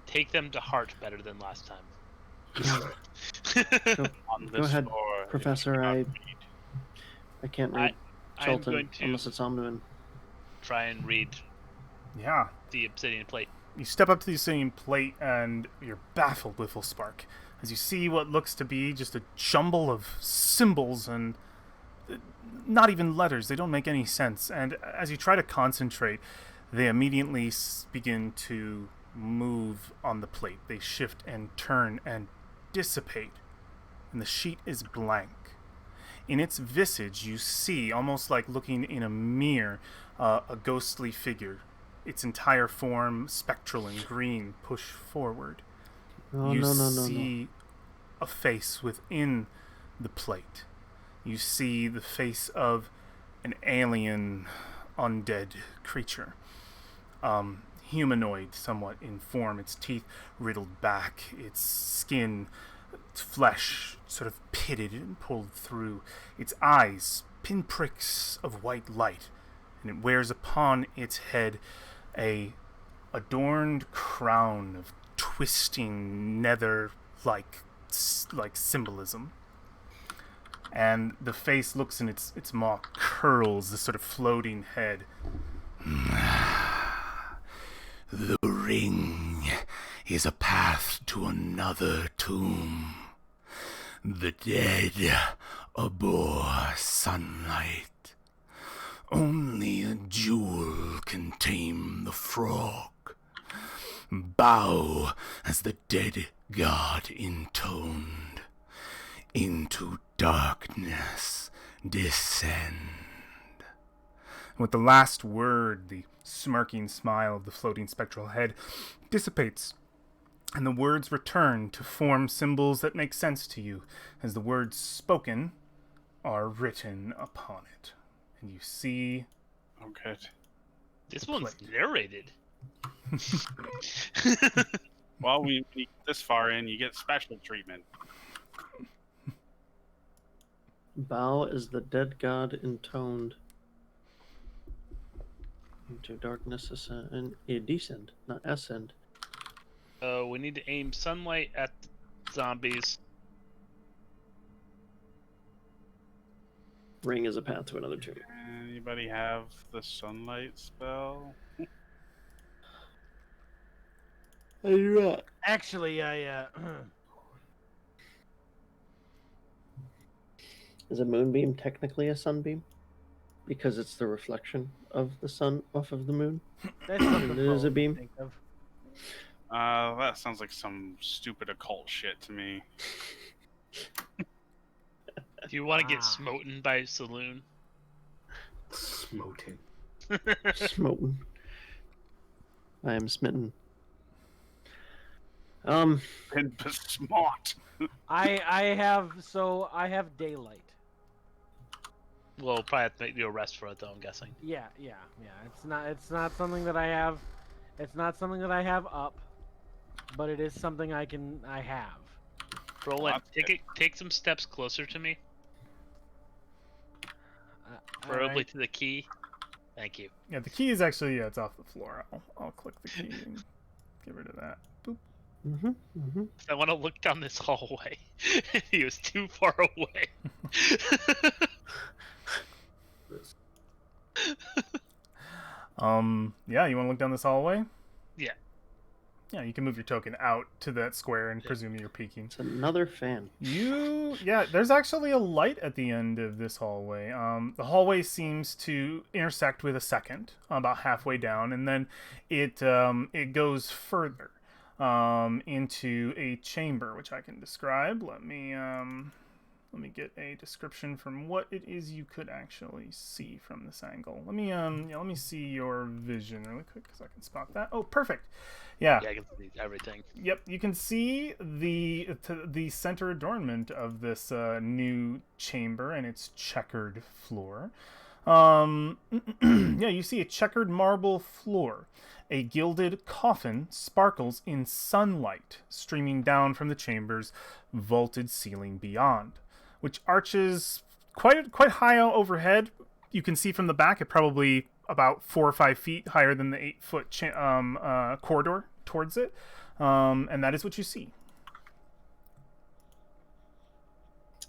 take them to heart better than last time. On Go this ahead, floor, if Professor. you cannot I read. can't read I'm Chultan going to unless it's Omnuin. try and read Yeah. the obsidian plate. You step up to the obsidian plate and you're baffled, Whifflespark, as you see what looks to be just a jumble of symbols and not even letters. They don't make any sense. And as you try to concentrate, they immediately begin to move on the plate. They shift and turn and dissipate, and the sheet is blank. In its visage, you see, almost like looking in a mirror, a ghostly figure, its entire form spectral and green, push forward. Oh, You no. see a face within the plate. You see the face of an alien, undead creature. Humanoid somewhat in form, its teeth riddled back, its skin, its flesh sort of pitted and pulled through, its eyes pinpricks of white light, and it wears upon its head a adorned crown of twisting nether-like symbolism. And the face looks in its maw, curls, this sort of floating head. The ring is a path to another tomb. The dead abhor sunlight. Only a jewel can tame the frog. Bow as the dead god intoned. Into darkness descend. With the last word, the smirking smile of the floating spectral head dissipates, and the words return to form symbols that make sense to you, as the words spoken are written upon it. And you see... Oh, good. This one's narrated. Well, when you get this far in, you get special treatment. Bow as the dead god intoned. Into darkness ascend, descend, not ascend. We need to aim sunlight at the zombies. Ring is a path to another tomb. Anybody have the sunlight spell? I do not. Actually, I Is a moonbeam technically a sunbeam? Because it's the reflection of the sun off of the moon? that's something It is a to beam. think of. That sounds like some stupid occult shit to me. Do you want to get smoten by Saloon? Smoting. Smoten. I am smitten. And besmart. I have daylight. We'll probably have to make you a rest for it, though. I'm guessing. Yeah. It's not something that I have. It's not something that I have up, but it is something I have. Roland, take some steps closer to me, preferably Alright. to the key. Thank you. Yeah, the key is actually, it's off the floor. I'll click the key and get rid of that. Boop. I want to look down this hallway. He was too far away. Yeah, you want to look down this hallway? Yeah. Yeah, you can move your token out to that square and presume you're peeking. It's another fan. Yeah, there's actually a light at the end of this hallway. The hallway seems to intersect with a second, about halfway down, and then it goes further into a chamber, which I can describe. Let me get a description from what it is you could actually see from this angle. Let me see your vision really quick because I can spot that. Oh, perfect. Yeah. Yeah, I can see everything. Yep, you can see the center adornment of this new chamber and its checkered floor. Yeah, you see a checkered marble floor. A gilded coffin sparkles in sunlight streaming down from the chamber's vaulted ceiling beyond, which arches quite high overhead. You can see from the back it probably about 4 or 5 feet higher than the 8-foot corridor towards it, and that is what you see.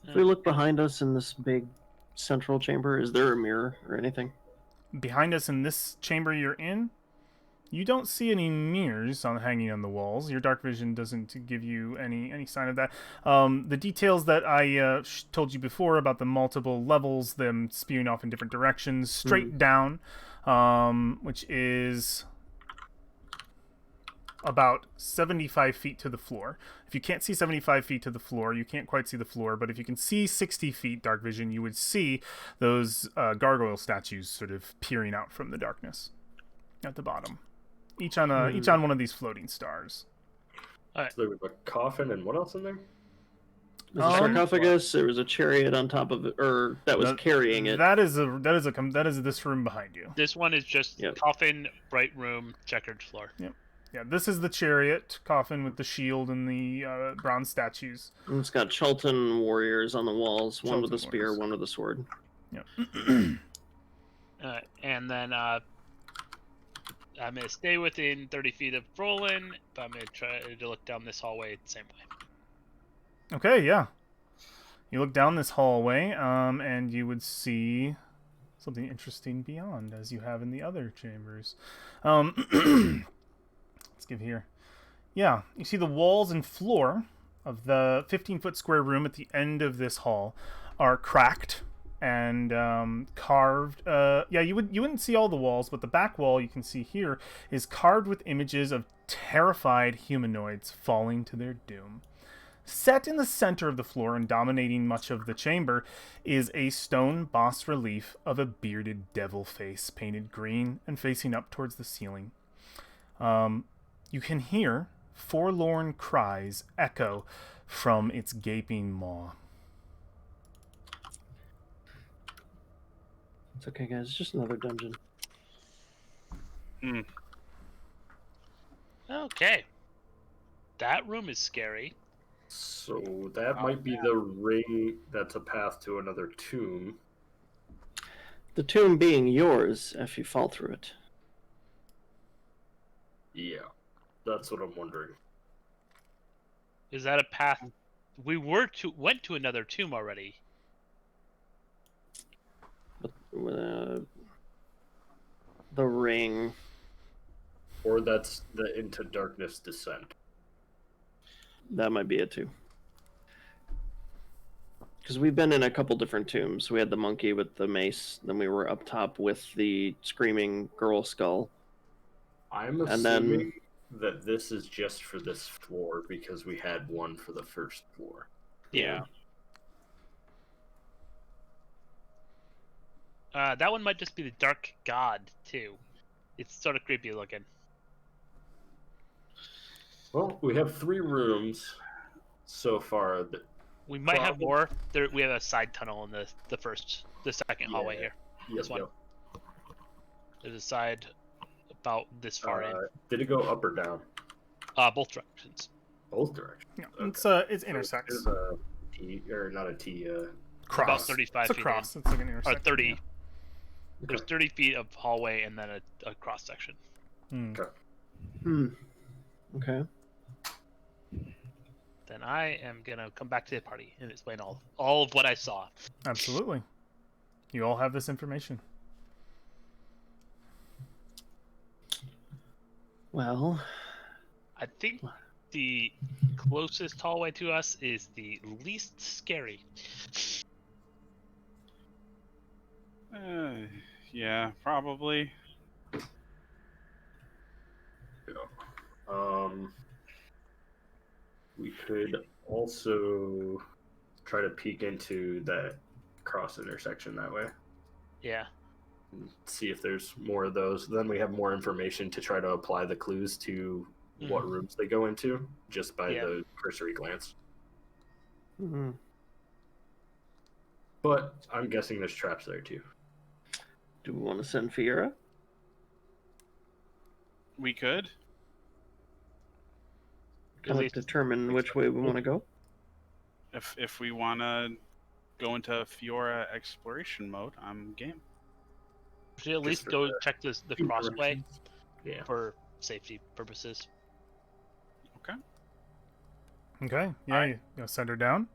If we look behind us in this big central chamber, is there a mirror or anything? Behind us in this chamber you're in, you don't see any mirrors hanging on the walls. Your dark vision doesn't give you any sign of that. The details that I told you before about the multiple levels, them spewing off in different directions, straight down, which is about 75 feet to the floor. If you can't see 75 feet to the floor, you can't quite see the floor, but if you can see 60 feet dark vision, you would see those gargoyle statues sort of peering out from the darkness at the bottom. Each on one of these floating stars. So there was a coffin and what else in there? There's a sarcophagus. There was a chariot on top of it, or that was carrying it. That is this room behind you. This one is just coffin, bright room, checkered floor. Yep. Yeah, this is the chariot coffin with the shield and the bronze statues. And it's got Chalton warriors on the walls, one with a Chalton spear, warriors. one with a sword. Yep. And then I'm going to stay within 30 feet of Brolin, but I'm going to try to look down this hallway the same way. Okay, yeah. You look down this hallway, and you would see something interesting beyond, as you have in the other chambers. Let's give here. Yeah, you see the walls and floor of the 15-foot square room at the end of this hall are cracked and carved. Yeah, you wouldn't see all the walls, but the back wall you can see here is carved with images of terrified humanoids falling to their doom. Set in the center of the floor and dominating much of the chamber is a stone bas relief of a bearded devil face painted green and facing up towards the ceiling. You can hear forlorn cries echo from its gaping maw. It's okay, guys. It's just another dungeon. Okay. That room is scary. So that might be the ring that's a path to another tomb. The tomb being yours if you fall through it. Yeah, that's what I'm wondering. Is that a path? We went to another tomb already. But, the ring. Or that's the Into Darkness descent. That might be it too. Because we've been in a couple different tombs. We had the monkey with the mace, then we were up top with the screaming girl skull. I'm assuming that this is just for this floor because we had one for the first floor. Yeah. That one might just be the Dark God, too. It's sort of creepy looking. Well, we have 3 rooms so far. We might have more. We have a side tunnel in the second hallway here. This one. There's a side about this far in. Did it go up or down? Both directions. Both directions. Yeah, Okay. It's intersects. There's a T, or not a T. Cross. About 35 it's a feet cross. in. It's like an intersection. Or 30. Yeah. There's 30 feet of hallway and then a cross section. Okay. Then I am gonna come back to the party and explain all of what I saw. Absolutely. You all have this information. Well, I think the closest hallway to us is the least scary. Yeah, probably. We could also try to peek into that cross intersection that way. Yeah. And see if there's more of those. Then we have more information to try to apply the clues to what rooms they go into just by the cursory glance. mm-hmm. But I'm guessing there's traps there too. Do we want to send Fiera? We could. Kind of determine which way we want to go? If we want to go into Fiora exploration mode, I'm game. We should at least go check the crossway Yeah. for safety purposes. Okay. Yeah, you send her down.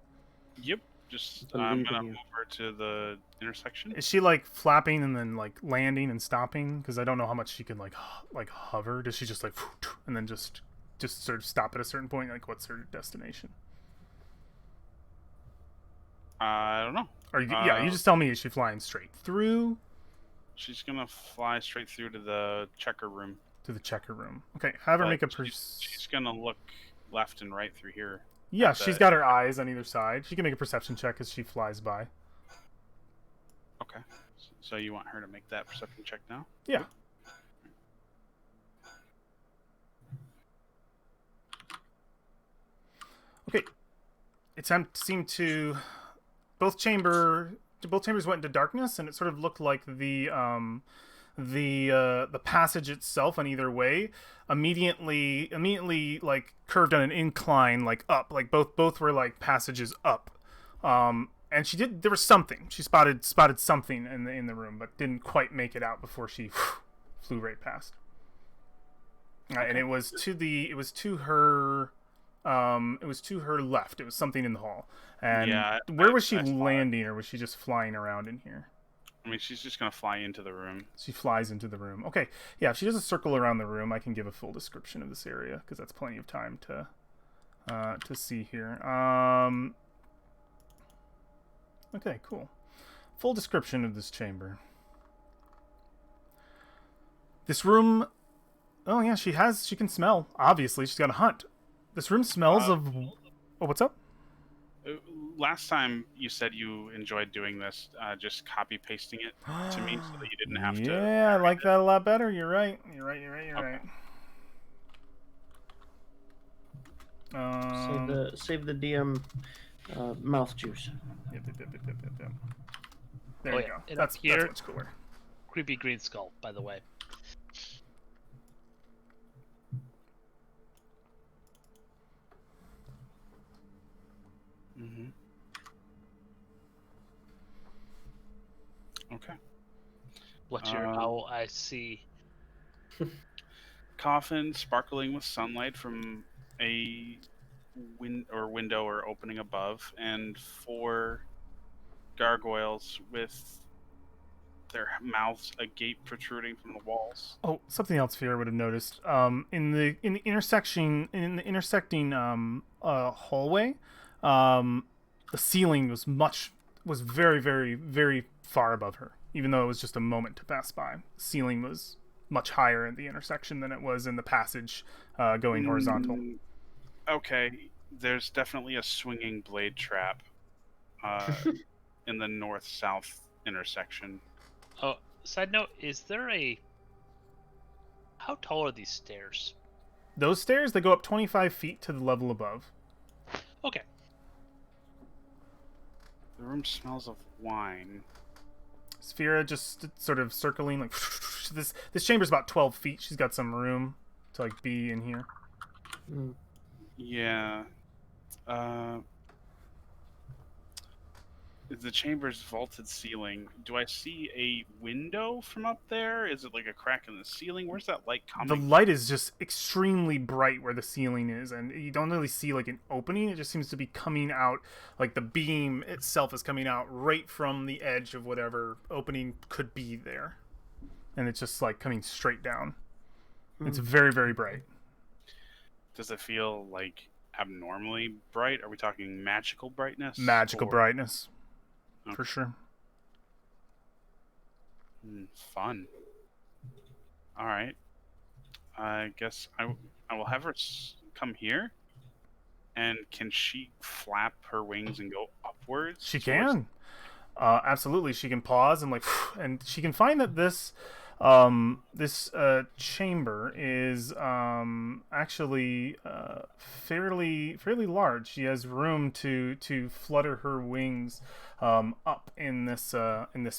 Yep. Just I'm I'm leaving gonna you. move her to the intersection. Is she like flapping and then like landing and stopping? Because I don't know how much she can like hover. Does she just like and then just sort of stop at a certain point? Like, what's her destination? I don't know. Or you just tell me, is she flying straight through? She's gonna fly straight through to the checker room. to the checker room. Okay, have her But make a. she's gonna look left and right through here. Yeah, at she's the- got her eyes on either side. She can make a perception check as she flies by. Okay. So you want her to make that perception check now? Yeah. Okay. It seemed to both chambers went into darkness, and it sort of looked like the passage itself on either way immediately like curved on an incline, like up, like both were like passages up. And there was something. She spotted something in the room, but didn't quite make it out before she flew right past. And it was to her left. It was something in the hall. And Yeah, where was she I saw it. landing, or was she just flying around in here? I mean, she's just gonna fly into the room. She flies into the room. Okay, yeah. If she does a circle around the room, I can give a full description of this area because that's plenty of time to see here. Okay, cool. Full description of this chamber. This room. Oh yeah, she can smell. Obviously, she's got a hunt. This room smells of. Oh, what's up? Last time you said you enjoyed doing this, just copy pasting it to me so that you didn't have to. Yeah, I like that a lot better. You're right. You're Okay. right. Save the DM mouth juice. Yep. There Oh, you yeah. go. And That's up here- much cooler. Creepy green skull, by the way. Mm-hmm. Okay. What's your owl I see? Coffin sparkling with sunlight from a window or opening above, and 4 gargoyles with their mouths agape protruding from the walls. Oh, something else Fear would have noticed. In the intersecting hallway, the ceiling was very, very, very far above her. Even though it was just a moment to pass by, the ceiling was much higher in the intersection than it was in the passage going horizontal. Okay, there's definitely a swinging blade trap in the north-south intersection. Oh, side note, is there a... How tall are these stairs? Those stairs, they go up 25 feet to the level above. Okay. The room smells of wine. Sphera just sort of circling, like this chamber's about 12 feet. She's got some room to like be in here. Mm. Yeah. The chamber's vaulted ceiling. Do I see a window from up there? Is it like a crack in the ceiling? Where's that light The coming? light is just extremely bright where the ceiling is, and you don't really see like an opening. It just seems to be coming out, like the beam itself is coming out right from the edge of whatever opening could be there, and it's just like coming straight down. It's very, very bright. Does it feel like abnormally bright? Are we talking magical brightness? Magical Or- brightness, Okay. for sure. Fun. All right. I guess I will have her come here. And can she flap her wings and go upwards? She towards- can. Absolutely, she can pause and like, and she can find that this chamber is actually fairly large. She has room to flutter her wings up in this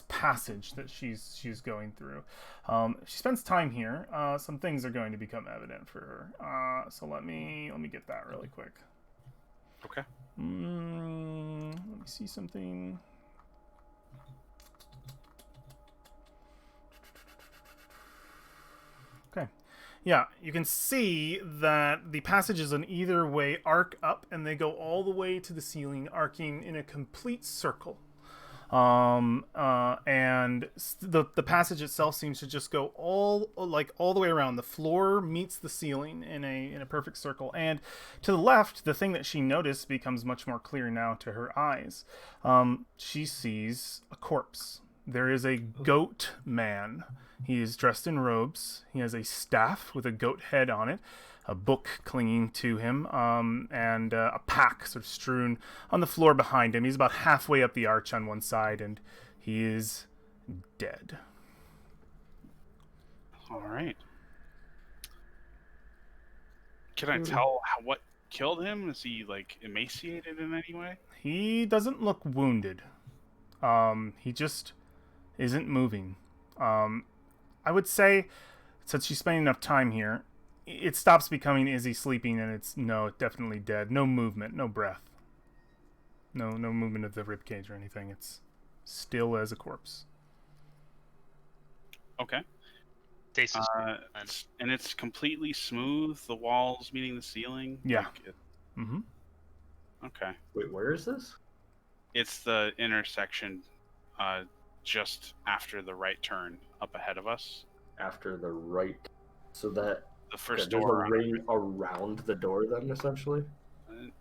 passage that she's going through. If she spends time here, some things are going to become evident for her. So let me get that really quick. Okay. Let me see something. Okay. Yeah, you can see that the passages on either way arc up, and they go all the way to the ceiling, arcing in a complete circle. And the passage itself seems to just go all the way around. The floor meets the ceiling in a perfect circle. And to the left, the thing that she noticed becomes much more clear now to her eyes. She sees a corpse there is a goat man. He is dressed in robes. He has a staff with a goat head on it, a book clinging to him, and a pack sort of strewn on the floor behind him. He's about halfway up the arch on one side, and he is dead. All right. Can I tell what killed him? Is he like emaciated in any way? He doesn't look wounded. He just isn't moving. I would say, since she's spending enough time here, it stops becoming is he sleeping, and it's definitely dead. No movement, no breath. No movement of the ribcage or anything. It's still as a corpse. Okay. Stasis. And it's completely smooth. The walls meeting the ceiling. Yeah. Mm-hmm. Okay. Wait, where is this? It's the intersection, just after the right turn up ahead of us. After the right. So that The first there's door. a ring around the door, then essentially.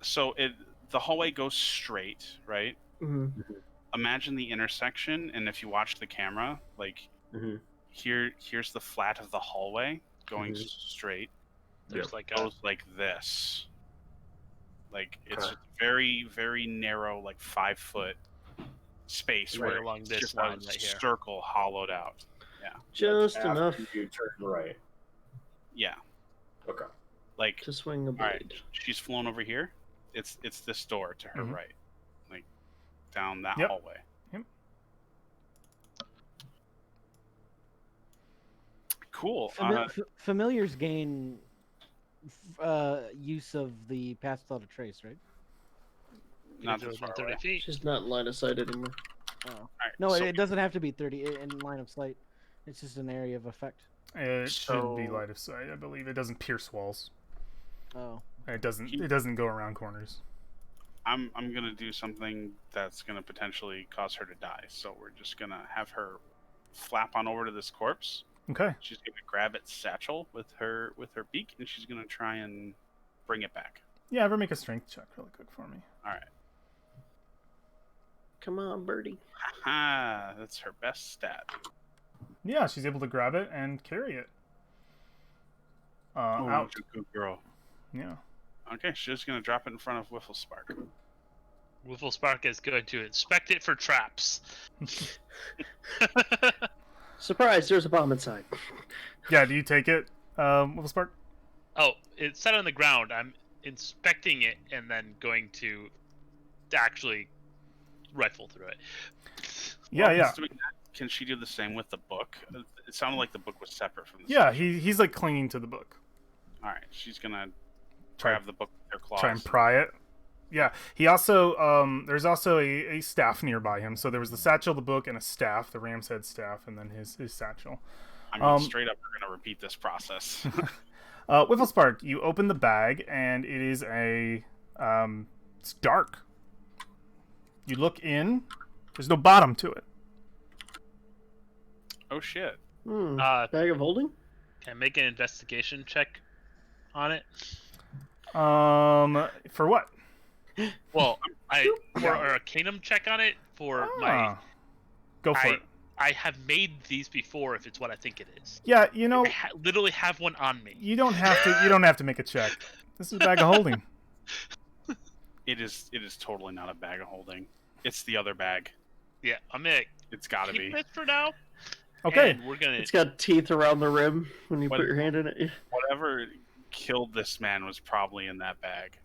So the hallway goes straight, right? Mm-hmm. Imagine the intersection, and if you watch the camera, like Mhm. here's the flat of the hallway going Mhm. straight. There's Yep. like a Goes like this. Like it's Okay. a very, very narrow, like 5-foot space Right where along it's this just line a right here. circle hollowed out. Just After enough you turn right. Yeah, Okay. like to swing a all right, blade. she's flown over here. It's this door to her Mhm. right, like down that Yep. hallway. Yep. Cool. Familiars gain use of the pass without a trace, right? Not within too far 30 away. feet. She's not in line of sight anymore. Oh. All right, No, so it doesn't have to be 30 in line of sight. It's just an area of effect. It shouldn't be So- light of sight, I believe. It doesn't pierce walls. Oh. It doesn't go around corners. I'm gonna do something that's gonna potentially cause her to die. So we're just gonna have her flap on over to this corpse. Okay. She's gonna grab its satchel with her beak, and she's gonna try and bring it back. Yeah, ever make a strength check really quick for me. All right. Come on, birdie. Haha, that's her best stat. Yeah, she's able to grab it and carry it. Oh, Out. good girl. Yeah. Okay, she's just gonna drop it in front of Wiffle Spark. Wiffle Spark is going to inspect it for traps. Surprise! There's a bomb inside. Yeah, do you take it, Wolf Spark? Oh, it's set on the ground. I'm inspecting it and then going to actually rifle through it. Yeah, While yeah. he's doing that, can she do the same with the book? It sounded like the book was separate from the Yeah, satchel. he's like clinging to the book. All right, she's gonna Try- grab the book with her claws. Try and pry it. Yeah, he also there's also a staff nearby him. So there was the satchel, the book, and a staff, the ram's head staff, and then his satchel. I mean, straight up, we're gonna repeat this process. Wiffle Spark, you open the bag, and it is it's dark. You look in. There's no bottom to it. Oh shit! Bag of holding? Can I make an investigation check on it? For what? Well, or Arcanum check on it for my. Go for it. I have made these before if it's what I think it is. Yeah, you know, I literally have one on me. you don't have to. You don't have to make a check. This is a bag of holding. It is totally not a bag of holding. It's the other bag. Yeah, I'm gonna It's gotta keep be. it for now. Okay. And we're gonna. It's got teeth around the rim when you What- put your hand in it. Whatever killed this man was probably in that bag.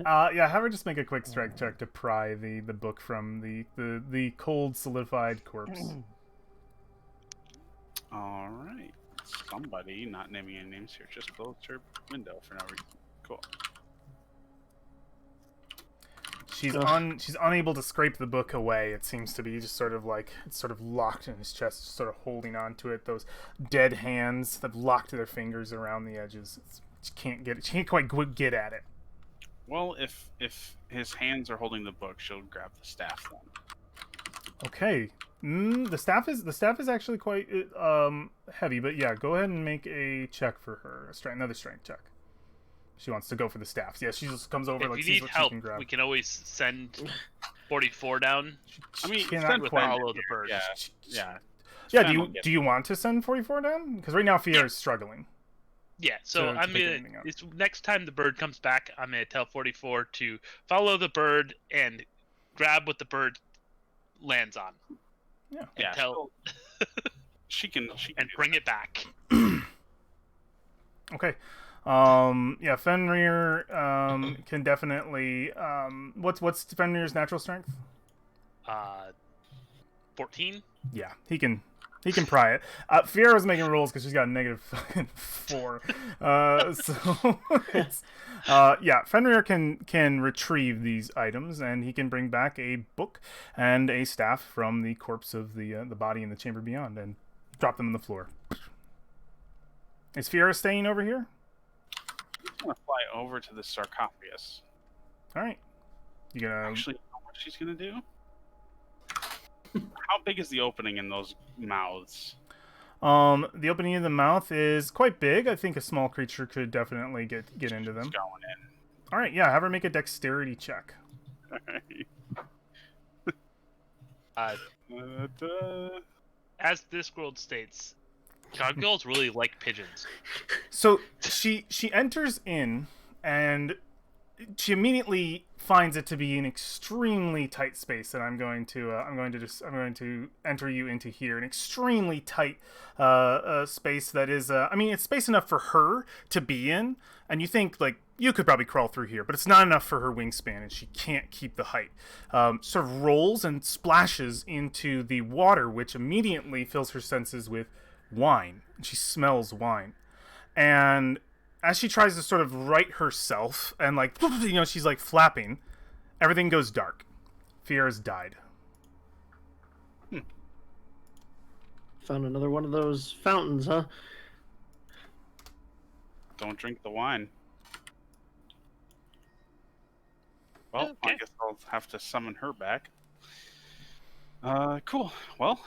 Yeah, have her just make a quick strike check to pry the book from the cold solidified corpse. All right. Somebody, not naming any names here, just closed her window for no reason. Cool. She's Ugh. she's unable to scrape the book away. It seems to be just sort of like it's sort of locked in his chest, just sort of holding on to it. Those dead hands have locked their fingers around the edges. She can't get it. She can't quite get at it. Well, if his hands are holding the book, she'll grab the staff then. Okay. The staff is actually quite heavy, but yeah, go ahead and make a check for her. Another strength check. She wants to go for the staffs. Yeah, she just comes over If like you sees need what help, she can grab. we can always send 44 down. I mean, Cannot send with quite- follow the bird. Yeah, yeah. Yeah, Sven will do get you want to send 44 down? Because right now Fier is struggling. Yeah, so to I'm pick gonna. anything up. It's next time the bird comes back, I'm gonna tell 44 to follow the bird and grab what the bird lands on. Yeah. And Yeah, tell she can and do bring that. it back. Okay. Yeah, Fenrir can definitely. What's Fenrir's natural strength? 14. Yeah, he can pry it. Fiero's making rules because she's got a negative fucking 4. Yeah, Fenrir can retrieve these items, and he can bring back a book and a staff from the corpse of the body in the chamber beyond, and drop them on the floor. Is Fiera staying over here? I'm gonna fly over to the sarcophagus. All right. You gonna Actually, you know what she's gonna do? How big is the opening in those mouths? the opening of the mouth is quite big. I think a small creature could definitely get into them. It's going in. All right, yeah, have her make a dexterity check. As this world states, gargoyles really like pigeons. So she enters in, and she immediately finds it to be an extremely tight space, and I'm going to enter you into here, an extremely tight space that is I mean, it's space enough for her to be in, and you think like you could probably crawl through here, but it's not enough for her wingspan, and she can't keep the height. Sort of rolls and splashes into the water, which immediately fills her senses with wine. She smells wine, and as she tries to sort of right herself and like, you know, she's like flapping, everything goes dark. Fiera's died. Found another one of those fountains, huh? Don't drink the wine. Well, I Okay. guess I'll have to summon her back. Cool. Well,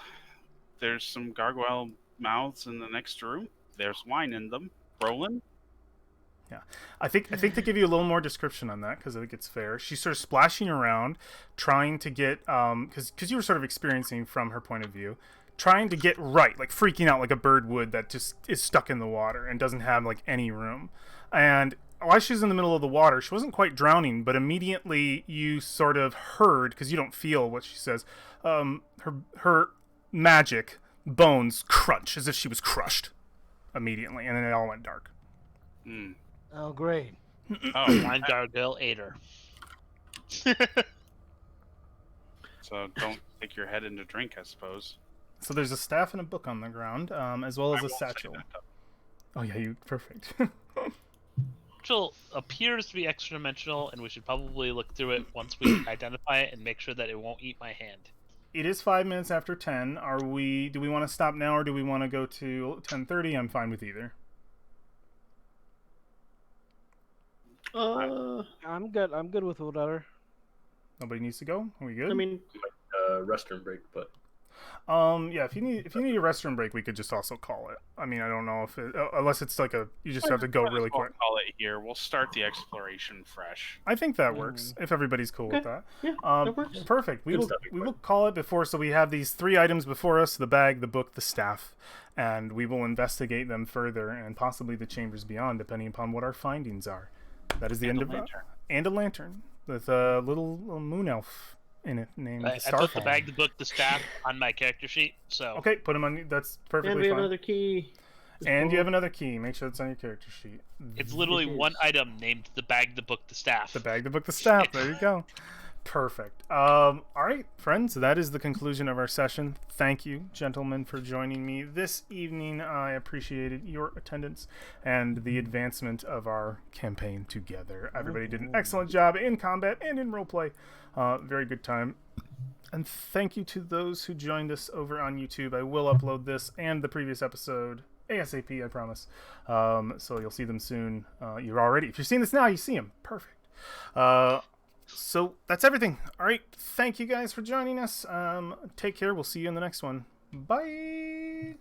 there's some gargoyle mouths in the next room. There's wine in them. Roland? I think to give you a little more description on that, because I think it's fair. She's sort of splashing around, trying to get because you were sort of experiencing from her point of view, trying to get right, like freaking out like a bird would that just is stuck in the water and doesn't have like any room. And while she's in the middle of the water, she wasn't quite drowning, but immediately you sort of heard, because you don't feel what she says, her magic bones crunch as if she was crushed immediately, and then it all went dark. Hmm. Oh, great. Oh, Blind gargoyle ate her. so don't take your head into drink, I suppose. So there's a staff and a book on the ground, as well as I a won't say satchel. that, though. Oh yeah, you perfect. Satchel appears to be extra dimensional, and we should probably look through it once we identify it and make sure that it won't eat my hand. It is 5 minutes after 10. Do we want to stop now, or do we want to go to 10:30? I'm fine with either. I'm good. I'm good with whatever. Nobody needs to go. Are we good? I mean, Restroom break, but yeah. If you need a restroom break, we could just also call it. I mean, I don't know if it, unless it's like you just have to go Might as really well quick. Call it here. We'll start the exploration fresh. I think that works if everybody's cool with Okay. that. Yeah, that works. Perfect. We Good will stuff, we will call it before. So we have these 3 items before us: the bag, the book, the staff, and we will investigate them further and possibly the chambers beyond, depending upon what our findings are. That is the And end a of lantern. and a lantern with a little moon elf in it named I put the Starfall. bag, the book, the staff on my character sheet. So Okay, put them on. That's and perfectly we have fine. another key. And you have another key. Make sure it's on your character sheet. it's literally It one is. item named the bag, the book, the staff. The bag, the book, the staff. There you go. Perfect. All right, friends, that is the conclusion of our session. Thank you, gentlemen, for joining me this evening. I appreciated your attendance and the advancement of our campaign together. Everybody did an excellent job in combat and in roleplay. Very good time. And thank you to those who joined us over on YouTube. I will upload this and the previous episode ASAP, I promise. So you'll see them soon. If you're seeing this now, you see them. Perfect. So that's everything. All right. Thank you guys for joining us. Take care. We'll see you in the next one. Bye.